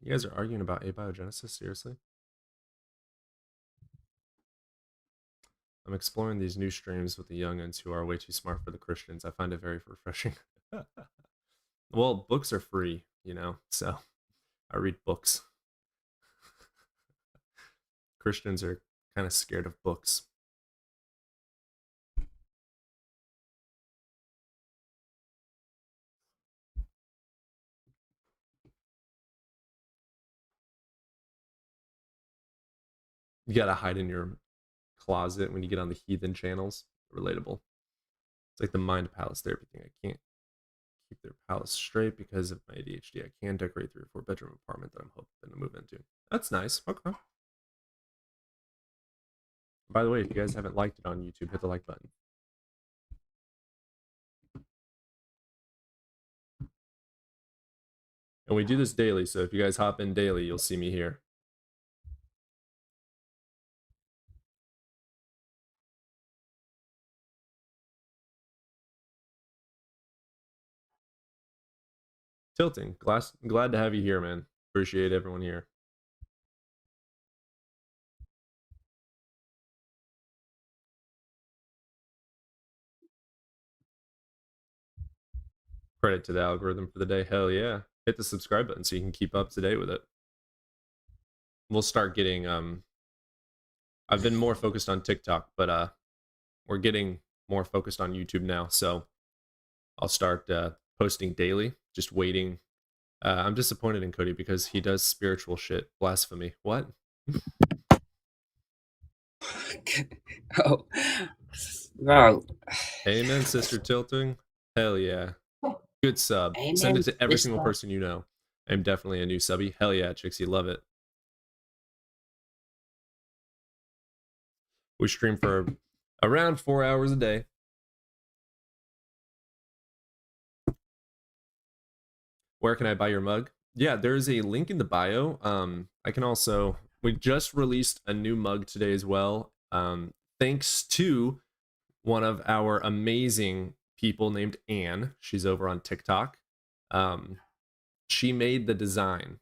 You guys are arguing about abiogenesis? Seriously? I'm exploring these new streams with the youngins who are way too smart for the Christians. I find it very refreshing. Well, books are free, you know, so I read books. Christians are kind of scared of books. You gotta hide in your closet when you get on the heathen channels. Relatable. It's like the mind palace therapy thing. I can't keep their palace straight because of my ADHD. I can decorate 3 or 4 bedroom apartment that I'm hoping to move into. That's nice. Okay. By the way, if you guys haven't liked it on YouTube, hit the like button. And we do this daily, so if you guys hop in daily, you'll see me here. Tilting, glad to have you here, man. Appreciate everyone here. Credit to the algorithm for the day. Hell yeah. Hit the subscribe button so you can keep up to date with it. we'll start getting I've been more focused on TikTok, but we're getting more focused on YouTube now, so I'll start posting daily, just waiting. I'm disappointed in Cody because he does spiritual shit. Blasphemy. What? Oh, wow. Amen, Sister Tilting. Hell yeah. Good sub. Send Amen, it to every sister. single person you know. I'm definitely a new subby. Hell yeah, Trixie. Love it. We stream for around 4 hours a day. Where can I buy your mug? Yeah, there's a link in the bio. I can also, we just released a new mug today as well. Thanks to one of our amazing people named Anne. She's over on TikTok. She made the design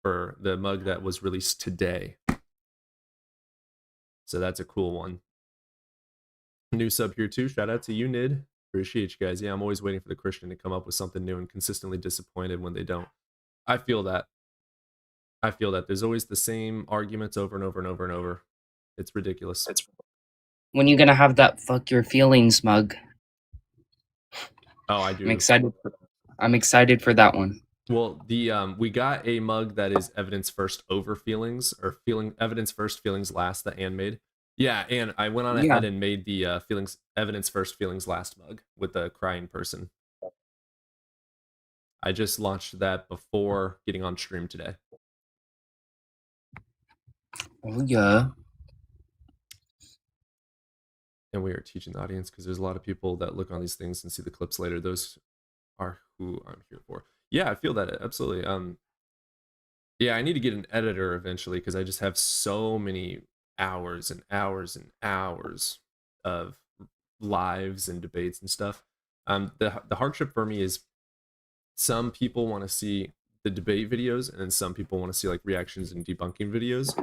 for the mug that was released today. So that's a cool one. New sub here too. Shout out to you, Nid. Appreciate you guys. Yeah, I'm always waiting for the Christian to come up with something new and consistently disappointed when they don't. I feel that. I feel that. There's always the same arguments over and over and over and over. It's ridiculous. When you gonna have that fuck your feelings mug? Oh, I do. I'm excited for that one. Well, the we got a mug that is evidence first over feelings, or evidence first, feelings last, that Anne made. Yeah, and I went on ahead and made the evidence first, feelings last mug with the crying person. I just launched that before getting on stream today. Oh yeah. And we are teaching the audience because there's a lot of people that look on these things and see the clips later. Those are who I'm here for. Yeah, I feel that absolutely. Yeah, I need to get an editor eventually because I just have so many hours and hours and hours of lives and debates and stuff. The hardship for me is some people want to see the debate videos and then some people want to see like reactions and debunking videos,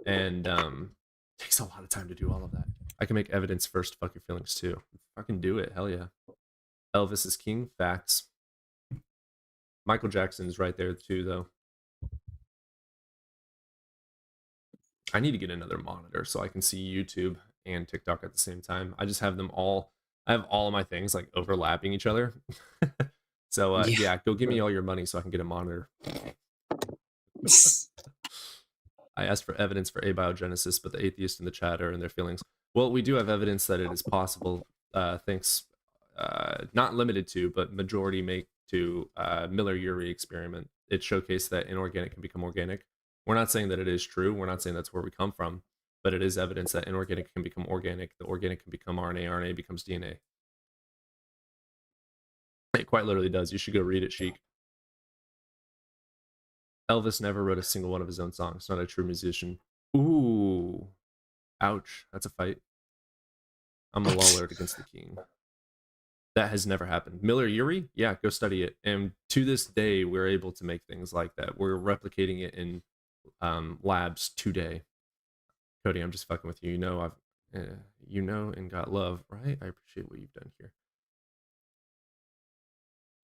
and it takes a lot of time to do all of that. I can make evidence first, fuck your feelings too. Fucking do it, hell yeah. Elvis is king, facts. Michael Jackson's right there too, though. I need to get another monitor so I can see YouTube and TikTok at the same time. I just have them all. I have all of my things like overlapping each other. So yeah, go give me all your money so I can get a monitor. I asked for evidence for abiogenesis, but the atheists in the chat are in their feelings. Well, we do have evidence that it is possible. Thanks, not limited to, but majority make to Miller-Urey experiment. It showcased that inorganic can become organic. We're not saying that it is true. We're not saying that's where we come from, but it is evidence that inorganic can become organic. The organic can become RNA. RNA becomes DNA. It quite literally does. You should go read it, Sheik. Elvis never wrote a single one of his own songs. Not a true musician. Ooh. Ouch. That's a fight. I'm a law lord against the king. That has never happened. Miller-Urey? Yeah, go study it. And to this day, we're able to make things like that. We're replicating it in labs today. Cody, I'm just fucking with you. You know you know and got love, right? I appreciate what you've done here.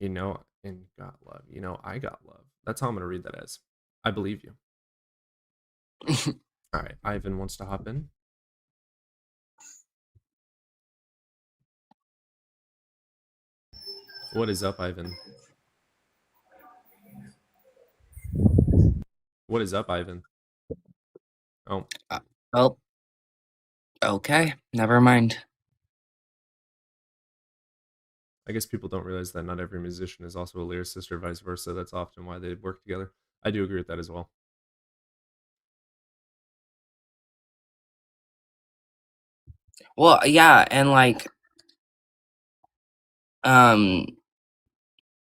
You know and got love. You know I got love. That's how I'm gonna read that as. I believe you. All right, Ivan wants to hop in. What is up, Ivan? What is up, Ivan? Oh. Well, okay, never mind. I guess people don't realize that not every musician is also a lyricist or vice versa. That's often why they work together. I do agree with that as well. Well, yeah, and like,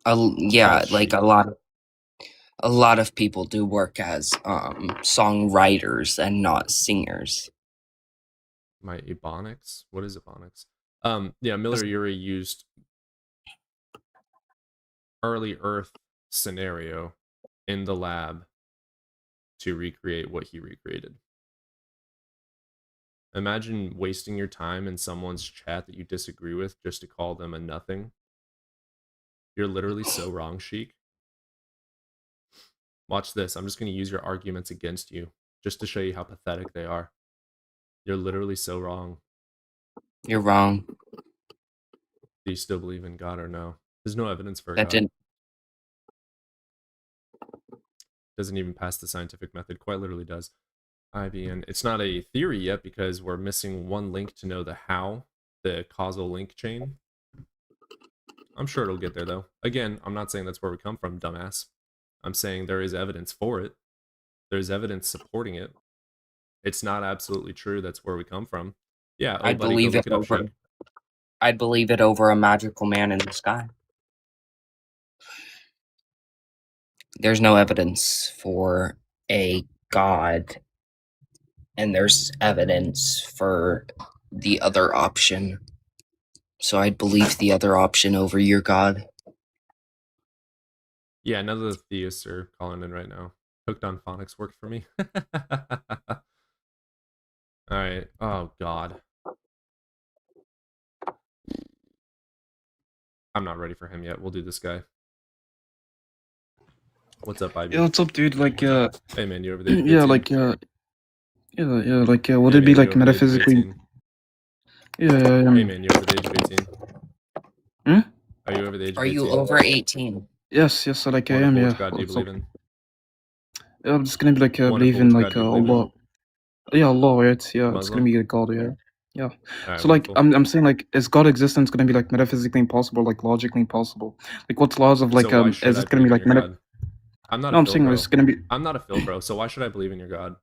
yeah, like a lot of people do work as songwriters and not singers. My ebonics? What is ebonics? Yeah, Miller-Urey used early Earth scenario in the lab to recreate what he recreated. Imagine wasting your time in someone's chat that you disagree with just to call them a nothing. You're literally so wrong, Sheik. Watch this. I'm just going to use your arguments against you just to show you how pathetic they are. You're literally so wrong. You're wrong. Do you still believe in God or no? There's no evidence for That God. didn't. Doesn't even pass the scientific method. Quite literally does. IBN. It's not a theory yet because we're missing one link to know the how, the causal link chain. I'm sure it'll get there though. Again, I'm not saying that's where we come from, dumbass. I'm saying there is evidence for it. There's evidence supporting it. It's not absolutely true that's where we come from. Yeah, I'd buddy, go believe look it up, over. Shug. I'd believe it over a magical man in the sky. There's no evidence for a god, and there's evidence for the other option. So I'd believe the other option over your god. Yeah, none of the theists are calling in right now. Hooked on Phonics worked for me. Alright. Oh, God. I'm not ready for him yet. We'll do this guy. What's up, Ivy? Yeah, what's up, dude? Like, Hey, man, you over there? yeah, like, would it be like metaphysically? Yeah, Hey, man, you over the age of 18? Hmm? Are you over the age Are of 18? you over 18? Yes, like I am. Wonderful. Yeah. Which God do you What's believe up? in? Yeah, I'm just gonna be like Wonderful. believe in Which like God do you believe in? Allah. Yeah, Allah, right? Yeah, it's gonna Muslim? be a God. Yeah, yeah. Alright, So like, wonderful. I'm saying like, is God existence gonna be like metaphysically impossible, like logically impossible? Like, what's laws of like So why should is I it gonna be believe in like your meta? God? I'm not No, a I'm Phil saying bro. it's gonna be. I'm not a Phil bro, so why should I believe in your God?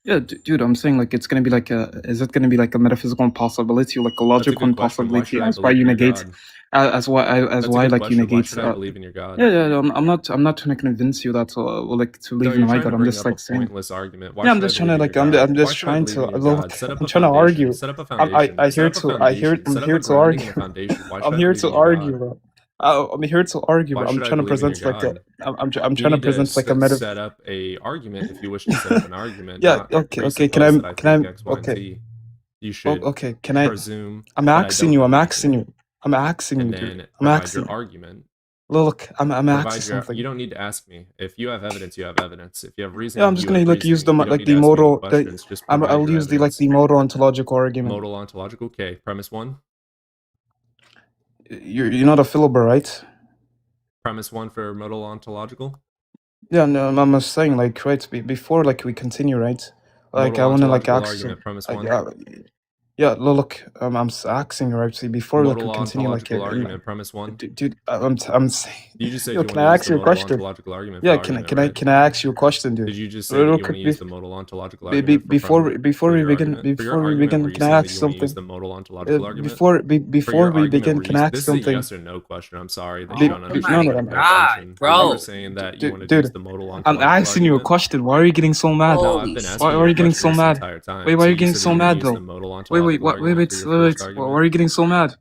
Yeah, dude, I'm saying like it's gonna be like a. Is it gonna be like a metaphysical impossibility or like a That's a logical good question. Why impossibility? should I As why believe you in your negate, God? as why That's a like good you question. Why negate. should I believe in your God? Yeah. I'm not trying to convince you that like to No, believe in you're my trying God. to I'm bring just up a like saying. pointless argument. Why Yeah, I'm should I just trying to believe in like your I'm God? Why just should I trying believe in to your look. God? Set up I'm a trying to foundation. argue. Set up a I'm foundation. I Set here up a to foundation. I'm Set up here a to grounding and argue. a foundation. Why should I'm I here believe to in your argue, God? bro. I'm here to argue, Why bro. I'm should I trying to believe in your present like a. God? I'm You trying to need to present like a meta. set up a argument if you wish to set up an argument, Yeah. not Okay. presuppose that I think X, Y, and Okay. Z. You should Okay. Can I? presume I'm that I asking don't you. know I'm anything, asking you. I'm asking and you, dude. then I'm provide asking your you. argument. Look, I'm asking Provide your. something. You don't need to ask me. If you have evidence, you have evidence. If you have Yeah, reasoning, I'm just you gonna have like use reasoning. the You don't like need the to ask me any modal. questions. Just provide I'll your use the like evidence. the modal ontological argument. Modal ontological. Okay. Premise one. You're not a Philibber, right? Premise one for modal ontological. Yeah, no, I'm just saying like right before like we continue, right? Like Modal I want to like ontological ask you. argument. Premise one. Yeah, look, I'm asking you right. See, before like Modal we continue, like ontological argument. Premise one. dude, I'm saying. You just said Yo, you can want to I use ask the you a modal question? ontological argument for Yeah, the argument, right? can I ask you a question, dude? Did you just say that you want to use the modal ontological argument Before we your argument? For your argument, were you can I saying that ask you want to use something? the modal ontological argument? Before For your we argument, begin, were can you, I ask this is a something? yes or no question. I'm sorry that Be- you don't Oh understand my the god, question. bro. You were saying that you wanted to use Dude, the modal I'm ontological asking you a argument. question. Why are you getting so mad? No, Holy I've been shit. asking Why you are a you getting question so this mad? entire time. Wait, why So are you you getting said so you were going to mad use though? the modal Wait, ontological argument for your first Why argument. are you getting so mad?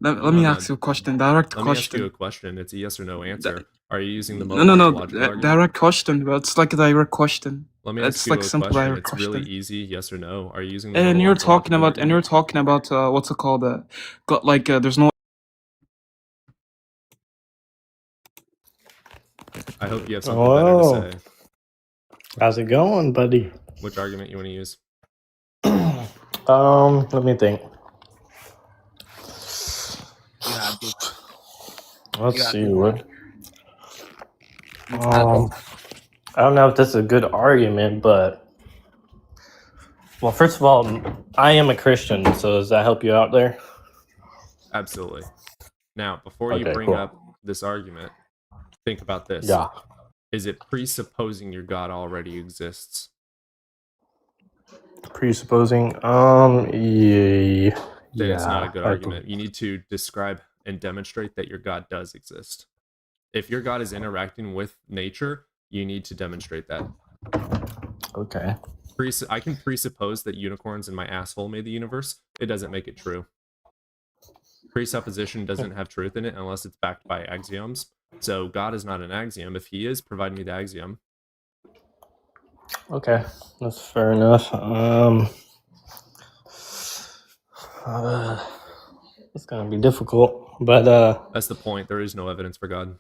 Let No, me no. ask you a question. Direct Let me ask you a question. question. It's a yes or no answer. Are you using the No, modal ontological argument? direct question. But it's like a direct question. Let me ask It's you like a simple question. direct It's really question. easy. Yes or no. Are you using the And modal you're talking ontological about argument? what's it called? Got like there's no. I hope you have something better to say. How's it going, buddy? Which argument you want to use? Let me think. You have to. Let's see what. You have to. I don't know if this is a good argument, but well, first of all, I am a Christian, so does that help you out there? Absolutely. Now, before you Okay, bring cool. up this argument, think about this. Yeah. Is it presupposing your God already exists? Presupposing, yeah. Then it's not a good I argument. You need to describe and demonstrate that your God does exist. If your God is interacting with nature, you need to demonstrate that. Okay. I can presuppose that unicorns in my asshole made the universe. It doesn't make it true. Presupposition doesn't have truth in it unless it's backed by axioms. So God is not an axiom. If he is, provide me the axiom. Okay, that's fair enough. It's gonna be difficult, but that's the point. There is no evidence for God.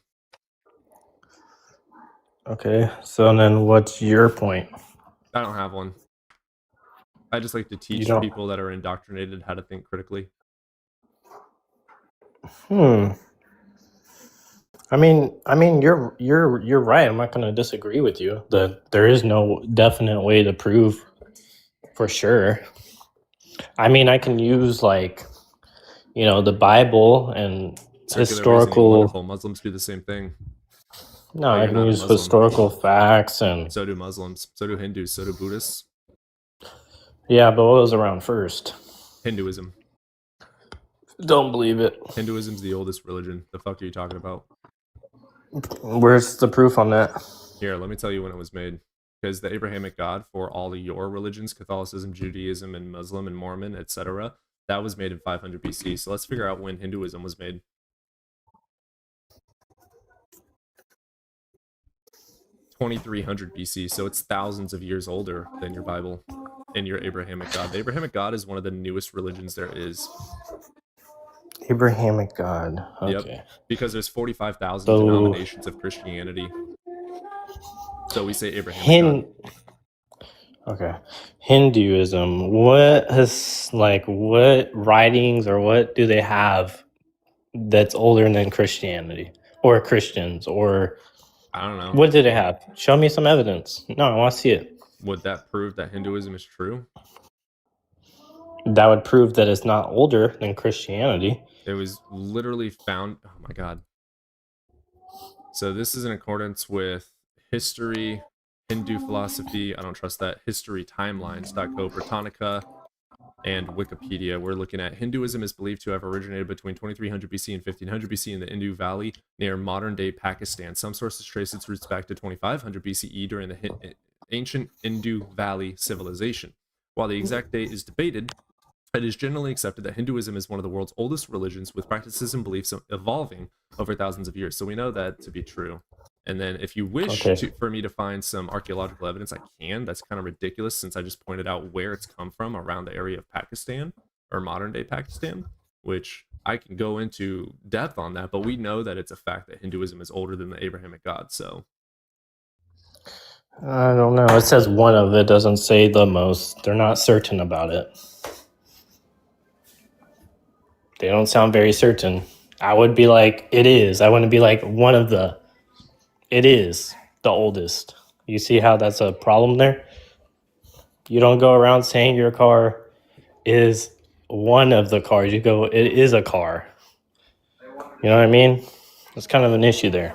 Okay, so then what's your point? I don't have one. I just like to teach don't- people that are indoctrinated how to think critically. I mean, you're right. I'm not going to disagree with you. That there is no definite way to prove for sure. I mean, I can use like, the Bible and Circular reasoning, historical. wonderful. Muslims do the same thing. No, But I you're can not a use Muslim. historical facts and So do Muslims. So do Hindus. So do Buddhists. yeah, but what was around first? Hinduism. Don't believe it. Hinduism's the oldest religion. The fuck are you talking about? Where's the proof on that? Here, let me tell you when it was made. Because the Abrahamic God for all of your religions, Catholicism, Judaism, and Muslim and Mormon, etc., that was made in 500 BC. So let's figure out when Hinduism was made. 2300 BC. So it's thousands of years older than your Bible and your Abrahamic God. The Abrahamic God is one of the newest religions there is. Abrahamic God. Okay. Yep. Because there's 45,000 So- denominations of Christianity. So we say Abrahamic God. Okay. Hinduism. What writings or what do they have that's older than Christianity or Christians or I don't know. what do they have? Show me some evidence. No, I want to see it. Would that prove that Hinduism is true? That would prove that it's not older than Christianity. It was literally found. Oh my god. So this is in accordance with history, Hindu philosophy. I don't trust that. History timelines.co, Britannica, and Wikipedia. We're looking at Hinduism is believed to have originated between 2300 BC and 1500 BC in the Indus Valley near modern-day Pakistan. Some sources trace its roots back to 2500 BCE during the ancient Indus Valley civilization. While the exact date is debated, it is generally accepted that Hinduism is one of the world's oldest religions, with practices and beliefs evolving over thousands of years. So we know that to be true. And then if you wish for me to find some archaeological evidence, I can. That's kind of ridiculous since I just pointed out where it's come from around the area of Pakistan or modern day Pakistan, which I can go into depth on that. But we know that it's a fact that Hinduism is older than the Abrahamic God. So I don't know. It says one of it, doesn't say the most. They're not certain about it. They don't sound very certain. I would be like, it is. I wouldn't be like one of the. It is the oldest. You see how that's a problem there? You don't go around saying your car is one of the cars. You go, it is a car. You know what I mean? That's kind of an issue there.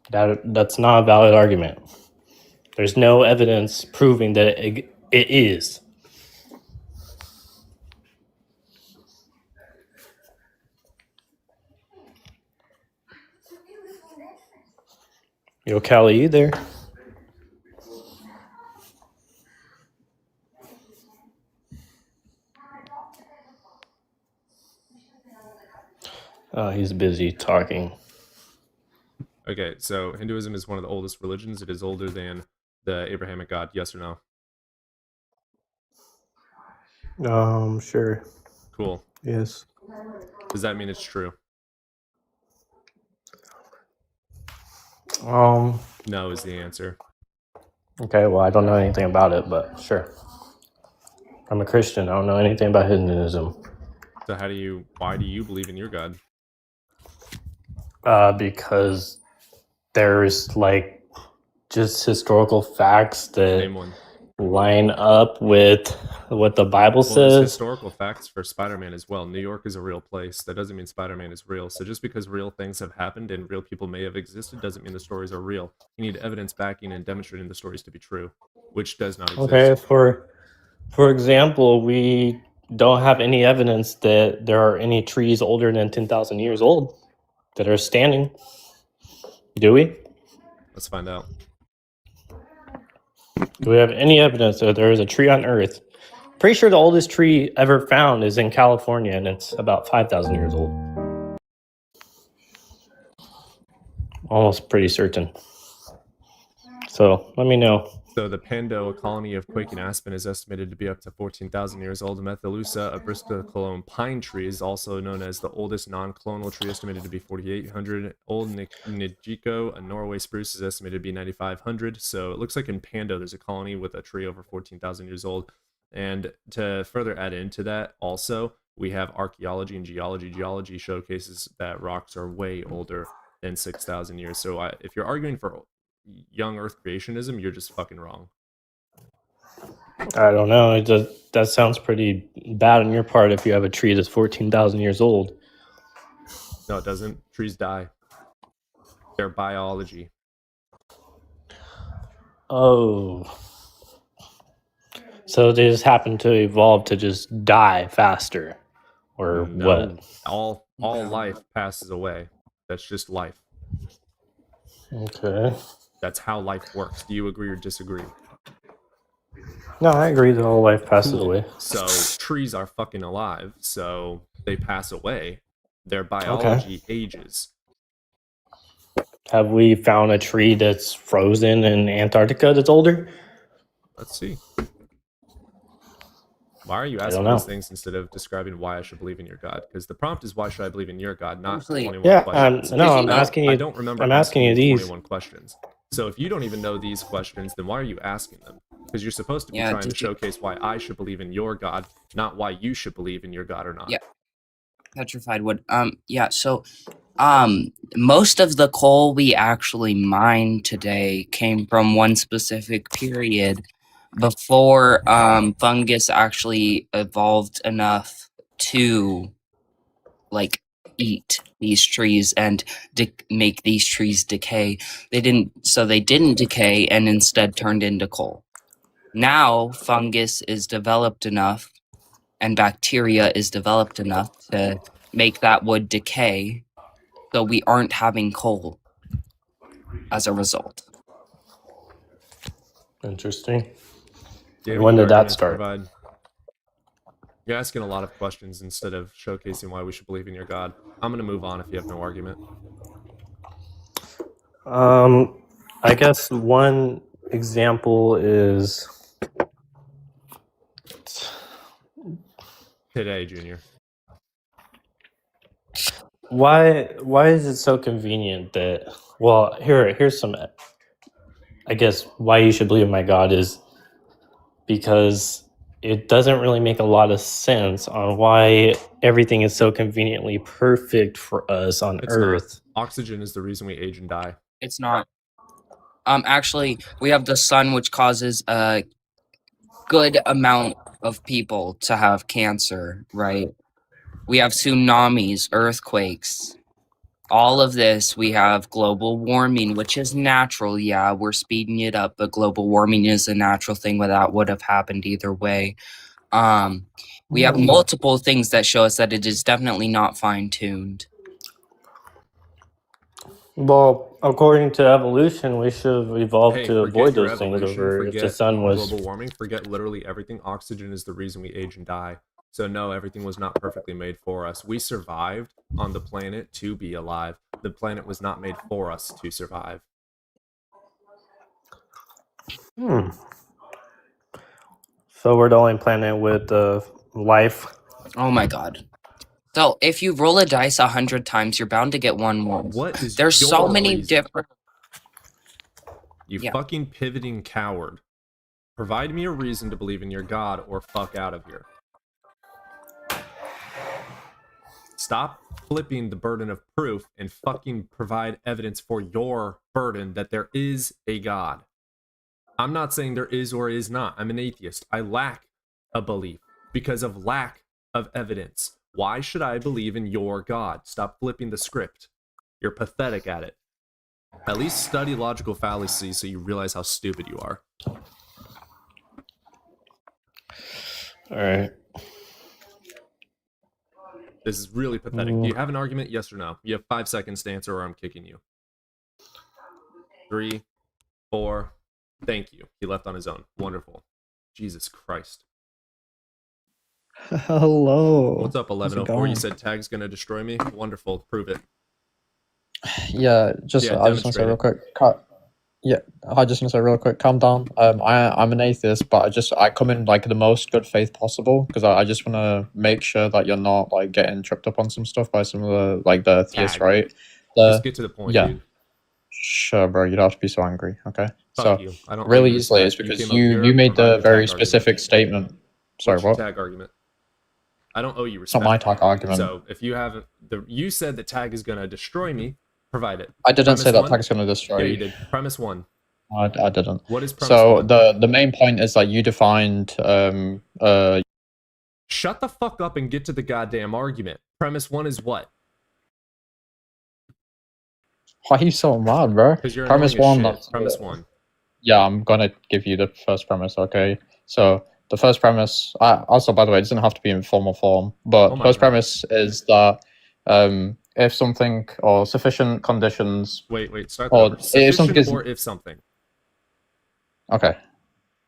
That's not a valid argument. There's no evidence proving that it is. Yo, Callie, you there? Oh, he's busy talking. okay, so Hinduism is one of the oldest religions. It is older than the Abrahamic God. Yes or no? Sure. Cool. Yes. Does that mean it's true? No is the answer. Okay, well, I don't know anything about it, but sure. I'm a Christian. I don't know anything about Hinduism. So why do you believe in your God? Because there's like just historical facts that Name one. line up with what the Bible Well, there's says. historical facts for Spider-Man as well. New York is a real place. That doesn't mean Spider-Man is real. So just because real things have happened and real people may have existed doesn't mean the stories are real. You need evidence backing and demonstrating the stories to be true, which does not exist. Okay, for example, we don't have any evidence that there are any trees older than 10,000 years old that are standing. Do we? Let's find out. Do we have any evidence that there is a tree on Earth? Pretty sure the oldest tree ever found is in California, and it's about 5,000 years old. Almost pretty certain. So let me know So the Pando, a colony of quaking aspen, is estimated to be up to 14,000 years old. Methalusa, a bristlecone pine tree, is also known as the oldest non-clonal tree, estimated to be 4,800. Old Nijiko, a Norway spruce, is estimated to be 9,500. So it looks like in Pando there's a colony with a tree over 14,000 years old. And to further add into that, also, we have archaeology and geology. Geology showcases that rocks are way older than 6,000 years. So if you're arguing for young Earth creationism, you're just fucking wrong. I don't know. That sounds pretty bad on your part if you have a tree that's 14,000 years old. No, it doesn't. Trees die. They're biology. Oh. So they just happen to evolve to just die faster, or No, what? All life passes away. That's just life. Okay. That's how life works. Do you agree or disagree? No, I agree that all life passes away. So trees are fucking alive, so they pass away. Their biology ages. Have we found a tree that's frozen in Antarctica that's older? Let's see. Why are you I asking don't know. these things instead of describing why I should believe in your God? Because the prompt is why should I believe in your God, not 21 Yeah, questions. no, I'm asking you. I don't remember I'm asking you these. 21 questions. So if you don't even know these questions, then why are you asking them? Because you're supposed to be Yeah, trying to did you- showcase why I should believe in your God, not why you should believe in your God or not. Yeah. Petrified wood. Yeah, so most of the coal we actually mined today came from one specific period before fungus actually evolved enough to like eat these trees and make these trees decay. They didn't decay and instead turned into coal. Now fungus is developed enough and bacteria is developed enough to make that wood decay, so we aren't having coal as a result. Interesting. Yeah, And when your did that arguments start? provide- You're asking a lot of questions instead of showcasing why we should believe in your God. I'm going to move on if you have no argument. I guess one example is Today, Junior. why is it so convenient that here's some, I guess why you should believe in my God is because it doesn't really make a lot of sense on why everything is so conveniently perfect for us on It's Earth. not. Oxygen is the reason we age and die. It's not. Actually, we have the sun, which causes a good amount of people to have cancer, right? We have tsunamis, earthquakes. All of this, we have global warming, which is natural. Yeah, we're speeding it up, but global warming is a natural thing that would have happened either way. We have multiple things that show us that it is definitely not fine-tuned. Well, according to evolution, we should have evolved Hey, to forget avoid your those things evolution, over if the forget sun was. global warming, forget literally everything. Oxygen is the reason we age and die. So no, everything was not perfectly made for us. We survived on the planet to be alive. The planet was not made for us to survive. So we're the only planet with life. Oh my god. So if you roll a dice 100 times, you're bound to get one more. What is There's so your many reason? different. You Yeah. fucking pivoting coward. Provide me a reason to believe in your God or fuck out of here. Stop flipping the burden of proof and fucking provide evidence for your burden that there is a God. I'm not saying there is or is not. I'm an atheist. I lack a belief because of lack of evidence. Why should I believe in your God? Stop flipping the script. You're pathetic at it. At least study logical fallacy so you realize how stupid you are. All right. This is really pathetic. Do you have an argument? Yes or no? You have 5 seconds to answer or I'm kicking you. 3, 4. Thank you. He left on his own. Wonderful. Jesus Christ. Hello. What's up, How's it 1104? You going? said tag's gonna destroy me? Wonderful. Prove it. Yeah, just Yeah, I just want to say demonstrate real it. quick. Yeah, I just want to say real quick, calm down. I'm an atheist, but I come in like the most good faith possible because I just want to make sure that you're not like getting tripped up on some stuff by some of the like the theists, Tag. right? Just get to the point, Yeah, dude. sure, bro. You don't have to be so angry, okay? Fuck So you. I don't owe really you easily, it's respect. You because came up here, you made provided the a very tag argument. specific statement. Sorry, What's your what? tag argument? I don't owe you It's not respect. my tag argument. So if you haven't, you said that tag is gonna destroy me. Provide it. I didn't say Premise that one? tag is going to destroy Yeah, you. you did. Premise one. I didn't. What is premise So one? the main point is that you defined Shut the fuck up and get to the goddamn argument. Premise one is what? Why are you so mad, bro? Because you're Premise annoying one. as shit. That's Premise one. Yeah, I'm gonna give you the first premise. Okay. So the first premise. Also, by the way, it doesn't have to be in formal form, but Oh my first God. premise is that if something or sufficient conditions. Wait. Start Or over. if something Sufficient is or if something. okay.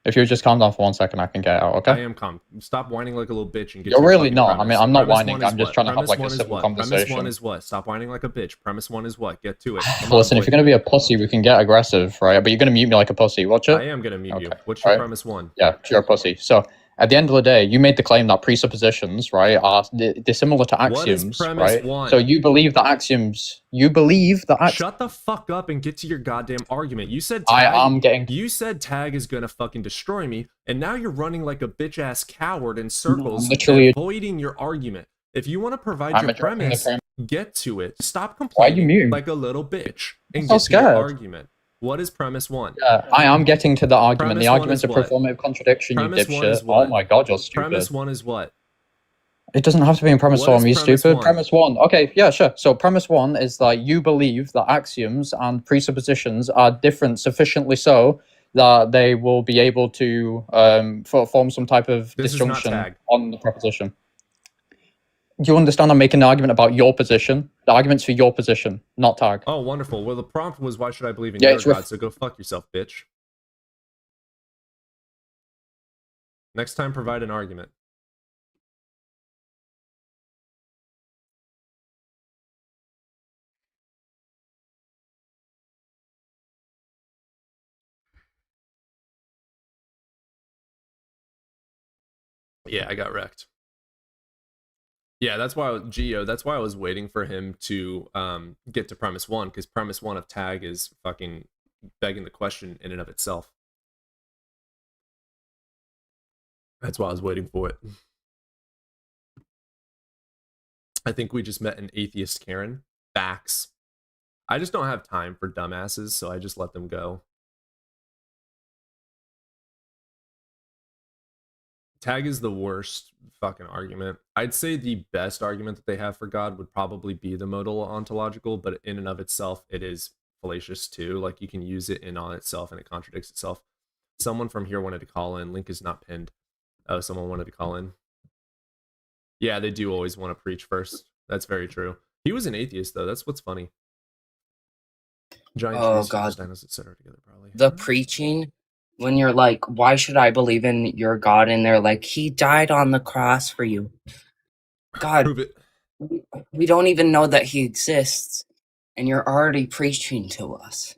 If you just calm down for 1 second, I can get it out. Okay. I am calm. Stop whining like a little bitch and get You're to your really fucking not. I premise. mean, I'm not Premise whining. one is I'm just what? trying to have Premise like a one is civil what? Premise conversation. one is what? Stop whining like a bitch. Premise one is what? Get to it. Come on, Listen, if boy. you're gonna be a pussy, we can get aggressive, right? But you're gonna mute me like a pussy. Watch it. I am gonna mute you. Okay. What's your Right. premise one? Yeah, you're a pussy. So at the end of the day, you made the claim that presuppositions, right, are dissimilar to What is axioms, premise right? one? So you believe that axioms. You believe that axioms. Shut the fuck up and get to your goddamn argument. You said I tag. am getting. You said tag is gonna fucking destroy me, and now you're running like a bitch ass coward in circles, literally- avoiding your argument. If you want to provide I'm your addressing the premise, premise. get to it. Stop Why are you complaining muting? like a little bitch and I'm get so to your scared. argument. What is premise one? I am getting to the argument. Premise The one argument's is a what? performative contradiction, Premise you one is dipshit. what? Oh my god, you're stupid. Premise one is what? It doesn't have to be in premise What form, is you premise stupid. one? Premise one. Okay, yeah, sure. So premise one is that you believe that axioms and presuppositions are different sufficiently so that they will be able to form some type of This is not disjunction tag. on the proposition. Do you understand I'm making an argument about your position? The argument's for your position, not tag. Oh, wonderful. Well, the prompt was, why should I believe in Yeah, your it's God? So go fuck yourself, bitch. Next time, provide an argument. Yeah, I got wrecked. Yeah, that's why Geo. That's why I was waiting for him to get to premise one, because premise one of tag is fucking begging the question in and of itself. That's why I was waiting for it. I think we just met an atheist Karen. Facts. I just don't have time for dumbasses, so I just let them go. Tag is the worst fucking argument. I'd say the best argument that they have for God would probably be the modal ontological, but in and of itself, it is fallacious too. Like, you can use it in on itself and it contradicts itself. Someone from here wanted to call in. Link is not pinned. Oh, someone wanted to call in. Yeah, they do always want to preach first. That's very true. He was an atheist, though. That's what's funny. Giant Oh, trees, God. dinos, etc. together, probably. The preaching, when you're like, why should I believe in your God? And they're like, he died on the cross for you. God, Prove it. we don't even know that he exists, and you're already preaching to us.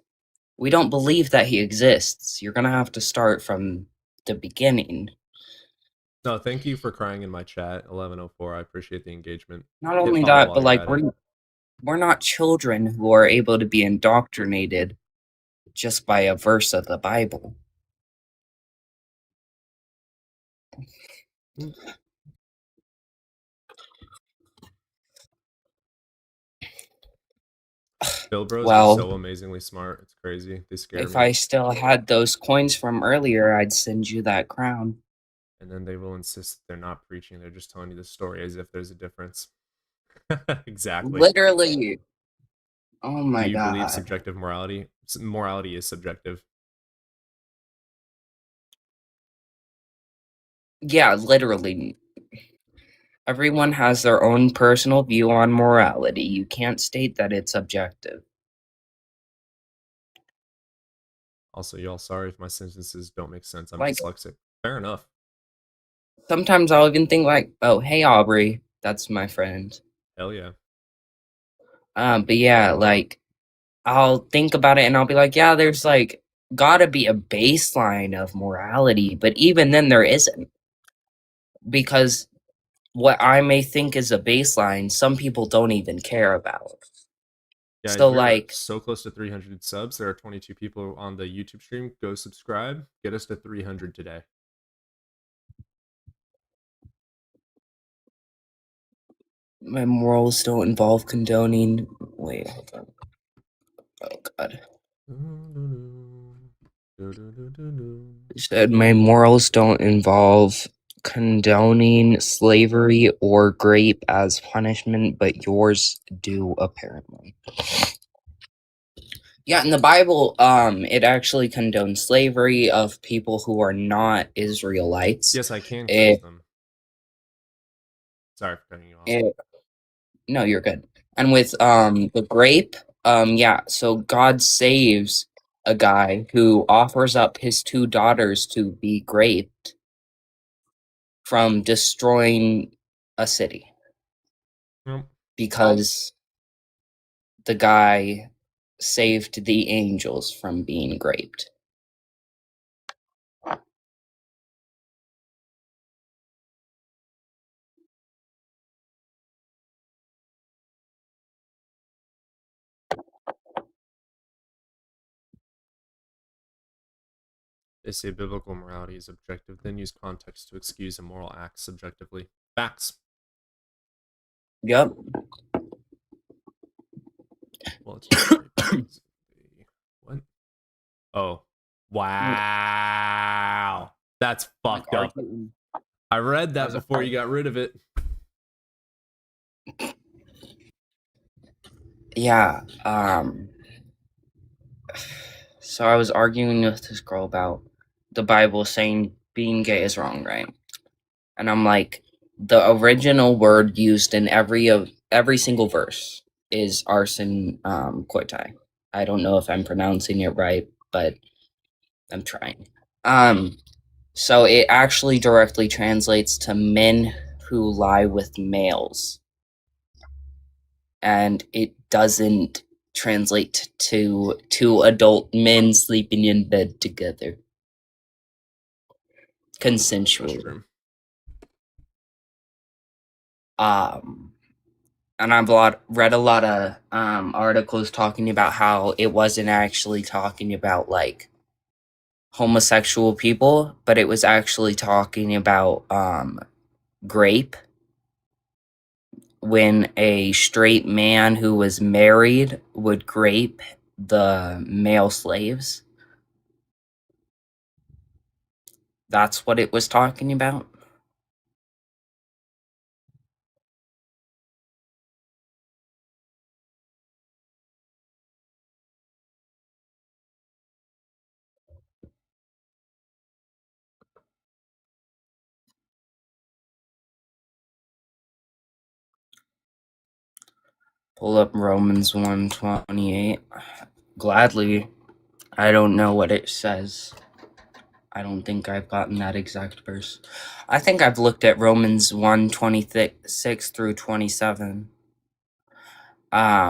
We don't believe that he exists. You're gonna have to start from the beginning. No, thank you for crying in my chat, 1104. I appreciate the engagement. Not Hit only follow that, while but you're like at it. we're not children who are able to be indoctrinated just by a verse of the Bible. Bill Bros Well, are so amazingly smart. It's crazy. They scare if me. I still had those coins from earlier, I'd send you that crown. And then they will insist they're not preaching. They're just telling you the story as if there's a difference. Exactly. Literally. Oh Do my you believe god. subjective morality? Morality is subjective. Yeah, literally. Everyone has their own personal view on morality. You can't state that it's objective. Also, y'all, sorry if my sentences don't make sense. I'm Like- dyslexic. Fair enough. Sometimes I'll even think like, oh, hey, Aubrey. That's my friend. Hell yeah. But yeah, like, I'll think about it and I'll be like, yeah, there's like gotta be a baseline of morality, but even then there isn't. Because what I may think is a baseline, some people don't even care about. Yeah, So we're like so close to 300 subs. There are 22 people on the YouTube stream. Go subscribe. Get us to 300 today. my morals don't involve condoning. Wait, hold on. Oh god. It said my morals don't involve condoning slavery or rape as punishment, but yours do apparently. Yeah, in the Bible, it actually condones slavery of people who are not Israelites. Yes, I can It, close them. Sorry for cutting you off. no, you're good. And with the grape, yeah, so God saves a guy who offers up his 2 daughters to be raped from destroying a city. Yep. Because the guy saved the angels from being raped. They say biblical morality is objective, then use context to excuse immoral acts subjectively. Facts. Yep. Well, it's not what? Oh. Wow. That's fucked up. I read that before you got rid of it. Yeah, so I was arguing with this girl about the Bible saying being gay is wrong, right? And I'm like, the original word used in every single verse is arson koitai. I don't know if I'm pronouncing it right, but I'm trying. So it actually directly translates to men who lie with males. And it doesn't translate to 2 adult men sleeping in bed together. Consensually. And I've read a lot of articles talking about how it wasn't actually talking about like homosexual people, but it was actually talking about grape, when a straight man who was married would grape the male slaves. That's what it was talking about. Pull up Romans 1:28. Gladly. I don't know what it says. I don't think I've gotten that exact verse. I think I've looked at Romans 1:26 through 27,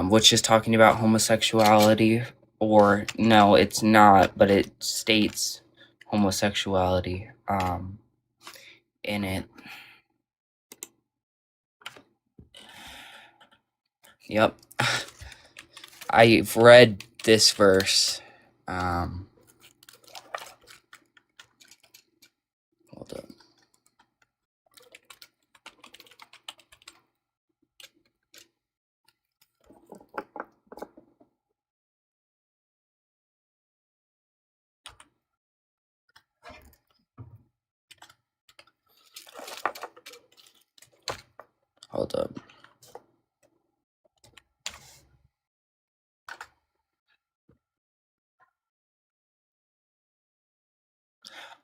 which is talking about homosexuality. Or no, it's not, but it states homosexuality in it. Yep. I've read this verse. Hold up. Hold up.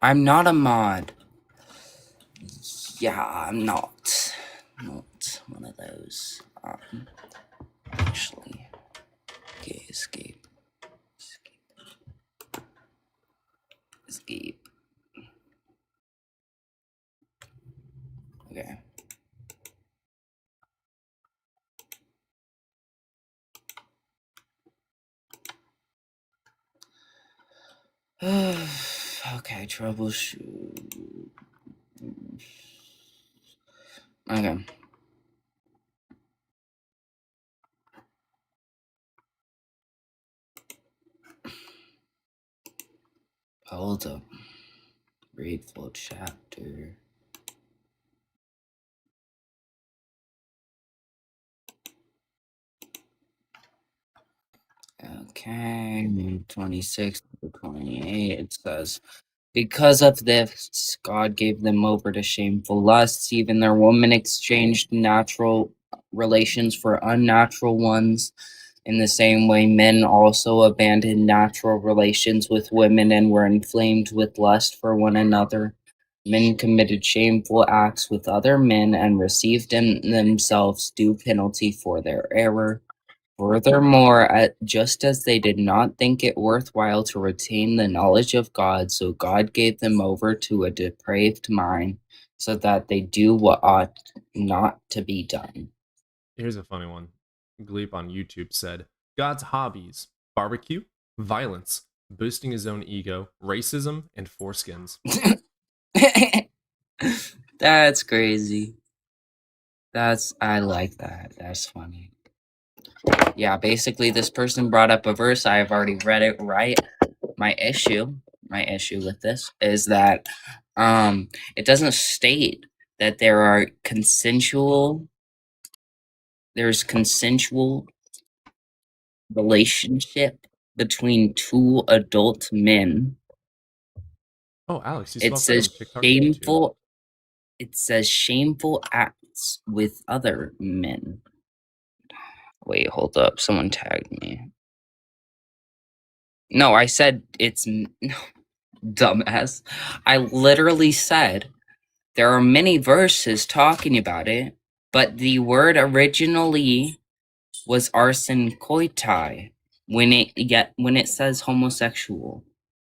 I'm not a mod. Yeah, I'm not. Not one of those. Actually. Okay, escape. Escape. Okay. Okay, troubleshoot. Okay. Hold up. Read full chapter. Okay, 26 to 28, it says, because of this, God gave them over to shameful lusts. Even their women exchanged natural relations for unnatural ones. In the same way, men also abandoned natural relations with women and were inflamed with lust for one another. Men committed shameful acts with other men and received in themselves due penalty for their error. Furthermore, just as they did not think it worthwhile to retain the knowledge of God, so God gave them over to a depraved mind, so that they do what ought not to be done. Here's a funny one. Gleep on YouTube said, God's hobbies: barbecue, violence, boosting his own ego, racism, and foreskins. That's crazy. I like that. That's funny. Yeah, basically this person brought up a verse. I've already read it, right? My issue with this is that it doesn't state that there's consensual relationship between two adult men. Oh, Alex, you It says shameful. It says shameful acts with other men. Wait, hold up. Someone tagged me. No, I said it's dumbass. I literally said there are many verses talking about it, but the word originally was arsenkoitai. When it says homosexual,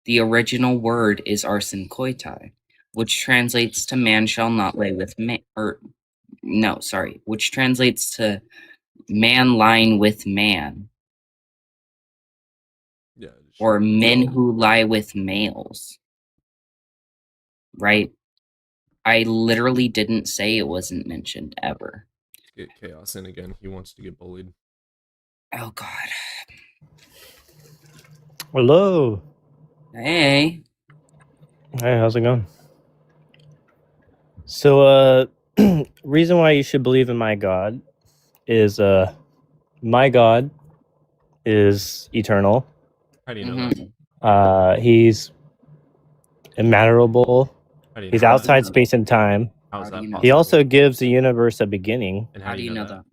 the original word is arsenkoitai, which translates to man shall not lay with man, which translates to man lying with man. Yeah. Or men who lie with males. Right? I literally didn't say it wasn't mentioned ever. Get Chaos in again. He wants to get bullied. Oh god. Hello. Hey. Hey, how's it going? So, reason why you should believe in my God is, my God is eternal. How do you know that? He's immeasurable. How do you He's know that? outside space and time. How is that He possible? also gives the universe a beginning. And how do you know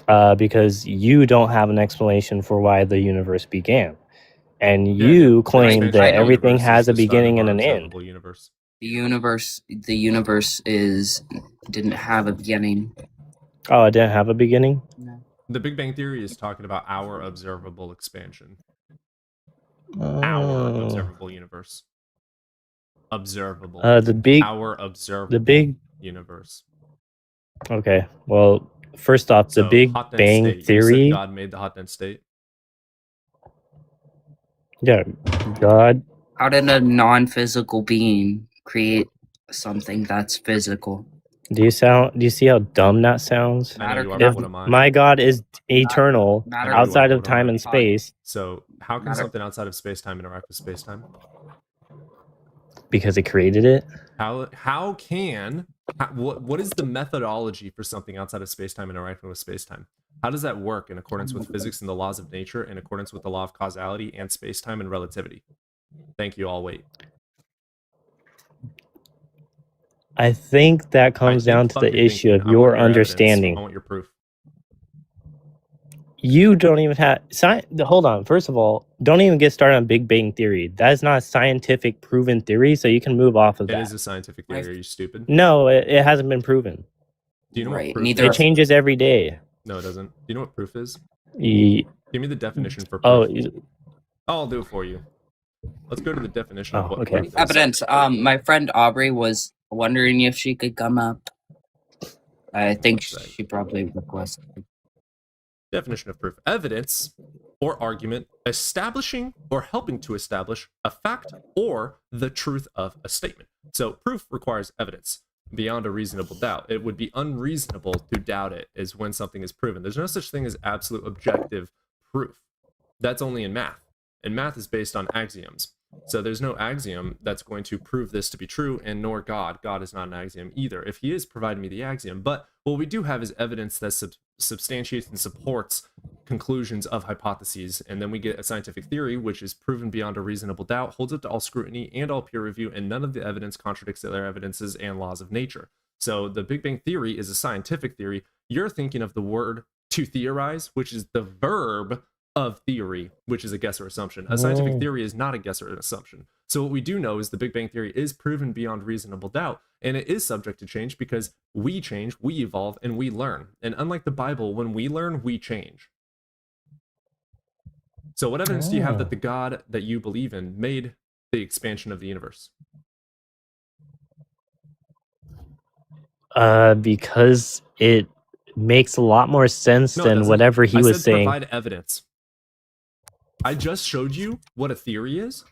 that? Because you don't have an explanation for why the universe began. And Yeah, you the claim expansion that of the everything universe has is a the start of beginning and our an end. observable universe. The universe didn't have a beginning. Oh, it didn't have a beginning? No. The Big Bang Theory is talking about our observable expansion. Our observable universe. Observable. Our observable universe. Okay. Well, first off, the So, Big hot dense Bang state. You Theory. said God made the hot dense state. Yeah, God. How did a non-physical being create something that's physical? Do you see how dumb that sounds? I know you are, If but what am I? my God is eternal, I know you are, outside but of what am time I? and space, So, how can something outside of space-time interact with space-time? because it created it. What is the methodology for something outside of space-time interacting with space-time? How does that work in accordance with physics and the laws of nature, in accordance with the law of causality and space-time and relativity? Thank you, I'll wait. I think that comes down to the issue of your understanding. I want your proof. You don't even have hold on. First of all, don't even get started on Big Bang Theory. That is not a scientific proven theory, so you can move off of that. It is a scientific theory. Are you stupid? No, it hasn't been proven. Do you know what proof It changes every day. No, it doesn't. Do you know what proof is? Ye- Give me the definition for proof. Oh, I'll do it for you. Let's go to the definition of what proof is. Evidence. My friend Aubrey was wondering if she could come up. I think she probably requested. Definition of proof. Evidence or argument establishing or helping to establish a fact or the truth of a statement. So proof requires evidence beyond a reasonable doubt. It would be unreasonable to doubt it is when something is proven. There's no such thing as absolute objective proof. That's only in math. And math is based on axioms. So there's no axiom that's going to prove this to be true, and nor God. God is not an axiom either, if he is providing me the axiom. But what we do have is evidence that substantiates and supports conclusions of hypotheses. And then we get a scientific theory, which is proven beyond a reasonable doubt, holds up to all scrutiny and all peer review, and none of the evidence contradicts other evidences and laws of nature. So the Big Bang Theory is a scientific theory. You're thinking of the word to theorize, which is the verb of theory, which is a guess or assumption. A scientific theory is not a guess or an assumption. So what we do know is the Big Bang Theory is proven beyond reasonable doubt, and it is subject to change because we change, we evolve, and we learn. And unlike the Bible, when we learn, we change. So what evidence do you have that the God that you believe in made the expansion of the universe? Because it makes a lot more sense No, it than doesn't. whatever he I was said saying. provide evidence. I just showed you what a theory is.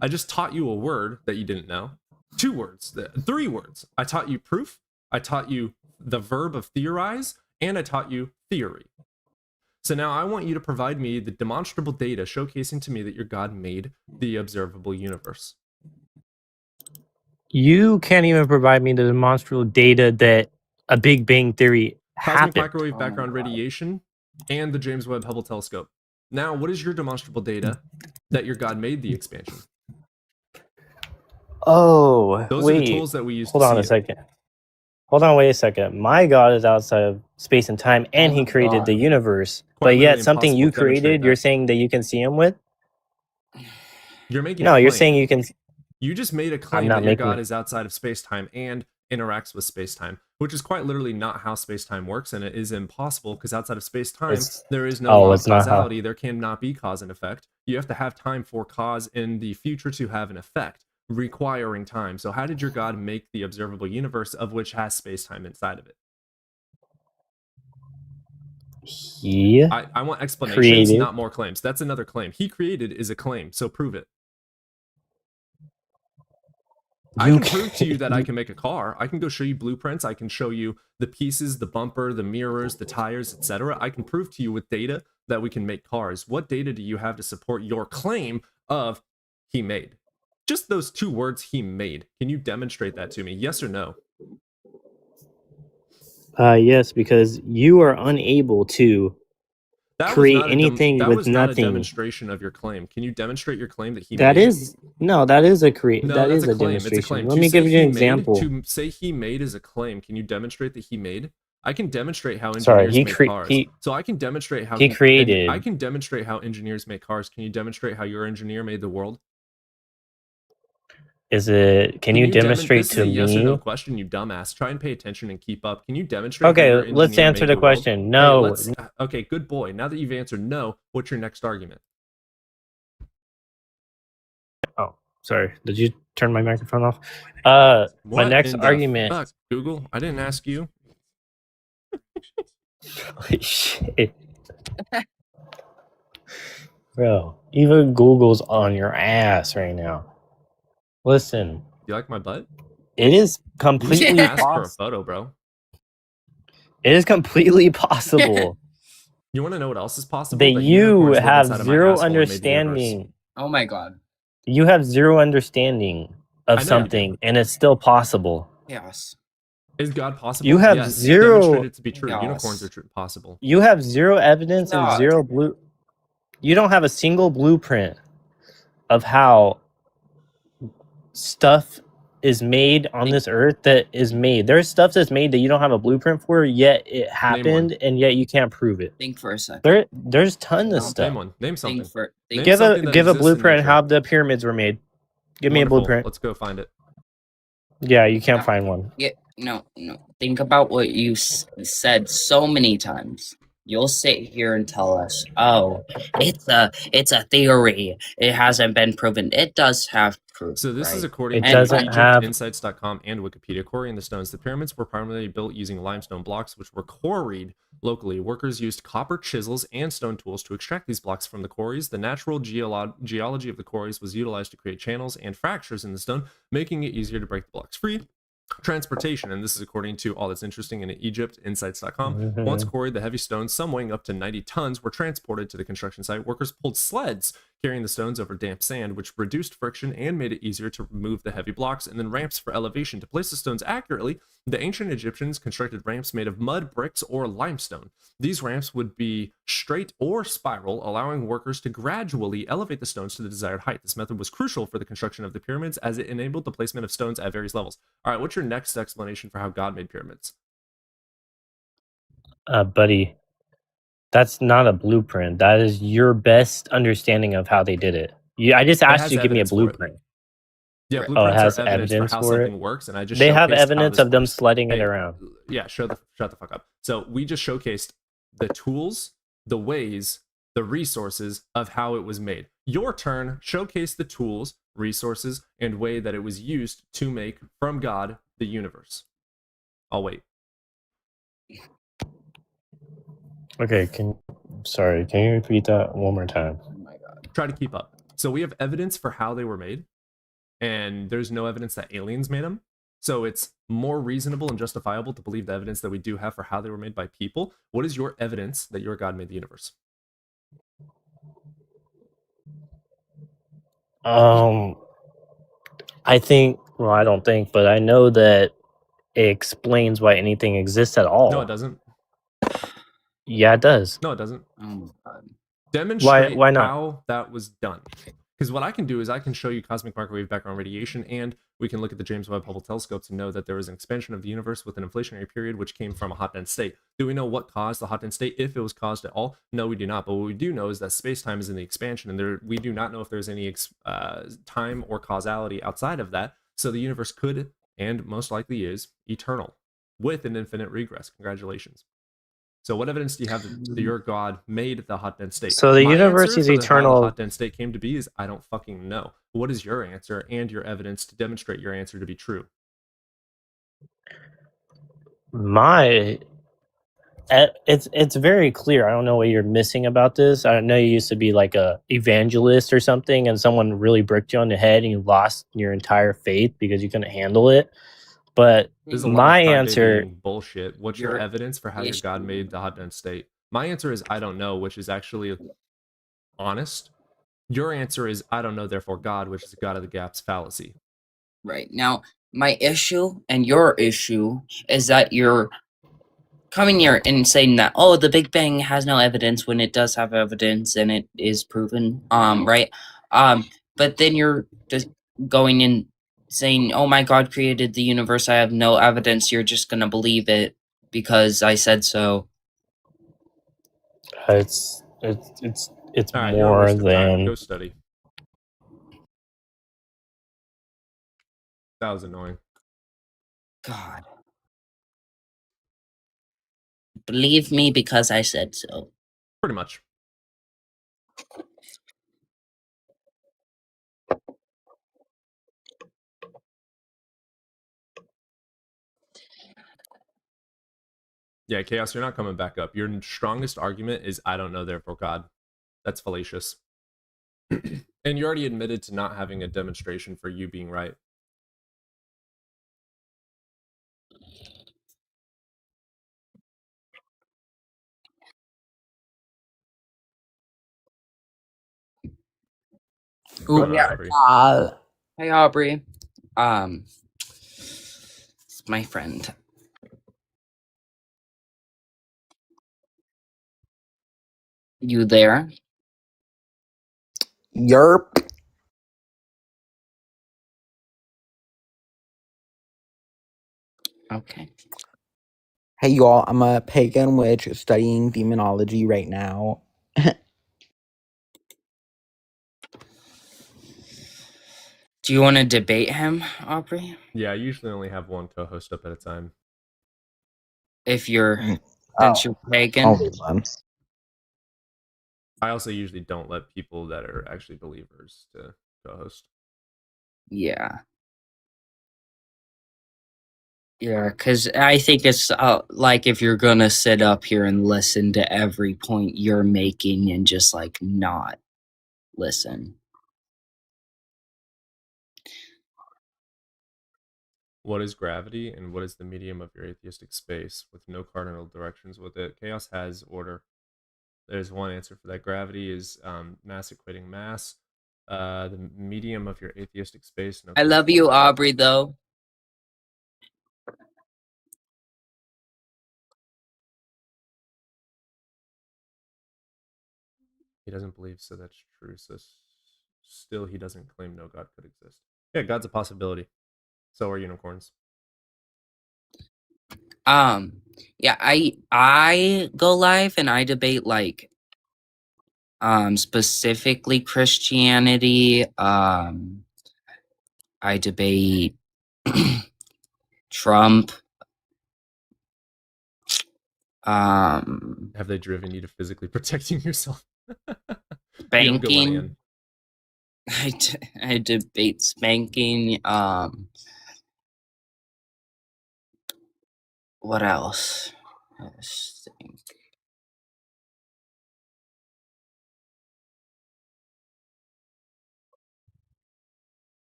I just taught you a word that you didn't know. 2 words, 3 words. I taught you proof. I taught you the verb of theorize, and I taught you theory. So now I want you to provide me the demonstrable data showcasing to me that your God made the observable universe. You can't even provide me the demonstrable data that a Big Bang Theory Cosmic happened. microwave background radiation and the James Webb Hubble telescope. Now, what is your demonstrable data that your God made the expansion? Oh, Those are wait. the tools that we use Hold to on see a it. second. Hold on, wait a second. My God is outside of space and time, and he created the universe. Quite But yet, literally something you impossible to demonstrate created, you're that. saying that you can see him with? You're making No, a you're claim. saying you can. You just made a claim not that your making God it. is outside of space-time and interacts with space-time, which is quite literally not how space-time works, and it is impossible because outside of space-time, It's- there is no oh, law of it's not how- causality. There cannot be cause and effect. You have to have time for cause in the future to have an effect, requiring time. So how did your God make the observable universe of which has space-time inside of it? He I want explanations, created. not more claims. That's another claim. He created is a claim, so prove it. I You can prove to you that I can make a car. I can go show you blueprints. I can show you the pieces, the bumper, the mirrors, the tires, etc. I can prove to you with data that we can make cars. What data do you have to support your claim of he made? Just those 2 words, he made. Can you demonstrate that to me? Yes or no? Yes, because you are unable to That was create not a anything that with was not a nothing. demonstration of your claim. Can you demonstrate your claim that he That made? is no, that is a create. No, that that's is a a claim. It's a demonstration. claim. Let To me say give you he an made- example. To say he made is a claim. Can you demonstrate that he made? I can demonstrate how Sorry, engineers he make cre- cars. he- So I can demonstrate how he created- I can demonstrate how engineers make cars. Can you demonstrate how your engineer made the world? Is it? Can you demonstrate This is to a yes or no me? question, you dumbass. Try and pay attention and keep up. Can you demonstrate? how Okay, your let's engineer answer made the world? question. Hey, No. okay, good boy. Now that you've answered no, what's your next argument? Oh, sorry. Did you turn my microphone off? My What next in the argument. fuck, Google? I didn't ask you. Holy shit. Bro, even Google's on your ass right now. Listen, You like my butt? it is You completely should ask for a possible. photo, bro. It is completely possible You want to know what else is possible? that you unicorns live have inside of my zero asshole and made the universe. understanding. Oh my god. You have zero understanding I of know you do. something, and it's still possible. Yes. Is God possible? You have Yes. zero- Demonstrate it to be true. Yes. Unicorns are possible. You have zero evidence and not. zero blue. You don't have a single blueprint of how stuff is made on this earth that is made. There's stuff that's made that you don't have a blueprint for, yet it happened, and yet you can't prove it. Think for a second. There's tons of Name stuff. one. Name something. Think for Name Give something a that give a exists in blueprint nature. how the pyramids were made. Give me a Wonderful. blueprint. Let's go find it. Yeah, you can't find one. Yeah, no. Think about what you said so many times. you'll sit here and tell us, "Oh, it's a theory. It hasn't been proven." It does have proof. So this is right? according It to doesn't have. EgyptInsights.com and Wikipedia. Quarrying the stones. The pyramids were primarily built using limestone blocks, which were quarried locally. Workers used copper chisels and stone tools to extract these blocks from the quarries. The natural geology of the quarries was utilized to create channels and fractures in the stone, making it easier to break the blocks free. Transportation, and this is according to All That's Interesting in EgyptInsights.com. Once quarried, the heavy stones, some weighing up to 90 tons, were transported to the construction site. Workers pulled sleds carrying the stones over damp sand, which reduced friction and made it easier to remove the heavy blocks, and then ramps for elevation. To place the stones accurately, the ancient Egyptians constructed ramps made of mud, bricks, or limestone. These ramps would be straight or spiral, allowing workers to gradually elevate the stones to the desired height. This method was crucial for the construction of the pyramids as it enabled the placement of stones at various levels. All right, what's your next explanation for how God made pyramids? Buddy, that's not a blueprint. That is your best understanding of how they did it. I just asked you to give me a blueprint. Yeah, Right. blueprints it has are evidence evidence for how for something it? works, and I just They have showcased how evidence this of them works. sledding it Hey, around. Yeah, shut the fuck up. So we just showcased the tools, the ways, the resources of how it was made. Your turn, showcase the tools, resources, and way that it was used to make from God the universe. I'll wait. Okay, sorry, can you repeat that one more time? Oh my god. Try to keep up. So we have evidence for how they were made, and there's no evidence that aliens made them. So it's more reasonable and justifiable to believe the evidence that we do have for how they were made by people. What is your evidence that your God made the universe? I think, well, I don't think, but I know that it explains why anything exists at all. No, it doesn't. Yeah, it does. No, it doesn't. Oh my god. Demonstrate Why not? how that was done. Because what I can do is I can show you cosmic microwave background radiation, and we can look at the James Webb Hubble telescope to know that there was an expansion of the universe with an inflationary period which came from a hot dense state. Do we know what caused the hot dense state, if it was caused at all? No, we do not. But what we do know is that space-time is in the expansion, and we do not know if there's any time or causality outside of that. So the universe could, and most likely is, eternal with an infinite regress. Congratulations. So what evidence do you have that your God made the hot dense state? So the My universe answer is for how eternal. the hot dense state came to be is I don't fucking know. What is your answer and your evidence to demonstrate your answer to be true? It's very clear. I don't know what you're missing about this. I know you used to be like a evangelist or something, and someone really bricked you on the head, and you lost your entire faith because you couldn't handle it. But There's a lot my of Friday answer, being bullshit. What's your evidence for how your God made the hot dense state? My answer is I don't know, which is actually honest. Your answer is I don't know, therefore God, which is God of the gaps fallacy. Right. Now, my issue and your issue is that you're coming here and saying that, oh, the Big Bang has no evidence when it does have evidence and it is proven. Right. But then you're just going in saying, oh my God created the universe. I have no evidence. You're just gonna believe it because I said so. it's All right, you're a more waste of time. than Go study. That was annoying. God. Believe me because I said so. Pretty much. Yeah, Chaos, you're not coming back up. Your strongest argument is I don't know, therefore God. That's fallacious. And you already admitted to not having a demonstration for you being right. Ooh, on, yeah. Aubrey? Hey, Aubrey. It's my friend. You there? Yerp. Okay. Hey y'all, I'm a pagan witch studying demonology right now. Do you want to debate him, Aubrey? Yeah, I usually only have one co-host up at a time. If you're since you're pagan. Hold on. I also usually don't let people that are actually believers to co-host. Yeah. Yeah, because I think it's like if you're gonna sit up here and listen to every point you're making and just like not listen. What is gravity, and what is the medium of your atheistic space with no cardinal directions with it? Chaos has order. There's one answer for that. Gravity is mass equating mass. The medium of your atheistic space. No I love you, Aubrey, though. He doesn't believe, so that's true. So still, he doesn't claim no God could exist. Yeah, God's a possibility. So are unicorns. Yeah, I go live and I debate like specifically Christianity. I debate Trump. Have they driven you to physically protecting yourself? You have a good one, Banking. Ian. I debate spanking. What else? Let's think.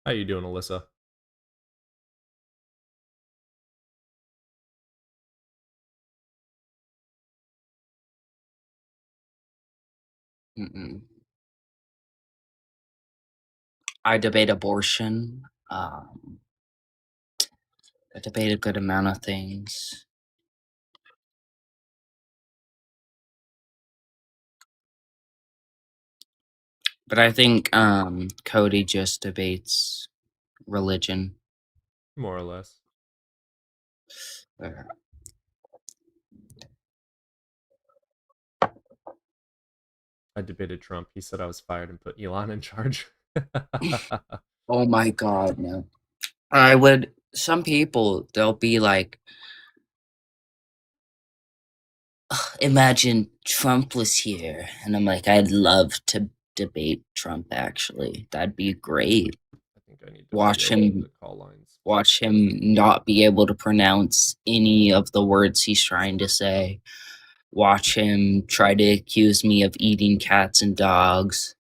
How you doing, Alyssa? I debate abortion. I debate a good amount of things. But I think Cody just debates religion. More or less. I debated Trump. He said I was fired and put Elon in charge. Oh my god, no. Some people, they'll be like, imagine Trump was here. And I'm like, I'd love to debate Trump, actually. That'd be great. I think I need to Watch figure out him the call lines. Watch him not be able to pronounce any of the words he's trying to say. Watch him try to accuse me of eating cats and dogs.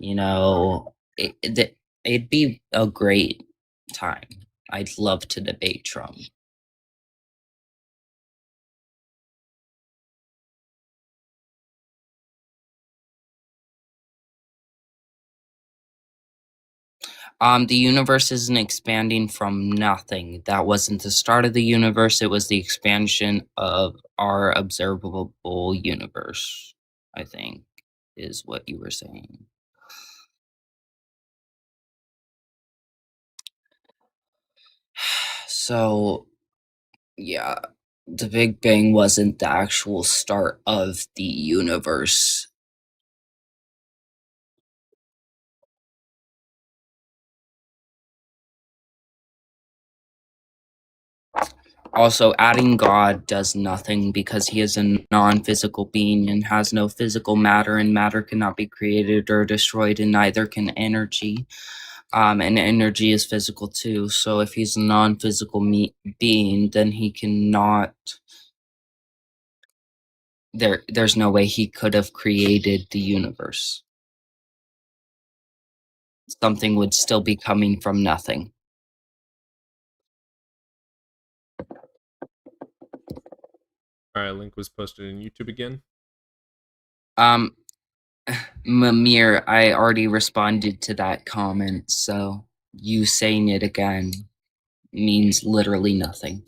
You know, it'd be a great time. I'd love to debate Trump. The universe isn't expanding from nothing. That wasn't the start of the universe. It was the expansion of our observable universe, I think, is what you were saying. So, yeah, the Big Bang wasn't the actual start of the universe. Also, adding God does nothing because he is a non-physical being and has no physical matter, and matter cannot be created or destroyed, and neither can energy. And energy is physical too. So if he's a non-physical being, then he cannot. There's no way he could have created the universe. Something would still be coming from nothing. Alright, link was posted in YouTube again. Mimir, I already responded to that comment, so you saying it again means literally nothing.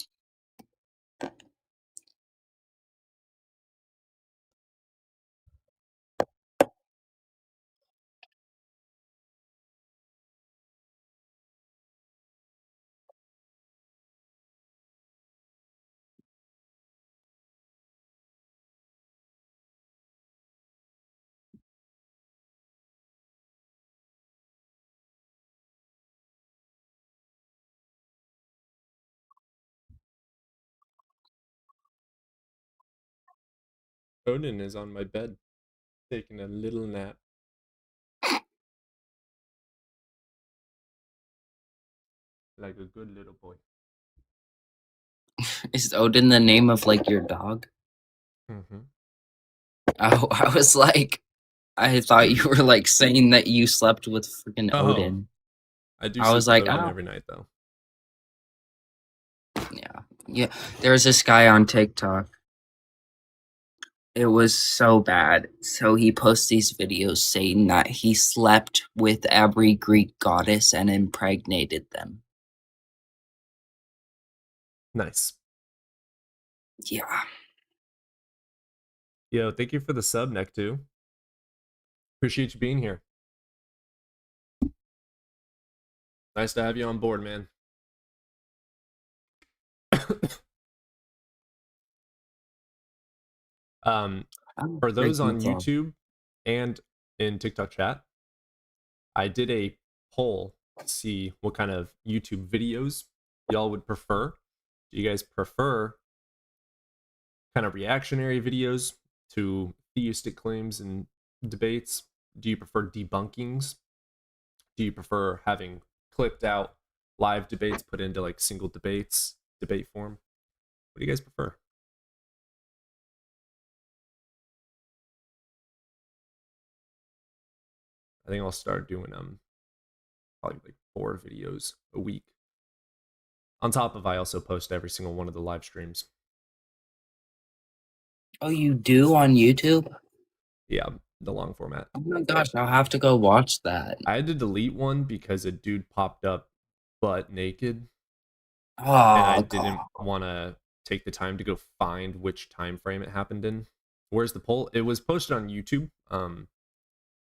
Odin is on my bed, taking a little nap. Like a good little boy. Is Odin the name of like your dog? Mm-hmm. Oh, I was like, I thought you were like saying that you slept with freaking Oh, Odin. I do I sleep was with like, Odin oh, every night though. yeah. There's this guy on TikTok. It was so bad. So he posts these videos saying that he slept with every Greek goddess and impregnated them. Nice. Yeah. Yo, thank you for the sub, Neck2. Appreciate you being here. Nice to have you on board, man. For those on YouTube and in TikTok chat, I did a poll to see what kind of YouTube videos y'all would prefer. Do you guys prefer kind of reactionary videos to theistic claims and debates? Do you prefer debunkings? Do you prefer having clipped out live debates put into like single debates, debate form? What do you guys prefer? I think I'll start doing probably like 4 videos a week. On top of I also post every single one of the live streams. Oh, you do on YouTube? Yeah, the long format. Oh my gosh, I'll have to go watch that. I had to delete one because a dude popped up butt naked. Oh, and I didn't want to take the time to go find which time frame it happened in. Where's the poll? It was posted on YouTube.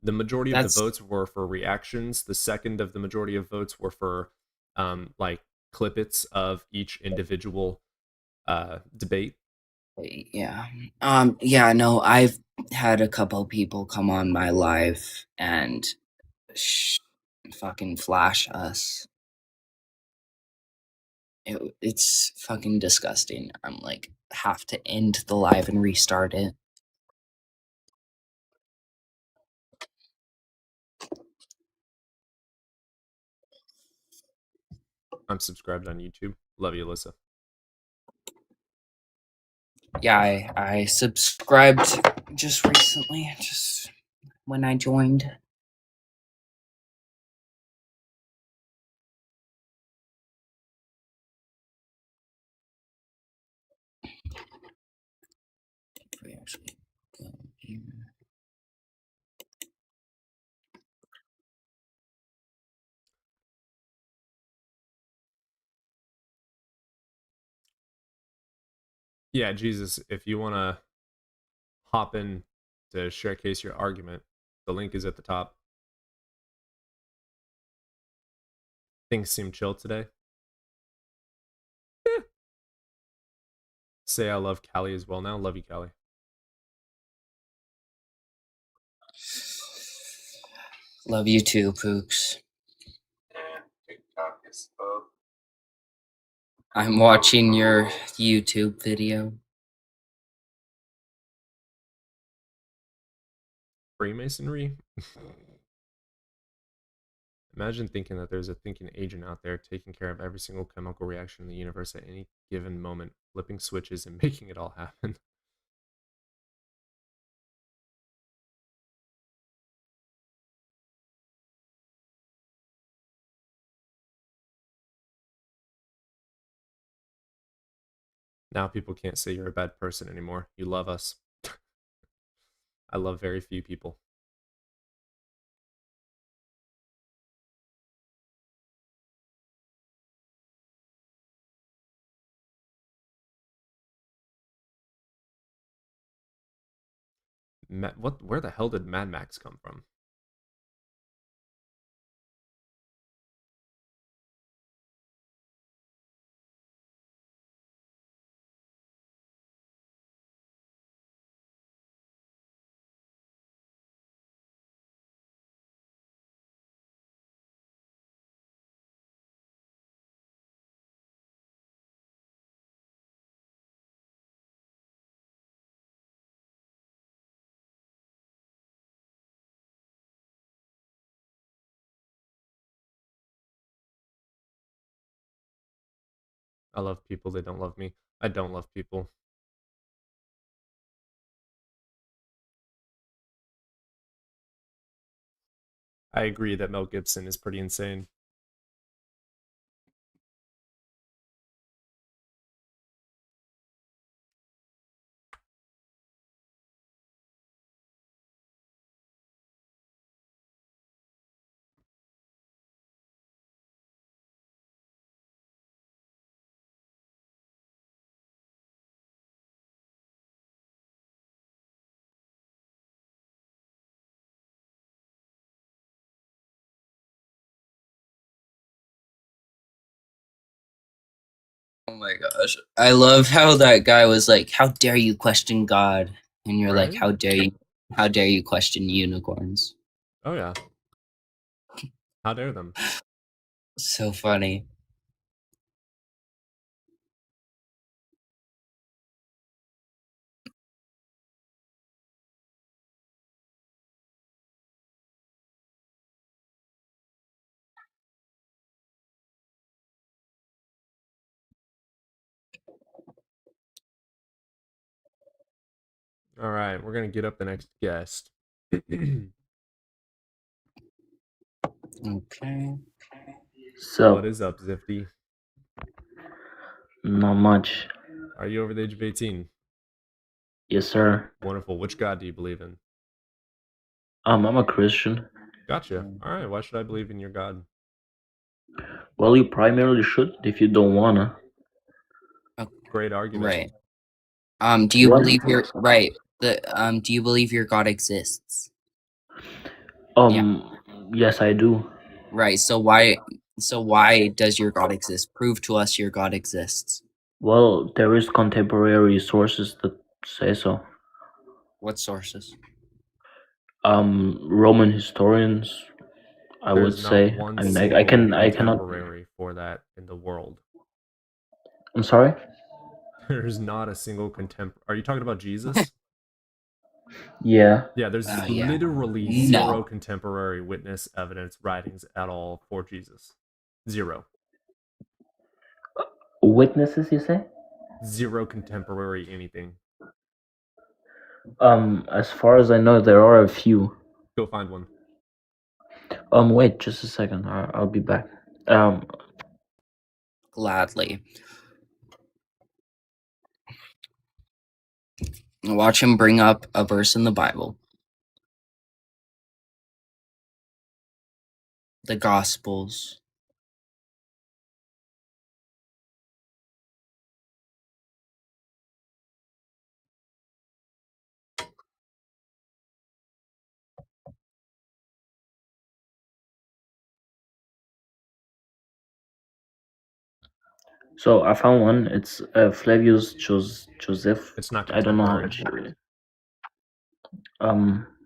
The majority of the votes were for reactions. The second of the majority of votes were for like clippets of each individual debate. Yeah. Yeah, no, I've had a couple people come on my live and fucking flash us. It's fucking disgusting. I'm like, have to end the live and restart it. I'm subscribed on YouTube. Love you, Alyssa. Yeah, I subscribed just recently, just when I joined. We actually go here. Yeah, Jesus, if you want to hop in to showcase your argument, the link is at the top. Things seem chill today. Say I love Callie as well now. Love you, Callie. Love you too, Pooks. I'm watching your YouTube video. Freemasonry? Imagine thinking that there's a thinking agent out there taking care of every single chemical reaction in the universe at any given moment, flipping switches and making it all happen. Now people can't say you're a bad person anymore. You love us. I love very few people. Where the hell did Mad Max come from? I love people. They don't love me. I don't love people. I agree that Mel Gibson is pretty insane. Oh my gosh. I love how that guy was like, "How dare you question God?" And you're like, Right? how dare you question unicorns?" Oh yeah. How dare them? So funny. All right, we're gonna get up the next guest. Okay. So, What is up, Zifty? not much. Are you over the age of 18? Yes, sir. Wonderful. Which God do you believe in? I'm a Christian. Gotcha. All right. Why should I believe in your God? Well, you primarily should if you don't wanna. Great argument. Right. Do you What? believe your right? Do you believe your God exists? Yes, I do. Right. So why does your God exist? Prove to us your God exists. Well, there is contemporary sources that say so. What sources? Roman historians, I would There's not say. one I mean, single I cannot. contemporary for that in the world. I'm sorry. There's not a single contemporary. Are you talking about Jesus? Yeah. Yeah, there's Yeah. literally No. zero contemporary witness evidence writings at all for Jesus. Zero. Witnesses, you say? Zero contemporary anything. As far as I know, there are a few. Go find one. Wait, just a second. I'll be back. Gladly. Watch him bring up a verse in the Bible. The Gospels. So I found one. It's Flavius Joseph. It's not I don't know how contemporary.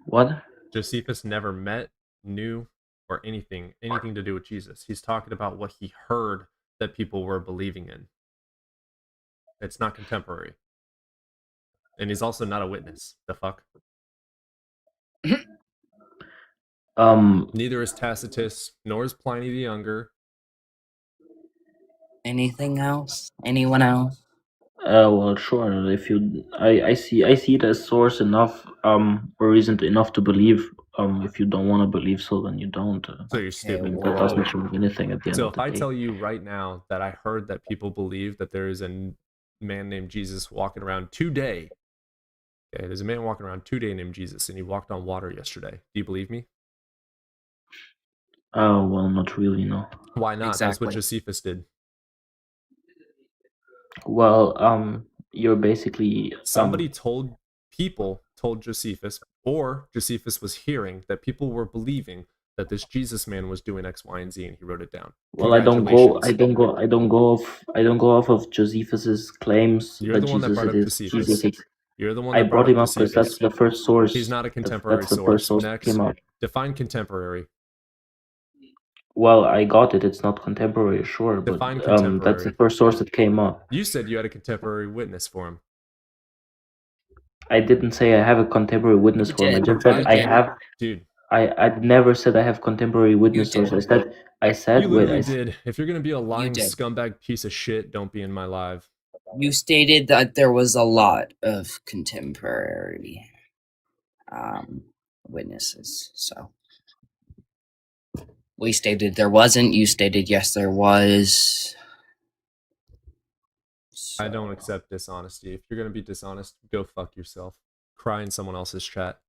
what? Josephus never met, knew, or anything to do with Jesus. He's talking about what he heard that people were believing in. It's not contemporary. And he's also not a witness. The fuck? Neither is Tacitus, nor is Pliny the Younger. Anything else? Anyone else? Well, sure. If you, I see it as source enough, or reason enough to believe. If you don't want to believe, so then you don't. So you're stupid. That doesn't change anything at the end So of if the I day. tell you right now that I heard that people believe that there is a man named Jesus walking around today. Okay, there's a man walking around today named Jesus, and he walked on water yesterday. Do you believe me? Oh, well, not really, no. Why not? That's what Exactly. Josephus did. Well, you're basically Somebody told Josephus, or Josephus was hearing that people were believing that this Jesus man was doing X, Y, and Z, and he wrote it down. Well, I don't go off of Josephus's claims You're that the one that Jesus brought up is Josephus. Jesus. You're the one I that brought brought him up up because Josephus. that's the first source. He's not a contemporary That's the first source that Next, came out. define contemporary. Well, I got it. It's not contemporary, sure, but Define that's the contemporary. first source that came up. You said you had a contemporary witness for him. I didn't say I have a contemporary witness for him. I just said I have. Dude, I never said I have contemporary witness did. source. I said You wait. literally did. If you're gonna be a lying did. scumbag piece of shit, don't be in my live. You stated that there was a lot of contemporary witnesses. So we stated there wasn't. You stated yes, there was. I don't accept dishonesty. If you're gonna be dishonest, go fuck yourself. Cry in someone else's chat.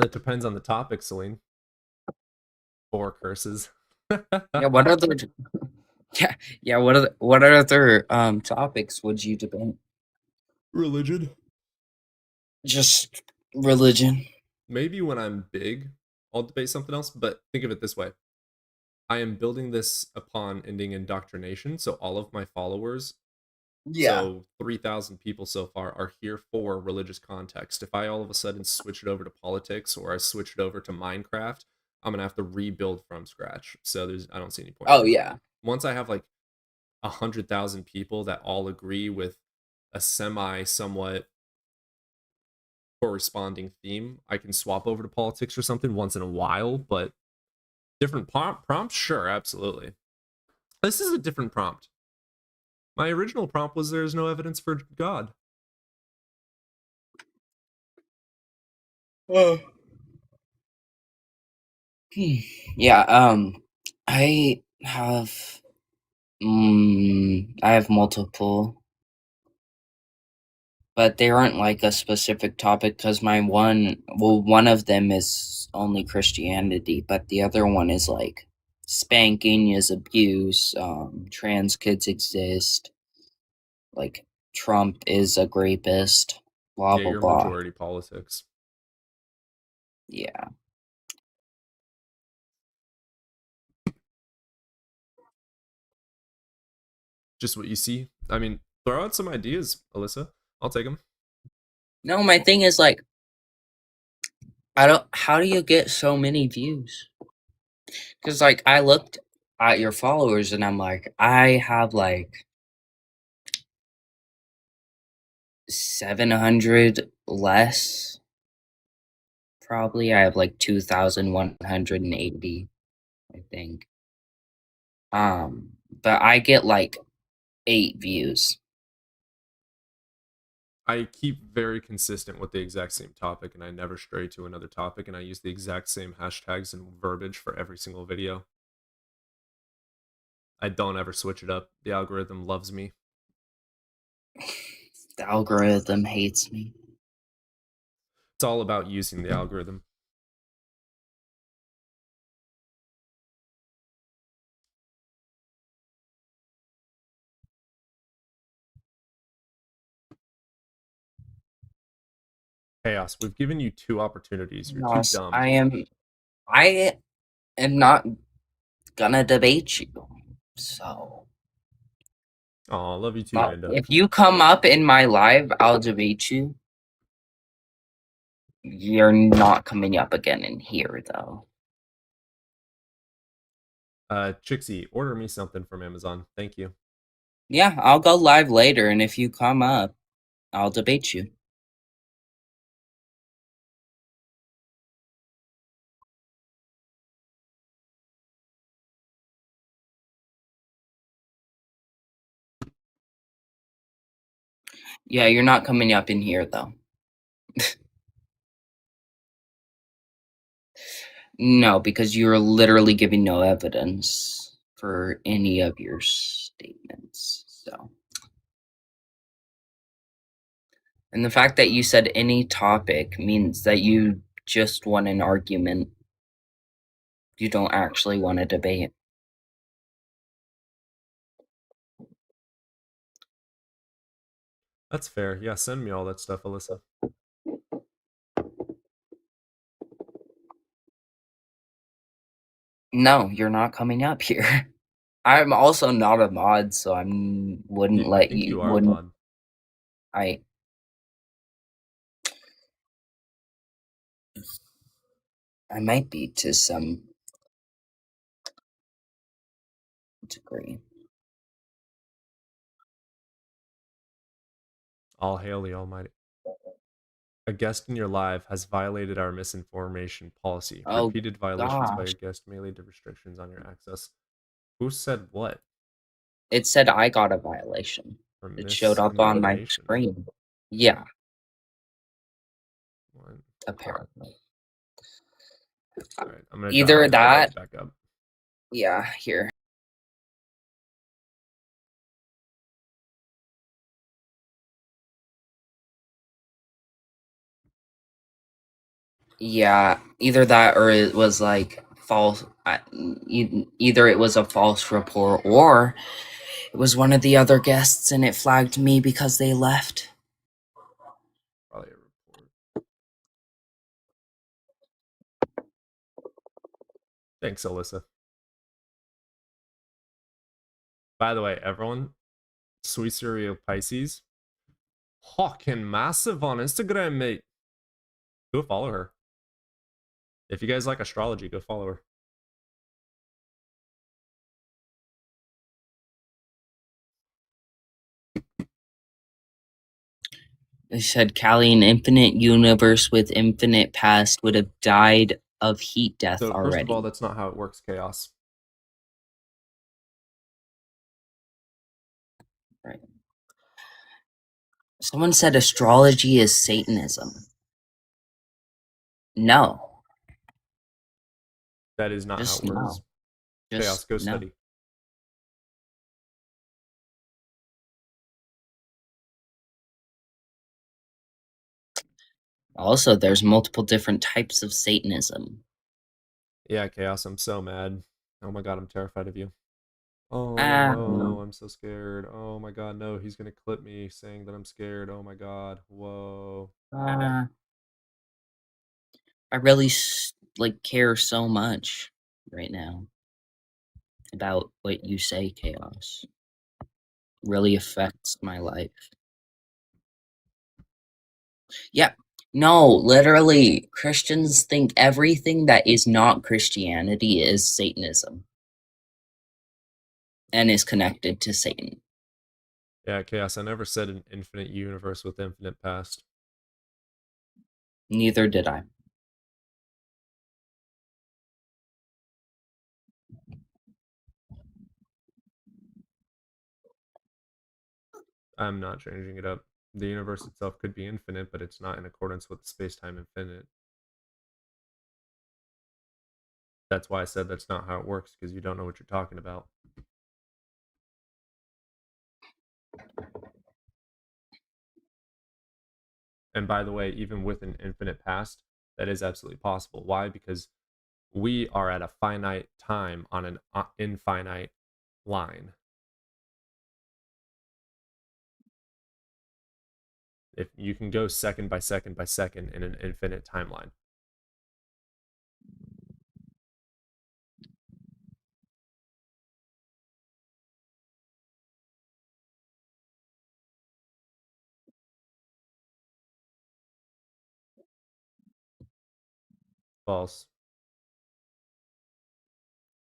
It depends on the topic, Celine. 4 curses. Yeah. What other? Yeah. What other topics would you debate? Religion. Just religion. Maybe when I'm big, I'll debate something else, but think of it this way. I am building this upon ending indoctrination, so all of my followers, so 3,000 people so far, are here for religious context. If I all of a sudden switch it over to politics or I switch it over to Minecraft, I'm gonna have to rebuild from scratch. So I don't see any point. Oh yeah. Once I have like 100,000 people that all agree with a somewhat corresponding theme, I can swap over to politics or something once in a while, but different prompts, sure, absolutely. This is a different prompt. My original prompt was there is no evidence for God. Yeah. I have. I have multiple, but they aren't like a specific topic because one of them is only Christianity, but the other one is like spanking is abuse, trans kids exist, like Trump is a rapist, blah Yeah, blah your blah. majority politics. Yeah. Just what you see. I mean, throw out some ideas, Alyssa. I'll take them. No, my thing is like, how do you get so many views? Because like I looked at your followers and I'm like, I have like 700 less. Probably I have like 2,180, I think. But I get like 8 views. I keep very consistent with the exact same topic, and I never stray to another topic, and I use the exact same hashtags and verbiage for every single video. I don't ever switch it up. The algorithm loves me. The algorithm hates me. It's all about using the algorithm. Chaos, we've given you 2 opportunities. You're Ross, too dumb. I am not gonna debate you. So Oh, love you too, Amanda. if you come up in my live, I'll debate you. You're not coming up again in here though. Chixie, order me something from Amazon. Thank you. Yeah, I'll go live later, and if you come up, I'll debate you. Yeah, you're not coming up in here though. No, because you're literally giving no evidence for any of your statements. So, and the fact that you said any topic means that you just want an argument. You don't actually want to debate. That's fair. Yeah, send me all that stuff, Alyssa. No, you're not coming up here. I'm also not a mod, so I wouldn't I let think you. you are a Wouldn't mod. I might be to some. Agree. All hail the Almighty. A guest in your live has violated our misinformation policy. Oh, Repeated violations by your gosh. guest may lead to restrictions on your access. Who said what? It said I got a violation. For It showed up on my misinformation. screen. Yeah, What? apparently. All right, I'm gonna Either invite that. it back up. Yeah, here. Yeah, either that or it was like false. Either it was a false report or it was one of the other guests and it flagged me because they left. Probably a report. Thanks, Alyssa. By the way, everyone, Sweet Cereal Pisces, fucking massive on Instagram, mate. Go follow her. If you guys like astrology, go follow her. They said Callie, an infinite universe with infinite past, would have died of heat death So already. first of all, that's not how it works, Chaos. Right. Someone said astrology is Satanism. No. That is not Just how it works. no. Chaos, Just go no. study. Also, there's multiple different types of Satanism. Yeah, Chaos, I'm so mad. Oh my god, I'm terrified of you. Oh no. no, I'm so scared. Oh my god, no, he's gonna clip me saying that I'm scared. Oh my god, whoa. I really care so much right now about what you say, Chaos. Really affects my life. Yeah. No, literally, Christians think everything that is not Christianity is Satanism. And is connected to Satan. Yeah, Chaos, I never said an infinite universe with infinite past. Neither did I. I'm not changing it up. The universe itself could be infinite, but it's not in accordance with space-time infinite. That's why I said that's not how it works, because you don't know what you're talking about. And by the way, even with an infinite past, that is absolutely possible. Why? Because we are at a finite time on an infinite line. If you can go second by second by second in an infinite timeline. False.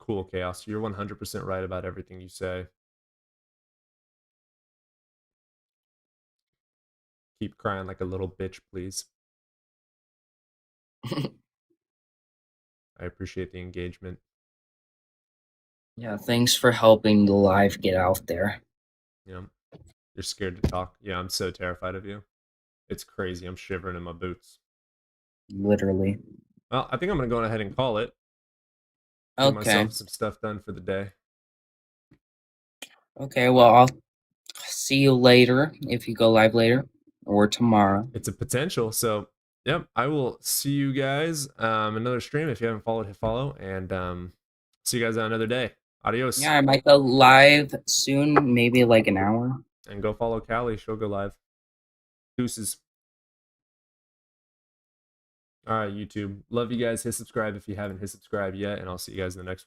Cool, Chaos. You're 100% right about everything you say. Keep crying like a little bitch, please. I appreciate the engagement. Yeah, thanks for helping the live get out there. Yeah. You're scared to talk. Yeah, I'm so terrified of you. It's crazy. I'm shivering in my boots. Literally. Well, I think I'm going to go ahead and call it. Get Okay. myself some stuff done for the day. Okay, well, I'll see you later if you go live later or tomorrow. It's a potential. So, yep, I will see you guys another stream. If you haven't followed, hit follow. And see you guys on another day. Adios. Yeah, I might go live soon, maybe like an hour. And go follow Callie. She'll go live. Deuces. All right, YouTube. Love you guys. Hit subscribe if you haven't hit subscribe yet. And I'll see you guys in the next one.